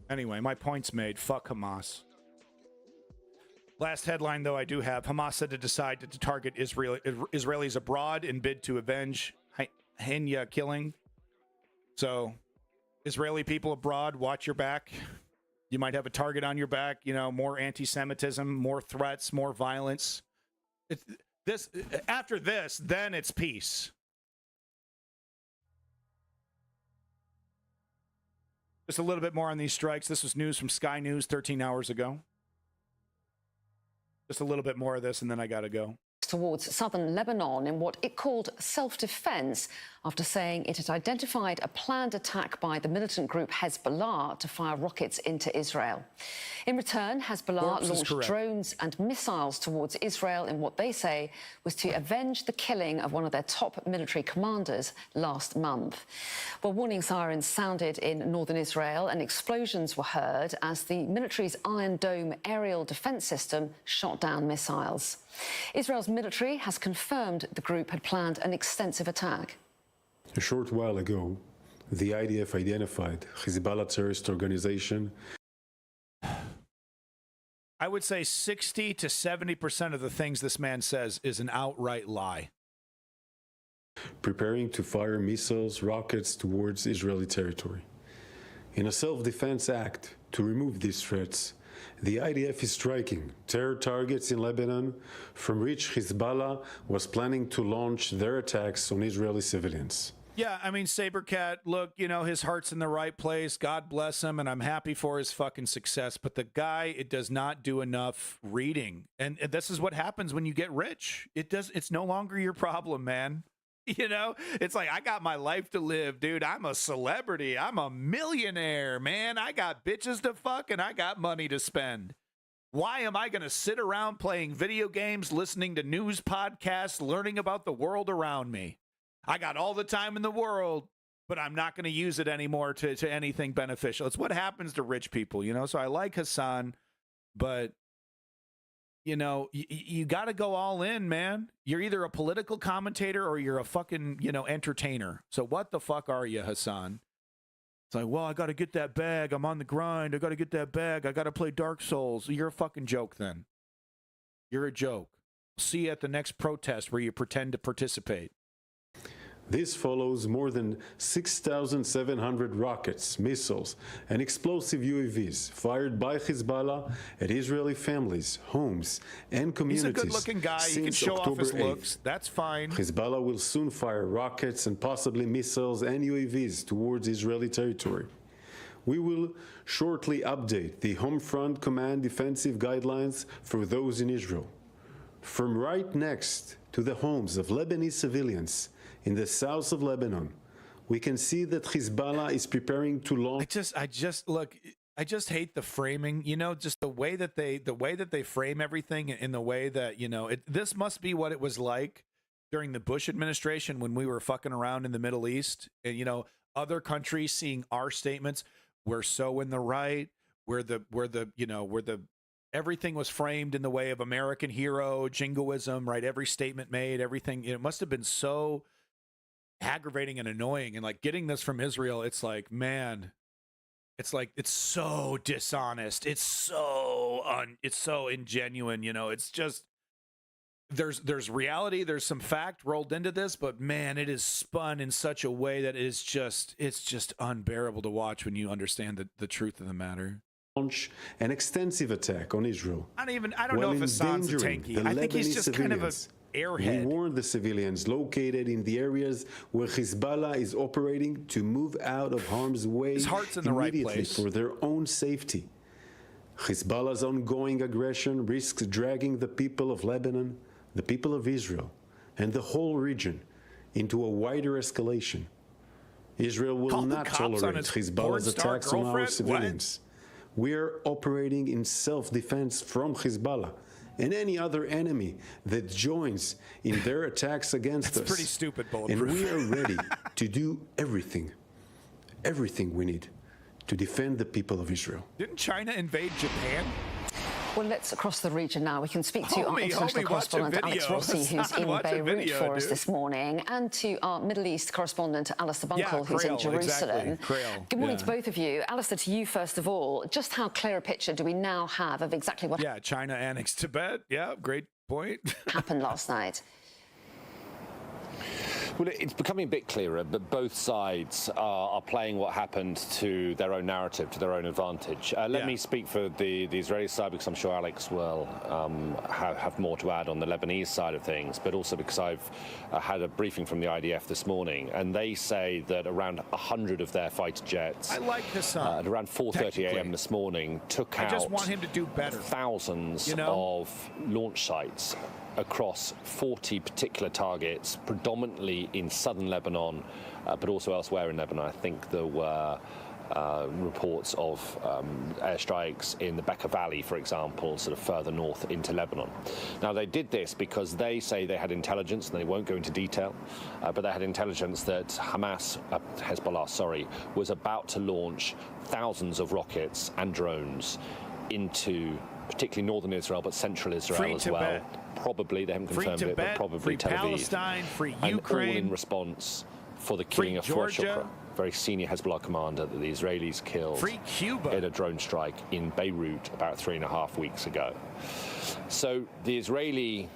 Anyway, my point's made. Fuck Hamas. Last headline, though, I do have. Hamas said to decide to target Israelis abroad in bid to avenge Henya killing. So, Israeli people abroad, watch your back. You might have a target on your back. More anti-Semitism, more threats, more violence. After this, then it's peace. Just a little bit more on these strikes. This was news from Sky News 13 hours ago. Just a little bit more of this, and then I gotta go. Towards southern Lebanon in what it called self-defense after saying it had identified a planned attack by the militant group Hezbollah to fire rockets into Israel. In return, Hezbollah launched drones and missiles towards Israel in what they say was to avenge the killing of one of their top military commanders last month. Well, warning sirens sounded in northern Israel and explosions were heard as the military's Iron Dome aerial defense system shot down missiles. Israel's military has confirmed the group had planned an extensive attack. A short while ago, the IDF identified Hezbollah terrorist organization. I would say 60 to 70% of the things this man says is an outright lie. Preparing to fire missiles, rockets towards Israeli territory. In a self-defense act to remove these threats, the IDF is striking terror targets in Lebanon from which Hezbollah was planning to launch their attacks on Israeli civilians. Yeah, Sabercat, look, his heart's in the right place. God bless him, and I'm happy for his fucking success. But the guy, it does not do enough reading. And this is what happens when you get rich. It's no longer your problem, man. It's like, I got my life to live, dude. I'm a celebrity. I'm a millionaire, man. I got bitches to fuck and I got money to spend. Why am I going to sit around playing video games, listening to news podcasts, learning about the world around me? I got all the time in the world, but I'm not going to use it anymore to anything beneficial. It's what happens to rich people, So I like Hassan, but you know, you got to go all in, man. You're either a political commentator or you're a fucking, you know, entertainer. So what the fuck are you, Hassan? It's like, well, I got to get that bag. I'm on the grind. I got to get that bag. I got to play Dark Souls. You're a fucking joke then. You're a joke. See you at the next protest where you pretend to participate. This follows more than 6,700 rockets, missiles, and explosive UAVs fired by Hezbollah at Israeli families, homes, and communities. He's a good-looking guy. He can show off his looks. That's fine. Hezbollah will soon fire rockets and possibly missiles and UAVs towards Israeli territory. We will shortly update the Home Front Command defensive guidelines for those in Israel. From right next to the homes of Lebanese civilians in the south of Lebanon, we can see that Hezbollah is preparing to launch. I just hate the framing, you know, just the way that they frame everything in the way that, you know, this must be what it was like during the Bush administration when we were fucking around in the Middle East, and, you know, other countries seeing our statements, we're so in the right, everything was framed in the way of American hero, jingoism, right? Every statement made, everything, it must have been so aggravating and annoying. And like getting this from Israel, it's like, man, it's like, it's so dishonest. It's so ingenuine, you know, it's just, there's reality, there's some fact rolled into this, but man, it is spun in such a way that it's just unbearable to watch when you understand the truth of the matter. Launch an extensive attack on Israel. I don't know if Hassan's a tanky. I think he's just kind of an airhead. We warned the civilians located in the areas where Hezbollah is operating to move out of harm's way His heart's in the right place for their own safety. Hezbollah's ongoing aggression risks dragging the people of Lebanon, the people of Israel, and the whole region into a wider escalation. Israel will not tolerate Hezbollah's attacks on our civilians. We are operating in self-defense from Hezbollah and any other enemy that joins in their attacks against us. That's pretty stupid, Bulletproof. And we are ready to do everything we need to defend the people of Israel. Didn't China invade Japan? Well, let's cross the region now. We can speak to our international correspondent Alex Rossi, who's in Beirut for us this morning, and to our Middle East correspondent Alistair Bunkle, who's in Jerusalem. Exactly. Good morning to both of you. Alistair, to you first of all, just how clear a picture do we now have of exactly what China annexed Tibet. Yeah, great point. happened last night? Well, it's becoming a bit clearer, but both sides are playing what happened to their own narrative, to their own advantage. Let me speak for the Israeli side, because I'm sure Alex will have more to add on the Lebanese side of things, but also because I've had a briefing from the IDF this morning, and they say that around 100 of their fighter jets, I like Hassan, at around 4:30 a.m. this morning, took out, I just want him to do better, thousands of launch sites across 40 particular targets, predominantly in southern Lebanon, but also elsewhere in Lebanon. I think there were reports of airstrikes in the Bekaa Valley, for example, sort of further north into Lebanon. Now, they did this because they say they had intelligence, and they won't go into detail, but they had intelligence that Hezbollah, was about to launch thousands of rockets and drones into particularly northern Israel, but central Israel as well. Probably, they haven't confirmed it, but probably Tel Aviv. Palestine, free and Ukraine. All in response for the killing of Fuad Shukra, very senior Hezbollah commander that the Israelis killed free Cuba in a drone strike in Beirut about 3.5 weeks ago. So the Israeli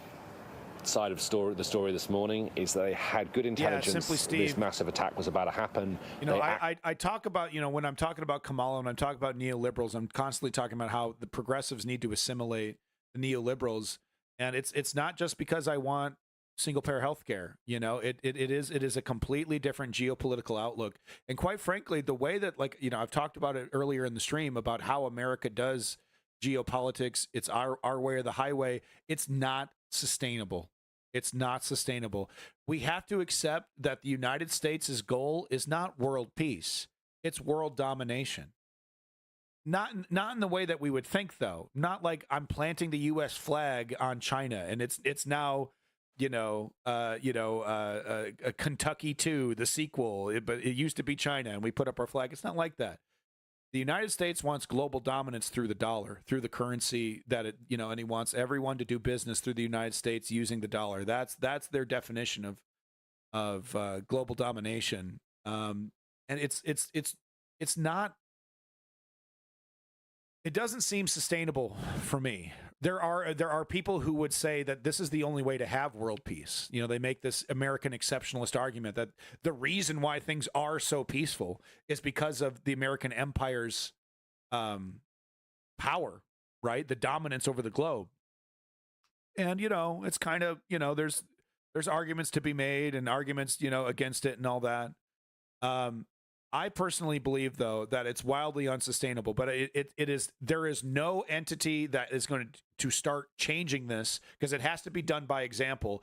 side of the story this morning is that they had good intelligence. Simply, Steve, this massive attack was about to happen. You know, I talk about, you know, when I'm talking about Kamala and I'm talking about neoliberals, I'm constantly talking about how the progressives need to assimilate the neoliberals, and it's not just because I want single payer health care. You know, it is a completely different geopolitical outlook, and quite frankly, the way that, like, you know, I've talked about it earlier in the stream about how America does geopolitics. It's our way or the highway. It's not sustainable. It's not sustainable. We have to accept that the United States' goal is not world peace. It's world domination. Not in the way that we would think, though. Not like I'm planting the U.S. flag on China and it's now, Kentucky 2, the sequel. But it used to be China and we put up our flag. It's not like that. The United States wants global dominance through the dollar, through the currency that it, and he wants everyone to do business through the United States using the dollar. That's their definition of global domination. And it's not. It doesn't seem sustainable for me. There are people who would say that this is the only way to have world peace. They make this American exceptionalist argument that the reason why things are so peaceful is because of the American empire's power, right? The dominance over the globe. And, it's kind of, there's arguments to be made and arguments, against it and all that. I personally believe, though, that it's wildly unsustainable, but there is no entity that is going to start changing this, because it has to be done by example.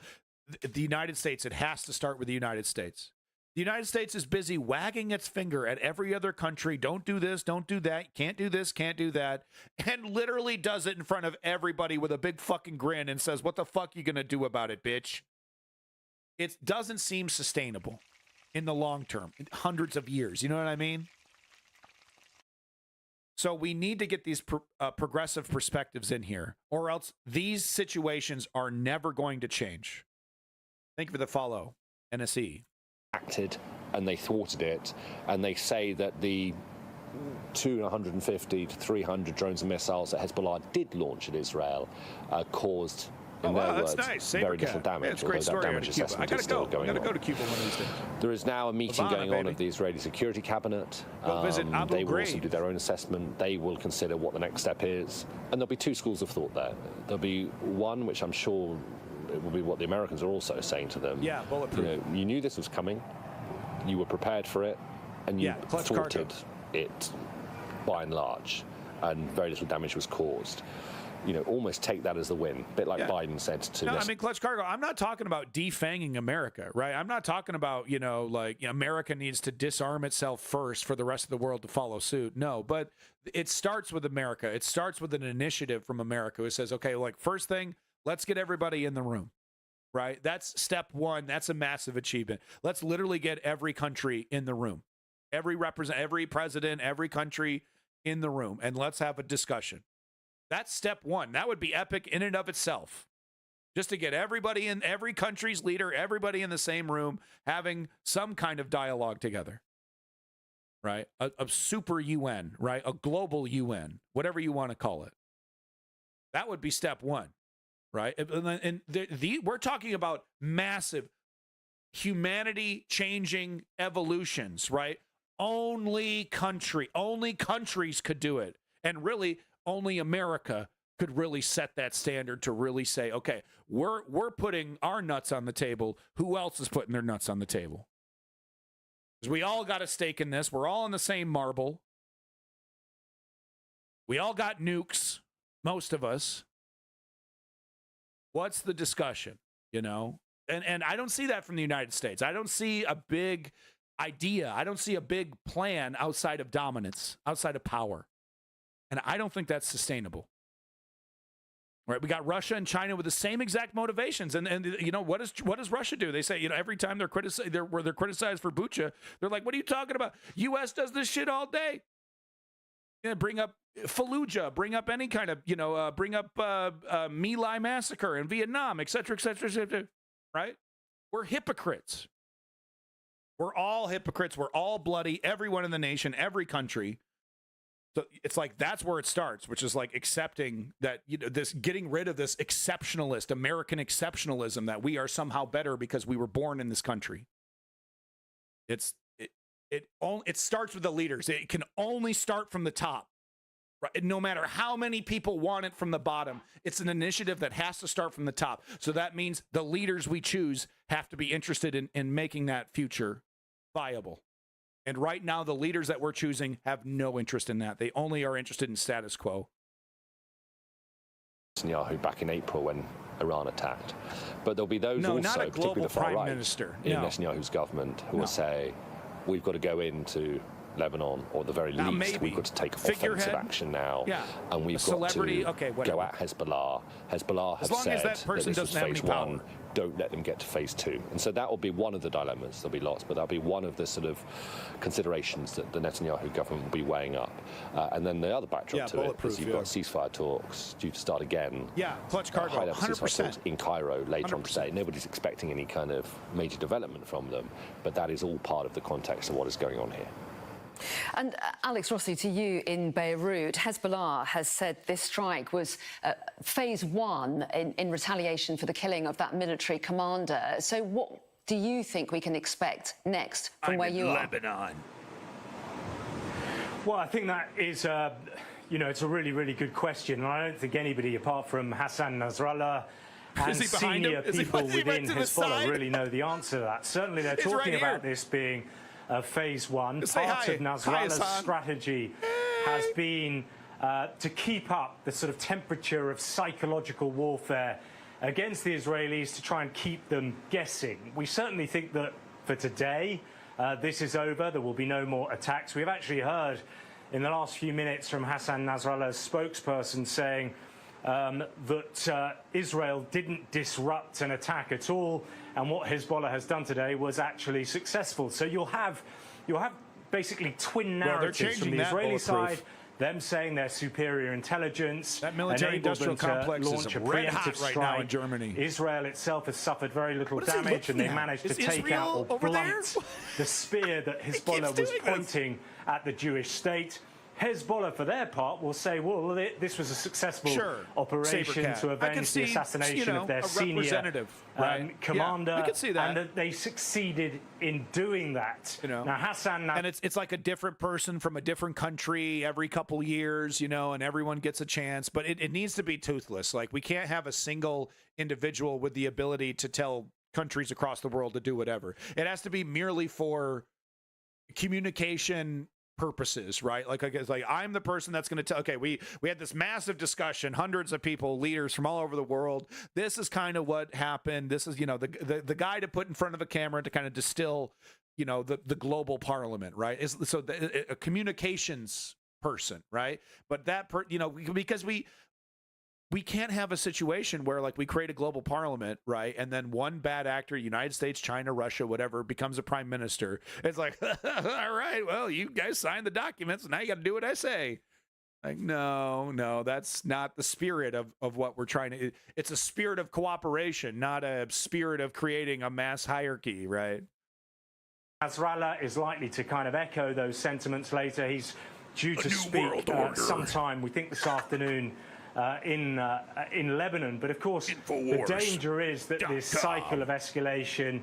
The United States, it has to start with the United States. The United States is busy wagging its finger at every other country. Don't do this, don't do that, can't do this, can't do that, and literally does it in front of everybody with a big fucking grin and says, what the fuck you gonna do about it, bitch? It doesn't seem sustainable in the long term, in hundreds of years. You know what I mean? So we need to get these progressive perspectives in here, or else these situations are never going to change. Thank you for the follow, NSE. Acted and they thwarted it, and they say that the 250 to 300 drones and missiles that Hezbollah did launch at Israel caused, in their words, very little damage. It's a great story. I gotta go. I gotta go to Cuba one of these days. There is now a meeting going on of the Israeli Security Cabinet. Go visit Abu they will Ghraib. also do their own assessment. They will consider what the next step is, and there'll be two schools of thought there. There'll be one, which I'm sure it will be what the Americans are also saying to them. Yeah, bulletproof. You knew this was coming. You were prepared for it, and you thwarted it by and large, and very little damage was caused. Almost take that as the win, a bit like Biden said to. No, I mean, clutch cargo. I'm not talking about defanging America, right? I'm not talking about America needs to disarm itself first for the rest of the world to follow suit. No, but it starts with America. It starts with an initiative from America who says, okay, first thing, let's get everybody in the room. Right? That's step one. That's a massive achievement. Let's literally get every country in the room. Every president, every country in the room. And let's have a discussion. That's step one. That would be epic in and of itself. Just to get everybody in, every country's leader, everybody in the same room, having some kind of dialogue together. Right? A super UN, right? A global UN, whatever you want to call it. That would be step one. Right. And we're talking about massive humanity changing evolutions. Right. Only countries could do it. And really, only America could really set that standard to really say, OK, we're putting our nuts on the table. Who else is putting their nuts on the table? Because we all got a stake in this. We're all in the same marble. We all got nukes. Most of us. What's the discussion, And I don't see that from the United States. I don't see a big idea. I don't see a big plan outside of dominance, outside of power. And I don't think that's sustainable. Right? We got Russia and China with the same exact motivations. And what does Russia do? They say, every time they're criticized for Bucha, they're like, what are you talking about? U.S. does this shit all day. Bring up Fallujah, bring up any kind of, bring up My Lai massacre in Vietnam, et cetera, right? We're hypocrites. We're all hypocrites. We're all bloody. Everyone in the nation, every country. So it's like that's where it starts, which is like accepting that, this getting rid of this exceptionalist, American exceptionalism that we are somehow better because we were born in this country. It starts with the leaders. It can only start from the top. Right? No matter how many people want it from the bottom, it's an initiative that has to start from the top. So that means the leaders we choose have to be interested in making that future viable. And right now, the leaders that we're choosing have no interest in that. They only are interested in status quo. Netanyahu back in April when Iran attacked. But there'll be those also, not a particularly global the far prime right minister. in Netanyahu's government, who will say, we've got to go into Lebanon, or at the very least, we've got to take offensive action now, and we've got to go at Hezbollah. Hezbollah have said that this was phase one. Don't let them get to phase two. And so that will be one of the dilemmas. There'll be lots, but that'll be one of the sort of considerations that the Netanyahu government will be weighing up. And then the other backdrop to it is you've got ceasefire talks due to start again. Clutch cargo, high-level 100%. ceasefire talks in Cairo later on today. Nobody's expecting any kind of major development from them, but that is all part of the context of what is going on here. And Alex Rossi, to you in Beirut, Hezbollah has said this strike was phase one in retaliation for the killing of that military commander. So what do you think we can expect next from where you are? Lebanon. Well, I think that is, it's a really, really good question. And I don't think anybody apart from Hassan Nasrallah and senior people within Hezbollah really know the answer to that. Certainly they're talking about this being phase one. Part of Nasrallah's strategy has been to keep up the sort of temperature of psychological warfare against the Israelis, to try and keep them guessing. We certainly think that for today, this is over. There will be no more attacks. We've actually heard in the last few minutes from Hassan Nasrallah's spokesperson saying that Israel didn't disrupt an attack at all, and what Hezbollah has done today was actually successful. So you'll have basically twin narratives from the Israeli side, them saying their superior intelligence, that military-industrial complex launch is a red preemptive hot right strike. now in Germany. Israel itself has suffered very little damage, and they managed to take out or blunt the spear that Hezbollah was pointing at the Jewish state. Hezbollah, for their part, will say, well, this was a successful operation to avenge the assassination of their senior commander, we can see that. and that they succeeded in doing that. Now, Hassan... And it's like a different person from a different country every couple years, and everyone gets a chance. But it needs to be toothless. Like, we can't have a single individual with the ability to tell countries across the world to do whatever. It has to be merely for communication purposes, right? Like, I guess, like, I'm the person that's going to tell, okay, we had this massive discussion, hundreds of people, leaders from all over the world. This is kind of what happened. This is, the guy to put in front of a camera to kind of distill, the global parliament, right? A communications person, right? But that, because we can't have a situation where, like, we create a global parliament, right? And then one bad actor, United States, China, Russia, whatever, becomes a prime minister. It's like, all right, well, you guys signed the documents, and now you got to do what I say. Like, no, that's not the spirit of what we're trying to. It's a spirit of cooperation, not a spirit of creating a mass hierarchy, right? Nasrallah is likely to kind of echo those sentiments later. He's due to speak sometime, we think this afternoon, in Lebanon. But of course, the danger is that this cycle of escalation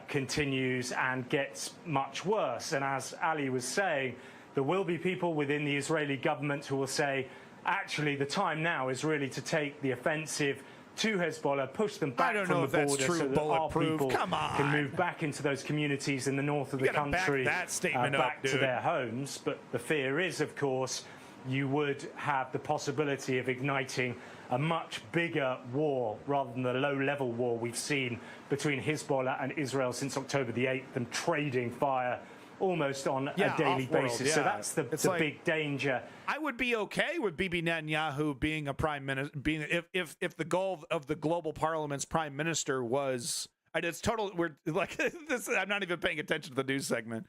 continues and gets much worse. And as Ali was saying, there will be people within the Israeli government who will say, actually, the time now is really to take the offensive to Hezbollah, push them back from the border so that our people can move back into those communities in the north of the country, back to their homes. But the fear is, of course, you would have the possibility of igniting a much bigger war rather than the low-level war we've seen between Hezbollah and Israel since October the 8th, and trading fire almost on a daily basis. So that's the big danger. I would be okay with Bibi Netanyahu being a prime minister, if the goal of the global parliament's prime minister was, it's total. We're like this. I'm not even paying attention to the news segment.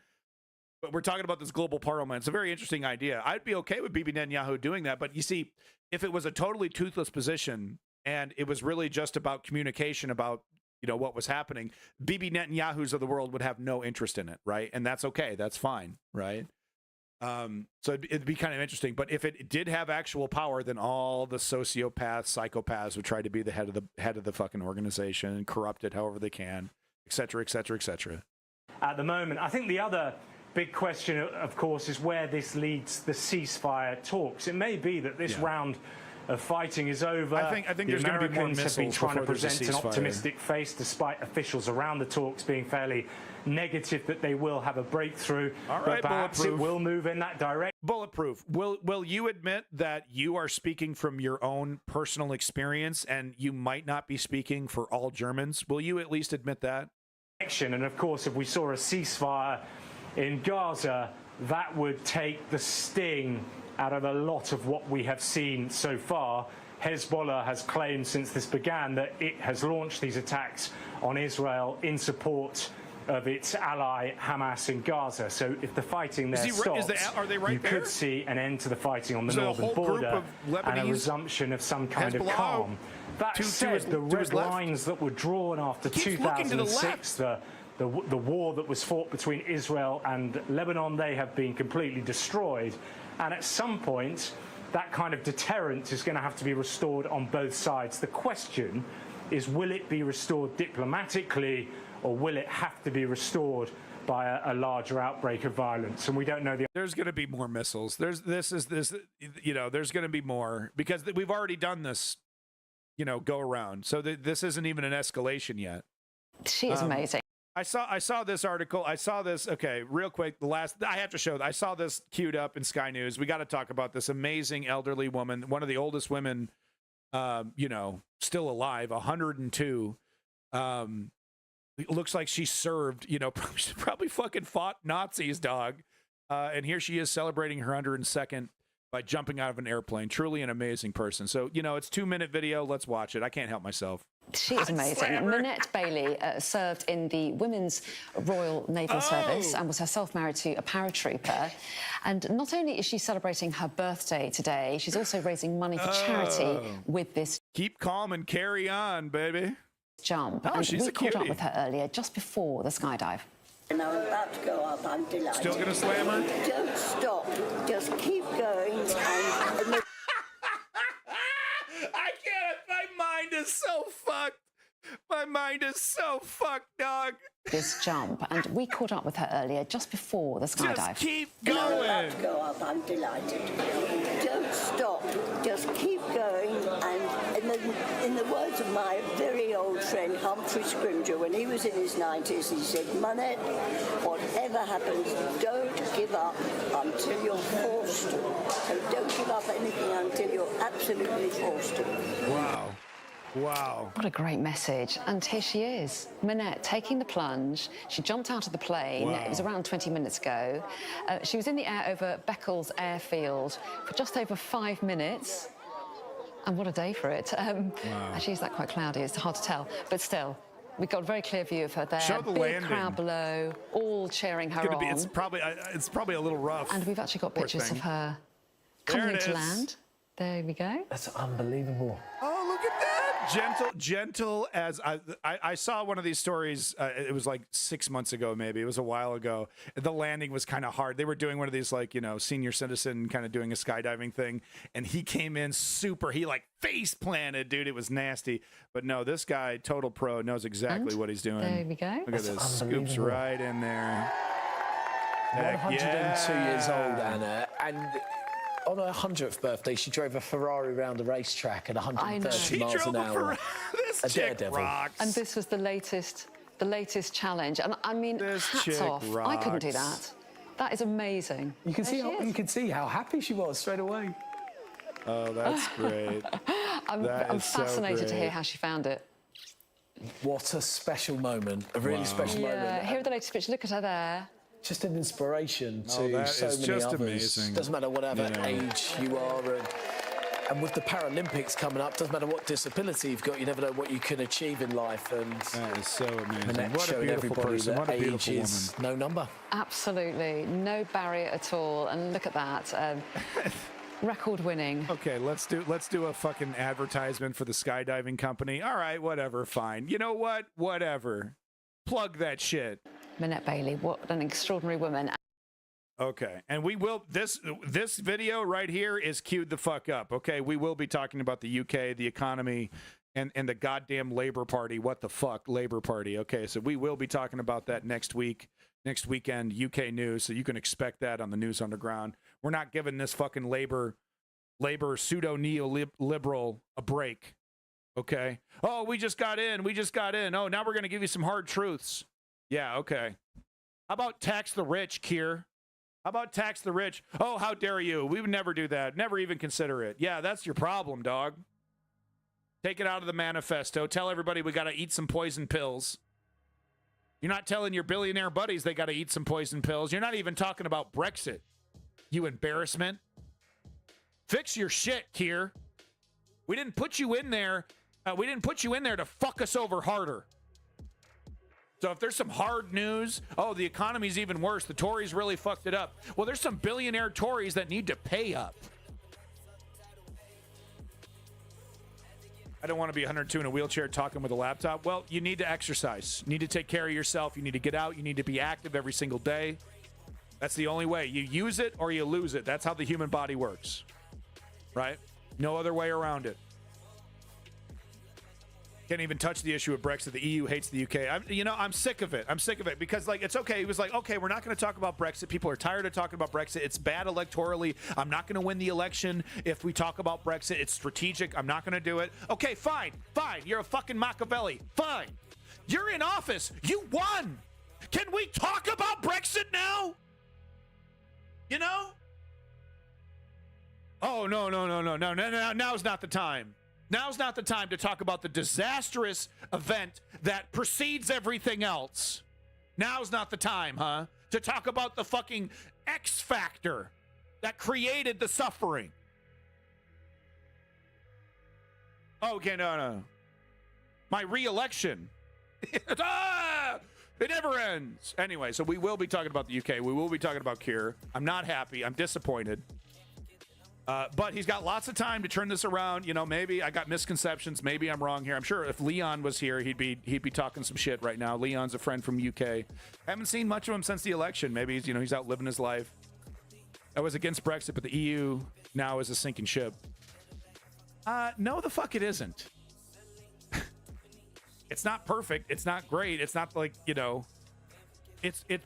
But we're talking about this global parliament. It's a very interesting idea. I'd be okay with Bibi Netanyahu doing that. But you see, if it was a totally toothless position and it was really just about communication about, what was happening, Bibi Netanyahus of the world would have no interest in it, right? And that's okay. That's fine, right? So it'd be kind of interesting. But if it did have actual power, then all the sociopaths, psychopaths would try to be the head of the fucking organization and corrupt it however they can, et cetera, et cetera, et cetera. At the moment, I think the other big question, of course, is where this leads the ceasefire talks. It may be that this round of fighting is over. I think there's going to be more missiles have been trying to present an ceasefire. Optimistic face, despite officials around the talks being fairly negative that they will have a breakthrough. All right, but perhaps it will move in that direction. Bulletproof. Will you admit that you are speaking from your own personal experience and you might not be speaking for all Germans? Will you at least admit that? And of course, if we saw a ceasefire in Gaza, that would take the sting out of a lot of what we have seen so far. Hezbollah has claimed since this began that it has launched these attacks on Israel in support of its ally Hamas in Gaza. So if the fighting there stops, you could see an end to the fighting on the northern border and a resumption of some kind of calm. That said, the red lines that were drawn after 2006, the war that was fought between Israel and Lebanon, they have been completely destroyed. And at some point, that kind of deterrent is going to have to be restored on both sides. The question is, will it be restored diplomatically, or will it have to be restored by a larger outbreak of violence? And we don't know. There's going to be more missiles. There's there's going to be more, because we've already done this, go around. So this isn't even an escalation yet. She is amazing. I saw this article. I saw this. Okay, real quick. I have to show. I saw this queued up in Sky News. We got to talk about this amazing elderly woman, one of the oldest women, still alive, 102. It looks like she served, probably fucking fought Nazis, dog. And here she is celebrating her 102nd by jumping out of an airplane. Truly an amazing person. So, it's 2-minute video. Let's watch it. I can't help myself. She is amazing. Minette Bailey served in the Women's Royal Naval Service and was herself married to a paratrooper. And not only is she celebrating her birthday today, she's also raising money for charity with this. Keep calm and carry on, baby. Jump. Oh, and she's we a caught up cutie. with her earlier, just before the skydive. And I'm about to go up. I'm delighted. Still gonna slam her? Don't stop. Just keep going. And I can't. My mind is so fucked. My mind is so fucked, dog. This jump, and we caught up with her earlier, just before the skydive. Just keep I'm going. about to go up. I'm delighted. Don't stop. Just keep going. And in the words of my very old friend Humphrey Scrimgeour, when he was in his 90s, he said, "Minette, whatever happens, don't give up until you're forced to. So don't give up anything until you're absolutely forced to." Wow. Wow. What a great message. And here she is, Minette, taking the plunge. She jumped out of the plane. Wow. It was around 20 minutes ago. She was in the air over Beccles Airfield for just over 5 minutes. And what a day for it. Actually, is that quite cloudy? It's hard to tell. But still, we got a very clear view of her there. Show the Big landing. crowd below, all cheering her on. It's probably a little rough. And we've actually got Poor pictures thing. of her There coming it into is. land. There we go. That's unbelievable. Oh, look at that. Gentle as I saw one of these stories. It was like 6 months ago, maybe. It was a while ago. The landing was kind of hard. They were doing one of these, senior citizen kind of doing a skydiving thing. And he came in super. He face planted, dude. It was nasty. But no, this guy, total pro, knows exactly And what he's doing. there we go. Look at this. Scoops right in there. Heck 102 years yeah. old, Anna, and on her 100th birthday, she drove a Ferrari around the racetrack at 130 miles an hour. This A chick daredevil. rocks. And this was the latest challenge. And I mean, This hats chick off. I couldn't do rocks. that. That is amazing. You can There see she how is. you can see how happy she was straight away. Oh, that's great. I'm is so fascinated to hear great. how she found it. What a special moment! A really special Yeah, moment. here are the latest pictures. Look at her there. Just an inspiration Oh, to that so is many just others. amazing. Doesn't matter whatever You know. age you are, and with the Paralympics coming up, doesn't matter what disability you've got, you never know what you can achieve in life. And that is so amazing. Minette What a showing beautiful everybody person. that What a age beautiful is no number. Absolutely. No barrier at all. And look at that. Record winning. Okay, let's do a fucking advertisement for the skydiving company. All right, whatever, fine. You know what? Whatever. Plug that shit. Minette Bailey, what an extraordinary woman. Okay, and we will this video right here is queued the fuck up. Okay, we will be talking about the UK, the economy, and the goddamn Labour Party. What the fuck, Labour Party? Okay, so we will be talking about that next weekend, UK news. So you can expect that on the News Underground. We're not giving this fucking Labour pseudo neoliberal a break. Okay. Oh, we just got in. Oh, now we're gonna give you some hard truths. Yeah. Okay. How about tax the rich, Keir? How about tax the rich? Oh, how dare you? We would never do that. Never even consider it. Yeah, that's your problem, dog. Take it out of the manifesto. Tell everybody we got to eat some poison pills. You're not telling your billionaire buddies they got to eat some poison pills. You're not even talking about Brexit. You embarrassment. Fix your shit, Keir. We didn't put you in there. We didn't put you in there to fuck us over harder. So if there's some hard news, oh, the economy's even worse, the Tories really fucked it up. Well, there's some billionaire Tories that need to pay up. I don't want to be 102 in a wheelchair talking with a laptop. Well, you need to exercise. You need to take care of yourself. You need to get out. You need to be active every single day. That's the only way. You use it or you lose it. That's how the human body works. Right? No other way around it. Can't even touch the issue of Brexit. The EU hates the UK. I'm sick of it. I'm sick of it because, like, it's okay. It was like, okay, we're not going to talk about Brexit. People are tired of talking about Brexit. It's bad electorally. I'm not going to win the election if we talk about Brexit. It's strategic. I'm not going to do it. Okay, fine. You're a fucking Machiavelli. Fine. You're in office. You won. Can we talk about Brexit now? You know? Oh, no. Now's not the time. Now's not the time to talk about the disastrous event that precedes everything else. Now's not the time, huh? To talk about the fucking X factor that created the suffering. Okay, no. My re-election. It never ends. Anyway, so we will be talking about the UK. We will be talking about Keir. I'm not happy. I'm disappointed. But he's got lots of time to turn this around. You know, maybe I got misconceptions. Maybe I'm wrong here. I'm sure if Leon was here, he'd be talking some shit right now. Leon's a friend from UK. Haven't seen much of him since the election. Maybe he's out living his life. I was against Brexit, but the EU now is a sinking ship. No, the fuck it isn't. It's not perfect. It's not great. It's not like,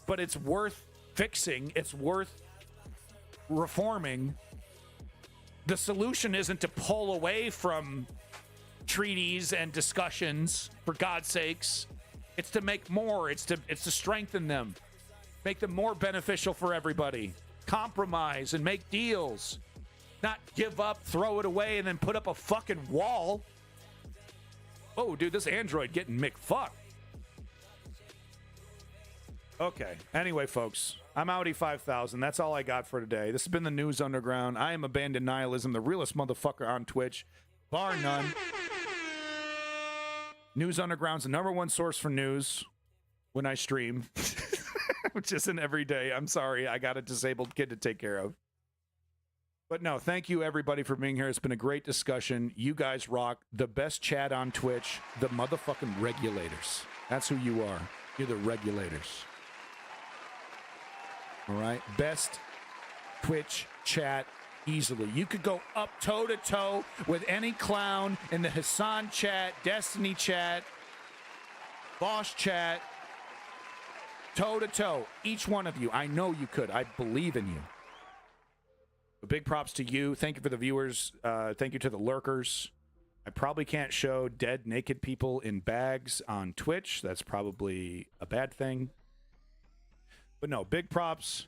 but it's worth fixing. It's worth reforming. The solution isn't to pull away from treaties and discussions, for God's sakes. It's to make more. It's to strengthen them, make them more beneficial for everybody. Compromise and make deals, not give up, throw it away, and then put up a fucking wall. Oh, dude, this Android getting McFucked. Okay. Anyway, folks, I'm Audi 5000. That's all I got for today. This has been the News Underground. I am Abandoned Nihilism, the realest motherfucker on Twitch, bar none. News Underground's the #1 source for news when I stream, which isn't every day. I'm sorry. I got a disabled kid to take care of. But no, thank you, everybody, for being here. It's been a great discussion. You guys rock. The best chat on Twitch, the motherfucking regulators. That's who you are. You're the regulators. All right, best Twitch chat easily. You could go up toe-to-toe with any clown in the Hassan chat, Destiny chat, Boss chat, toe-to-toe. Each one of you. I know you could. I believe in you. But big props to you. Thank you for the viewers. Thank you to the lurkers. I probably can't show dead, naked people in bags on Twitch. That's probably a bad thing. But no, big props.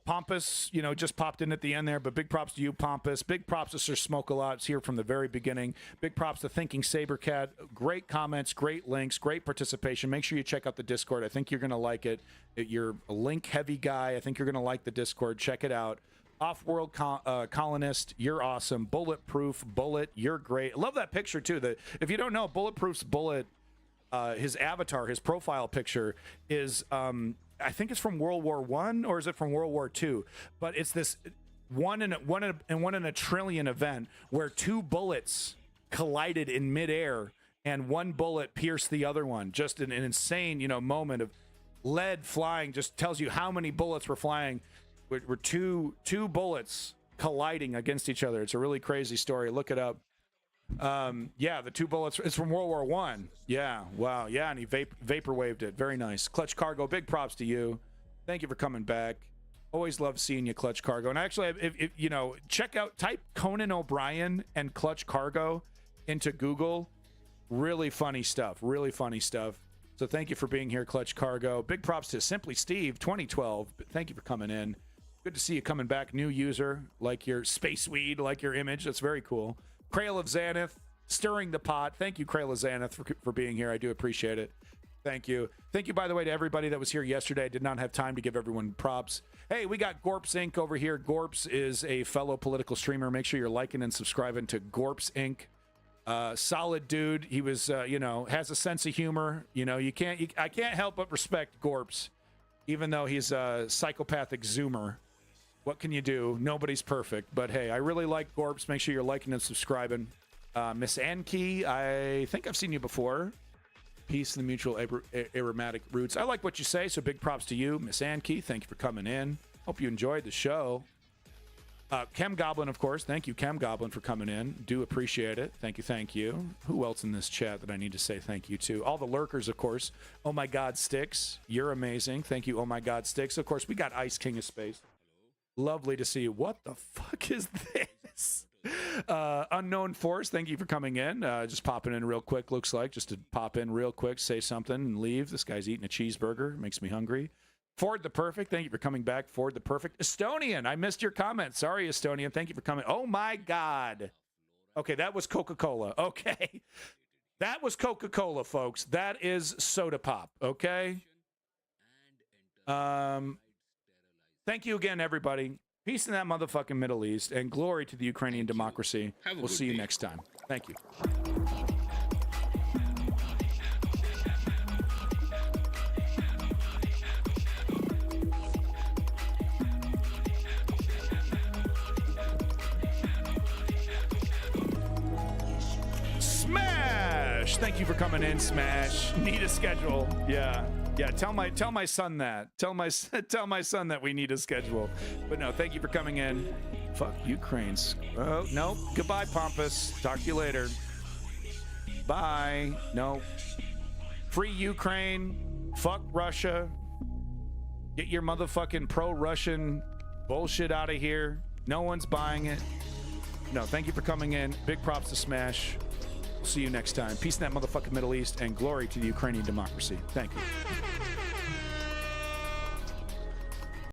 Pompous, just popped in at the end there, but big props to you, Pompous. Big props to Sir Smoke a Lot. It's here from the very beginning. Big props to Thinking Sabercat. Great comments, great links, great participation. Make sure you check out the Discord. I think you're going to like it. You're a link-heavy guy. I think you're going to like the Discord. Check it out. Off-World Colonist, you're awesome. Bulletproof Bullet, you're great. I love that picture, too. If you don't know, Bulletproof's Bullet, his avatar, his profile picture is... I think it's from World War I, or is it from World War II? But it's this one in a trillion event where two bullets collided in midair and one bullet pierced the other one. Just an insane, moment of lead flying. Just tells you how many bullets were flying. Were two bullets colliding against each other. It's a really crazy story. Look it up. Yeah, the two bullets. It's from World War I. Yeah, wow. Yeah, and he vaporwaved it. Very nice. Clutch Cargo, big props to you. Thank you for coming back. Always love seeing you, Clutch Cargo. And actually, if type Conan O'Brien and Clutch Cargo into Google. Really funny stuff. Really funny stuff. So thank you for being here, Clutch Cargo. Big props to Simply Steve 2012. Thank you for coming in. Good to see you coming back. New user, like your Space Weed, like your image. That's very cool. Crail of Xanath, stirring the pot. Thank you, Crail of Xanath, for being here. I do appreciate it. Thank you. Thank you, by the way, to everybody that was here yesterday. I did not have time to give everyone props. Hey, we got Gorps Inc. over here. Gorps is a fellow political streamer. Make sure you're liking and subscribing to Gorps Inc. Solid dude. He was, has a sense of humor. I can't help but respect Gorps, even though he's a psychopathic Zoomer. What can you do? Nobody's perfect. But hey, I really like Gorps. Make sure you're liking and subscribing. Miss Anki, I think I've seen you before. Peace in the mutual aromatic roots. I like what you say, so big props to you, Miss Anki. Thank you for coming in. Hope you enjoyed the show. Chem Goblin, of course. Thank you, Chem Goblin, for coming in. Do appreciate it. Thank you, thank you. Who else in this chat that I need to say thank you to? All the lurkers, of course. Oh my God, Sticks. You're amazing. Thank you, oh my God, Sticks. Of course, we got Ice King of Space. Lovely to see you. What the fuck is this? Unknown Force, thank you for coming in. Just popping in real quick, looks like. Just to pop in real quick, say something, and leave. This guy's eating a cheeseburger. Makes me hungry. Ford the Perfect, thank you for coming back. Ford the Perfect. Estonian, I missed your comment. Sorry, Estonian. Thank you for coming. Oh, my God. Okay, that was Coca-Cola. Okay. That was Coca-Cola, folks. That is soda pop, okay? Thank you again, everybody. Peace in that motherfucking Middle East, and glory to the Ukrainian democracy. We'll see you next time. Thank you. Smash! Thank you for coming in, Smash. Need a schedule. Yeah. Tell my son that. Tell my son that we need a schedule. But no, thank you for coming in. Fuck Ukraine's. Oh no. Goodbye, Pompous. Talk to you later. Bye. No. Free Ukraine. Fuck Russia. Get your motherfucking pro-Russian bullshit out of here. No one's buying it. No, thank you for coming in. Big props to Smash. See you next time. Peace in that motherfucking Middle East, and glory to the Ukrainian democracy. Thank you.